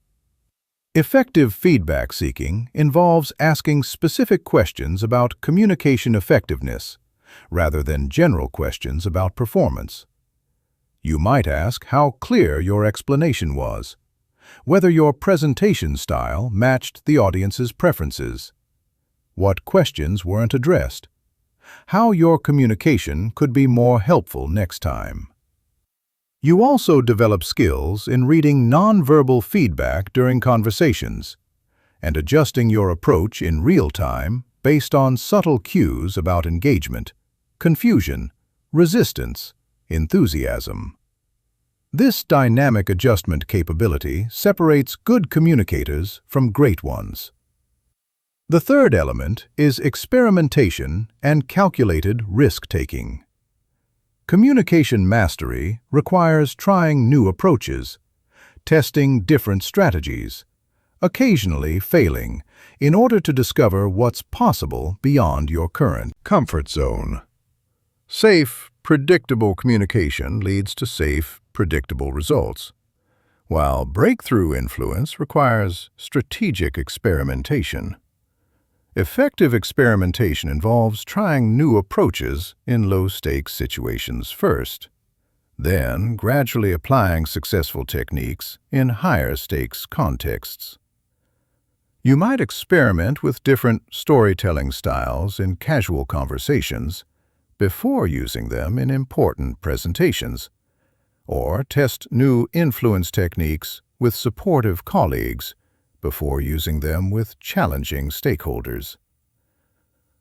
Effective feedback seeking involves asking specific questions about communication effectiveness rather than general questions about performance. You might ask how clear your explanation was, whether your presentation style matched the audience's preferences, what questions weren't addressed, how your communication could be more helpful next time. You also develop skills in reading nonverbal feedback during conversations and adjusting your approach in real time based on subtle cues about engagement, confusion, resistance, enthusiasm. This dynamic adjustment capability separates good communicators from great ones. The third element is experimentation and calculated risk-taking. Communication mastery requires trying new approaches, testing different strategies, occasionally failing in order to discover what's possible beyond your current comfort zone. Safe, predictable communication leads to safe, predictable results, while breakthrough influence requires strategic experimentation. Effective experimentation involves trying new approaches in low-stakes situations first, then gradually applying successful techniques in higher-stakes contexts. You might experiment with different storytelling styles in casual conversations before using them in important presentations, or test new influence techniques with supportive colleagues before using them with challenging stakeholders.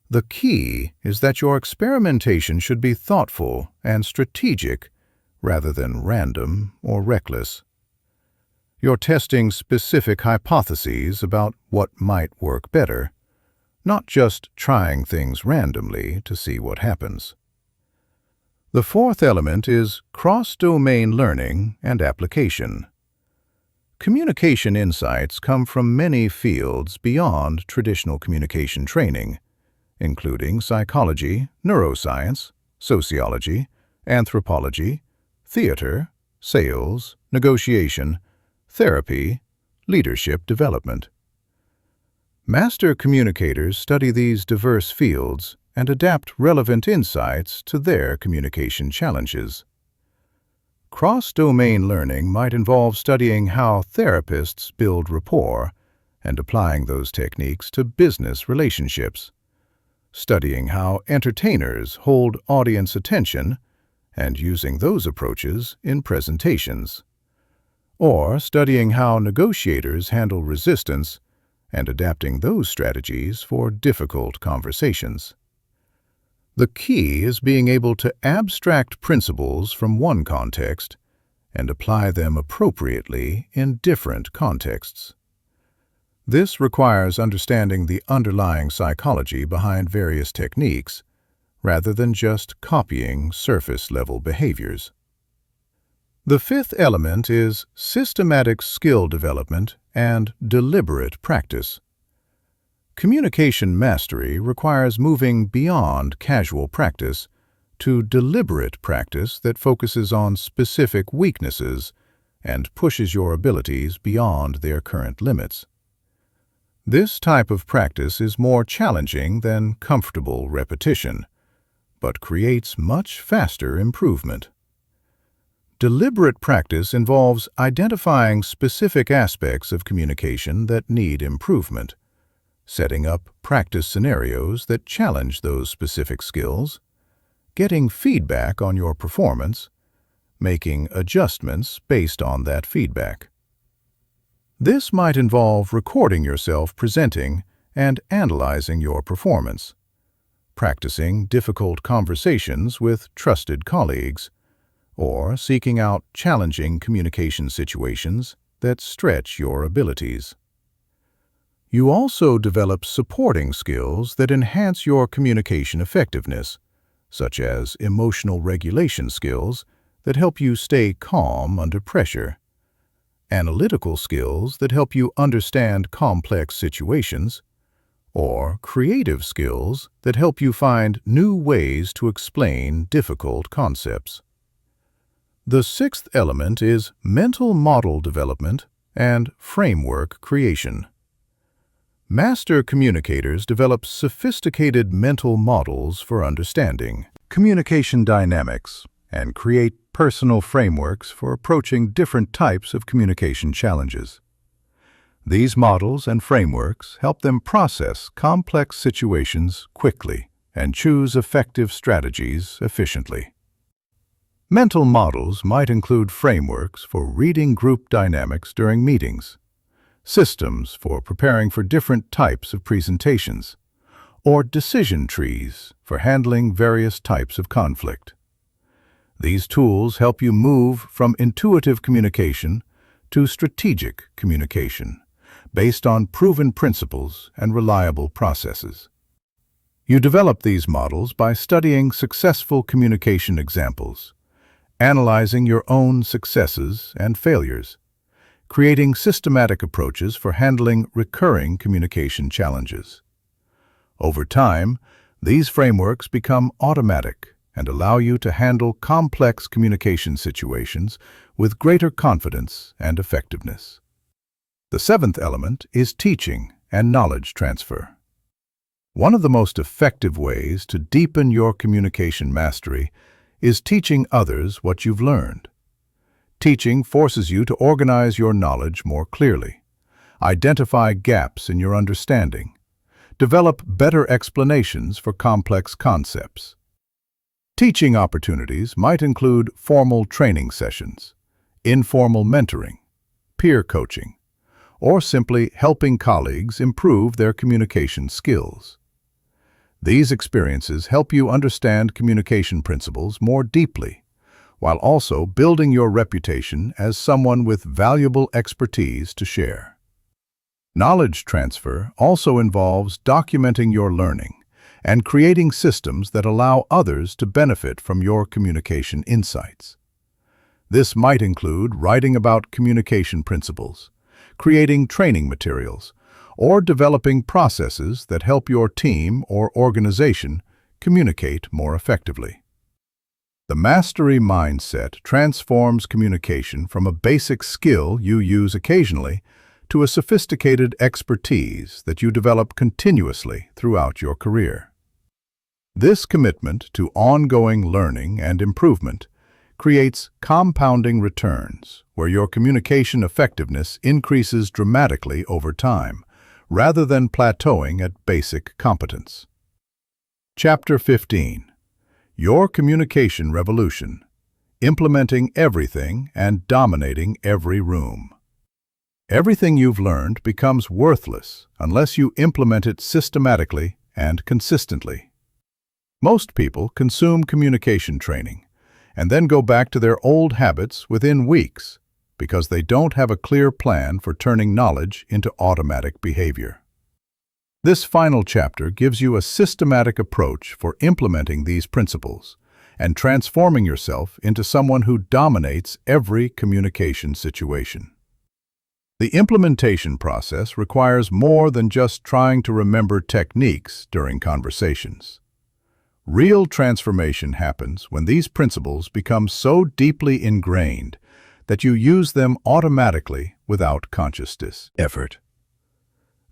The key is that your experimentation should be thoughtful and strategic rather than random or reckless. You're testing specific hypotheses about what might work better, not just trying things randomly to see what happens. The fourth element is cross-domain learning and application. Communication insights come from many fields beyond traditional communication training, including psychology, neuroscience, sociology, anthropology, theater, sales, negotiation, therapy, leadership development. Master communicators study these diverse fields and adapt relevant insights to their communication challenges. Cross-domain learning might involve studying how therapists build rapport and applying those techniques to business relationships, studying how entertainers hold audience attention and using those approaches in presentations, or studying how negotiators handle resistance and adapting those strategies for difficult conversations. The key is being able to abstract principles from one context and apply them appropriately in different contexts. This requires understanding the underlying psychology behind various techniques, rather than just copying surface-level behaviors. The fifth element is systematic skill development and deliberate practice. Communication mastery requires moving beyond casual practice to deliberate practice that focuses on specific weaknesses and pushes your abilities beyond their current limits. This type of practice is more challenging than comfortable repetition, but creates much faster improvement. Deliberate practice involves identifying specific aspects of communication that need improvement, setting up practice scenarios that challenge those specific skills, getting feedback on your performance, making adjustments based on that feedback. This might involve recording yourself presenting and analyzing your performance, practicing difficult conversations with trusted colleagues, or seeking out challenging communication situations that stretch your abilities. You also develop supporting skills that enhance your communication effectiveness, such as emotional regulation skills that help you stay calm under pressure, analytical skills that help you understand complex situations, or creative skills that help you find new ways to explain difficult concepts. The sixth element is mental model development and framework creation. Master communicators develop sophisticated mental models for understanding communication dynamics and create personal frameworks for approaching different types of communication challenges. These models and frameworks help them process complex situations quickly and choose effective strategies efficiently. Mental models might include frameworks for reading group dynamics during meetings, systems for preparing for different types of presentations, or decision trees for handling various types of conflict. These tools help you move from intuitive communication to strategic communication, based on proven principles and reliable processes. You develop these models by studying successful communication examples, analyzing your own successes and failures, creating systematic approaches for handling recurring communication challenges. Over time, these frameworks become automatic and allow you to handle complex communication situations with greater confidence and effectiveness. The seventh element is teaching and knowledge transfer. One of the most effective ways to deepen your communication mastery is teaching others what you've learned. Teaching forces you to organize your knowledge more clearly, identify gaps in your understanding, develop better explanations for complex concepts. Teaching opportunities might include formal training sessions, informal mentoring, peer coaching, or simply helping colleagues improve their communication skills. These experiences help you understand communication principles more deeply, while also building your reputation as someone with valuable expertise to share. Knowledge transfer also involves documenting your learning and creating systems that allow others to benefit from your communication insights. This might include writing about communication principles, creating training materials, or developing processes that help your team or organization communicate more effectively. The mastery mindset transforms communication from a basic skill you use occasionally to a sophisticated expertise that you develop continuously throughout your career. This commitment to ongoing learning and improvement creates compounding returns where your communication effectiveness increases dramatically over time, rather than plateauing at basic competence. Chapter 15. Your Communication Revolution: Implementing Everything and Dominating Every Room. Everything you've learned becomes worthless unless you implement it systematically and consistently. Most people consume communication training and then go back to their old habits within weeks because they don't have a clear plan for turning knowledge into automatic behavior. This final chapter gives you a systematic approach for implementing these principles and transforming yourself into someone who dominates every communication situation. The implementation process requires more than just trying to remember techniques during conversations. Real transformation happens when these principles become so deeply ingrained that you use them automatically without conscious effort.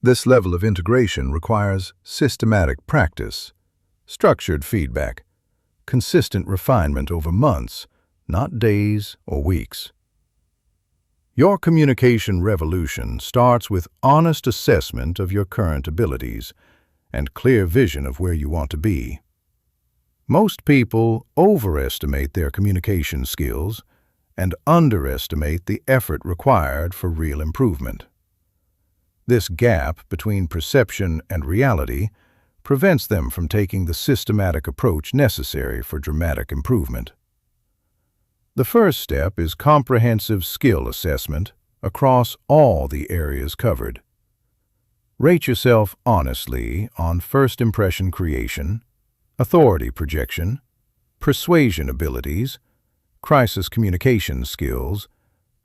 This level of integration requires systematic practice, structured feedback, consistent refinement over months, not days or weeks. Your communication revolution starts with honest assessment of your current abilities and clear vision of where you want to be. Most people overestimate their communication skills and underestimate the effort required for real improvement. This gap between perception and reality prevents them from taking the systematic approach necessary for dramatic improvement. The first step is comprehensive skill assessment across all the areas covered. Rate yourself honestly on first impression creation, authority projection, persuasion abilities, crisis communication skills,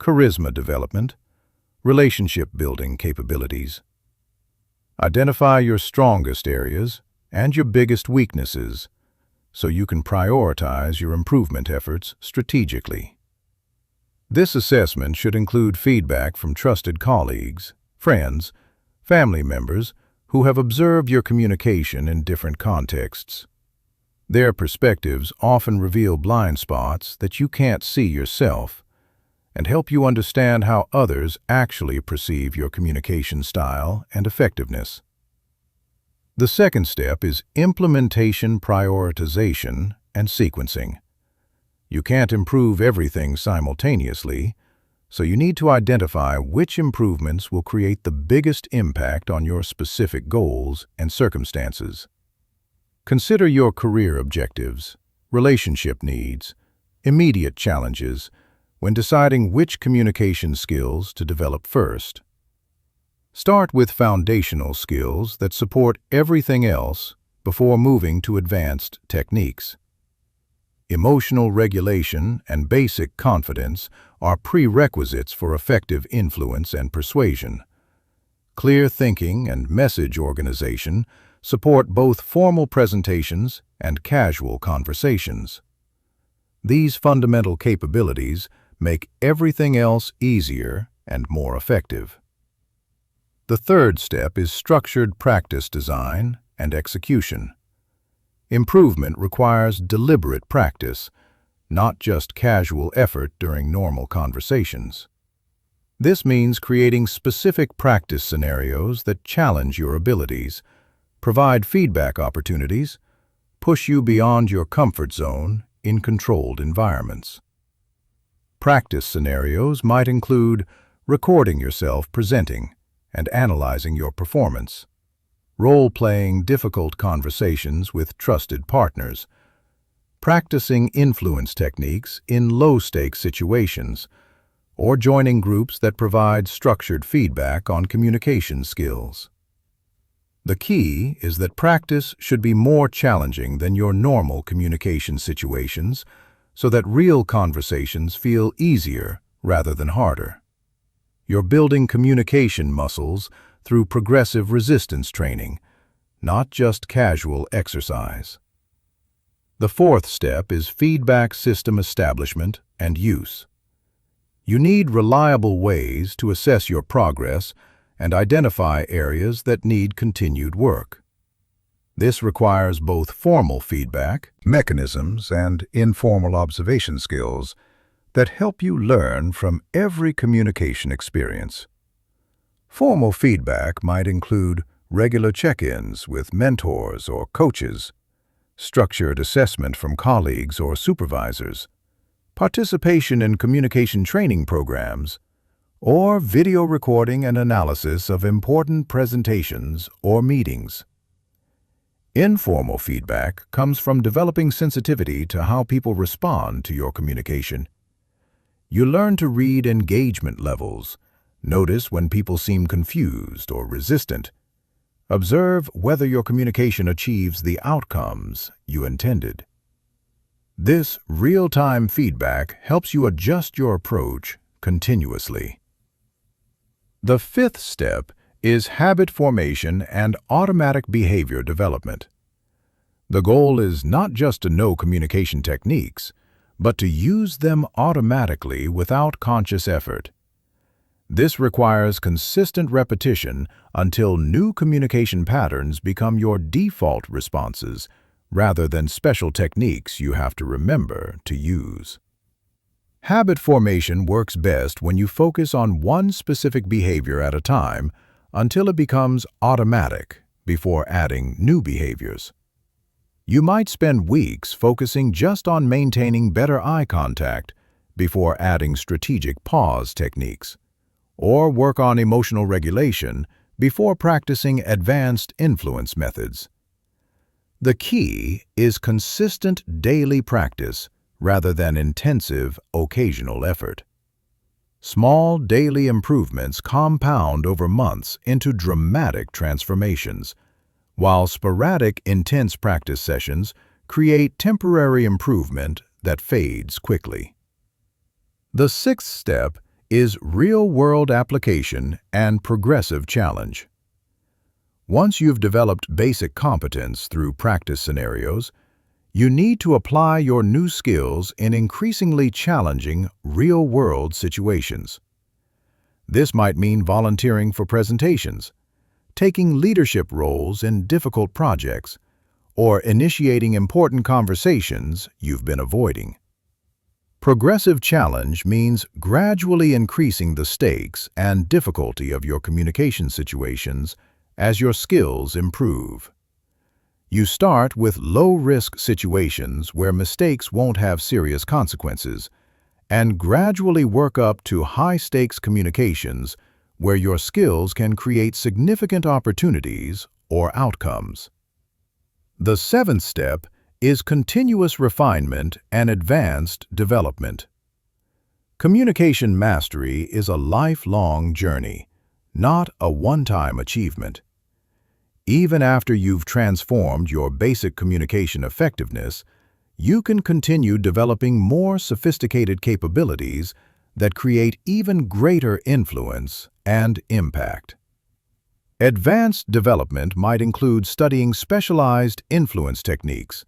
charisma development, relationship building capabilities. Identify your strongest areas and your biggest weaknesses so you can prioritize your improvement efforts strategically. This assessment should include feedback from trusted colleagues, friends, family members who have observed your communication in different contexts. Their perspectives often reveal blind spots that you can't see yourself and help you understand how others actually perceive your communication style and effectiveness. The second step is implementation, prioritization, and sequencing. You can't improve everything simultaneously, so you need to identify which improvements will create the biggest impact on your specific goals and circumstances. Consider your career objectives, relationship needs, immediate challenges when deciding which communication skills to develop first. Start with foundational skills that support everything else before moving to advanced techniques. Emotional regulation and basic confidence are prerequisites for effective influence and persuasion. Clear thinking and message organization support both formal presentations and casual conversations. These fundamental capabilities make everything else easier and more effective. The third step is structured practice design and execution. Improvement requires deliberate practice, not just casual effort during normal conversations. This means creating specific practice scenarios that challenge your abilities, provide feedback opportunities, push you beyond your comfort zone in controlled environments. Practice scenarios might include recording yourself presenting and analyzing your performance, role-playing difficult conversations with trusted partners, practicing influence techniques in low-stakes situations, or joining groups that provide structured feedback on communication skills. The key is that practice should be more challenging than your normal communication situations so that real conversations feel easier rather than harder. You're building communication muscles through progressive resistance training, not just casual exercise. The fourth step is feedback system establishment and use. You need reliable ways to assess your progress and identify areas that need continued work. This requires both formal feedback mechanisms and informal observation skills that help you learn from every communication experience. Formal feedback might include regular check-ins with mentors or coaches, structured assessment from colleagues or supervisors, participation in communication training programs, or video recording and analysis of important presentations or meetings. Informal feedback comes from developing sensitivity to how people respond to your communication. You learn to read engagement levels, notice when people seem confused or resistant, observe whether your communication achieves the outcomes you intended. This real-time feedback helps you adjust your approach continuously. The fifth step is habit formation and automatic behavior development. The goal is not just to know communication techniques, but to use them automatically without conscious effort. This requires consistent repetition until new communication patterns become your default responses rather than special techniques you have to remember to use. Habit formation works best when you focus on one specific behavior at a time until it becomes automatic before adding new behaviors. You might spend weeks focusing just on maintaining better eye contact before adding strategic pause techniques, or work on emotional regulation before practicing advanced influence methods. The key is consistent daily practice rather than intensive occasional effort. Small daily improvements compound over months into dramatic transformations, while sporadic intense practice sessions create temporary improvement that fades quickly. The sixth step is real-world application and progressive challenge. Once you've developed basic competence through practice scenarios, you need to apply your new skills in increasingly challenging real-world situations. This might mean volunteering for presentations, taking leadership roles in difficult projects, or initiating important conversations you've been avoiding. Progressive challenge means gradually increasing the stakes and difficulty of your communication situations as your skills improve. You start with low-risk situations where mistakes won't have serious consequences, and gradually work up to high-stakes communications where your skills can create significant opportunities or outcomes. The seventh step is continuous refinement and advanced development. Communication mastery is a lifelong journey, not a one-time achievement. Even after you've transformed your basic communication effectiveness, you can continue developing more sophisticated capabilities that create even greater influence and impact. Advanced development might include studying specialized influence techniques,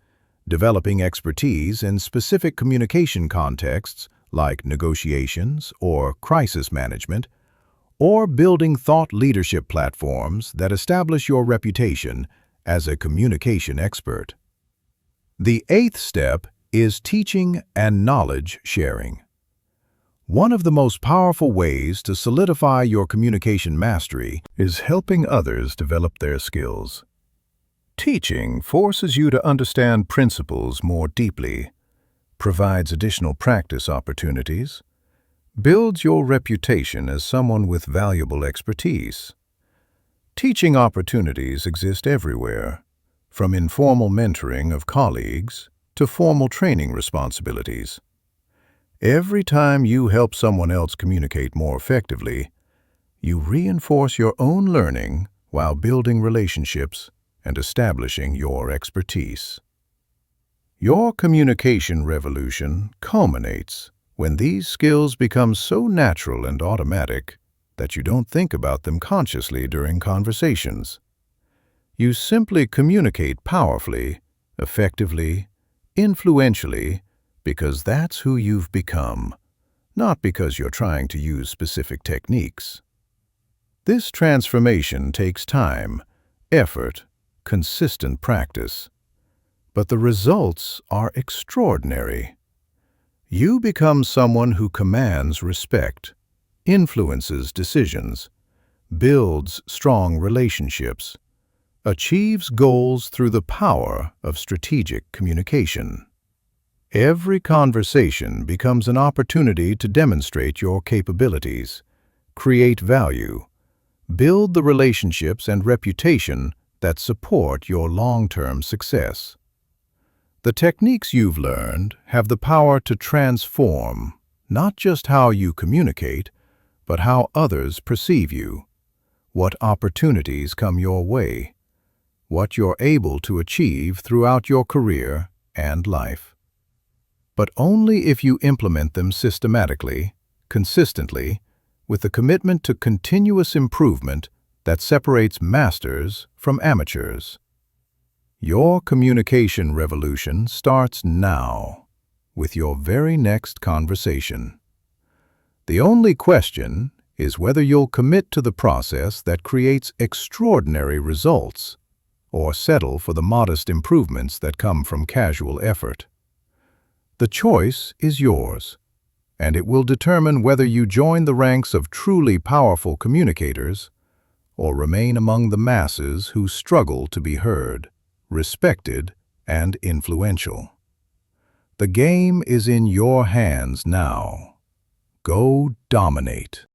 developing expertise in specific communication contexts like negotiations or crisis management, or building thought leadership platforms that establish your reputation as a communication expert. The eighth step is teaching and knowledge sharing. One of the most powerful ways to solidify your communication mastery is helping others develop their skills. Teaching forces you to understand principles more deeply, provides additional practice opportunities, builds your reputation as someone with valuable expertise. Teaching opportunities exist everywhere, from informal mentoring of colleagues to formal training responsibilities. Every time you help someone else communicate more effectively, you reinforce your own learning while building relationships and establishing your expertise. Your communication revolution culminates when these skills become so natural and automatic that you don't think about them consciously during conversations. You simply communicate powerfully, effectively, influentially, because that's who you've become, not because you're trying to use specific techniques. This transformation takes time, effort, consistent practice, but the results are extraordinary. You become someone who commands respect, influences decisions, builds strong relationships, achieves goals through the power of strategic communication. Every conversation becomes an opportunity to demonstrate your capabilities, create value, build the relationships and reputation that support your long-term success. The techniques you've learned have the power to transform not just how you communicate, but how others perceive you, what opportunities come your way, what you're able to achieve throughout your career and life. But only if you implement them systematically, consistently, with the commitment to continuous improvement that separates masters from amateurs. Your communication revolution starts now with your very next conversation. The only question is whether you'll commit to the process that creates extraordinary results or settle for the modest improvements that come from casual effort. The choice is yours, and it will determine whether you join the ranks of truly powerful communicators or remain among the masses who struggle to be heard, respected, and influential. The game is in your hands now. Go dominate.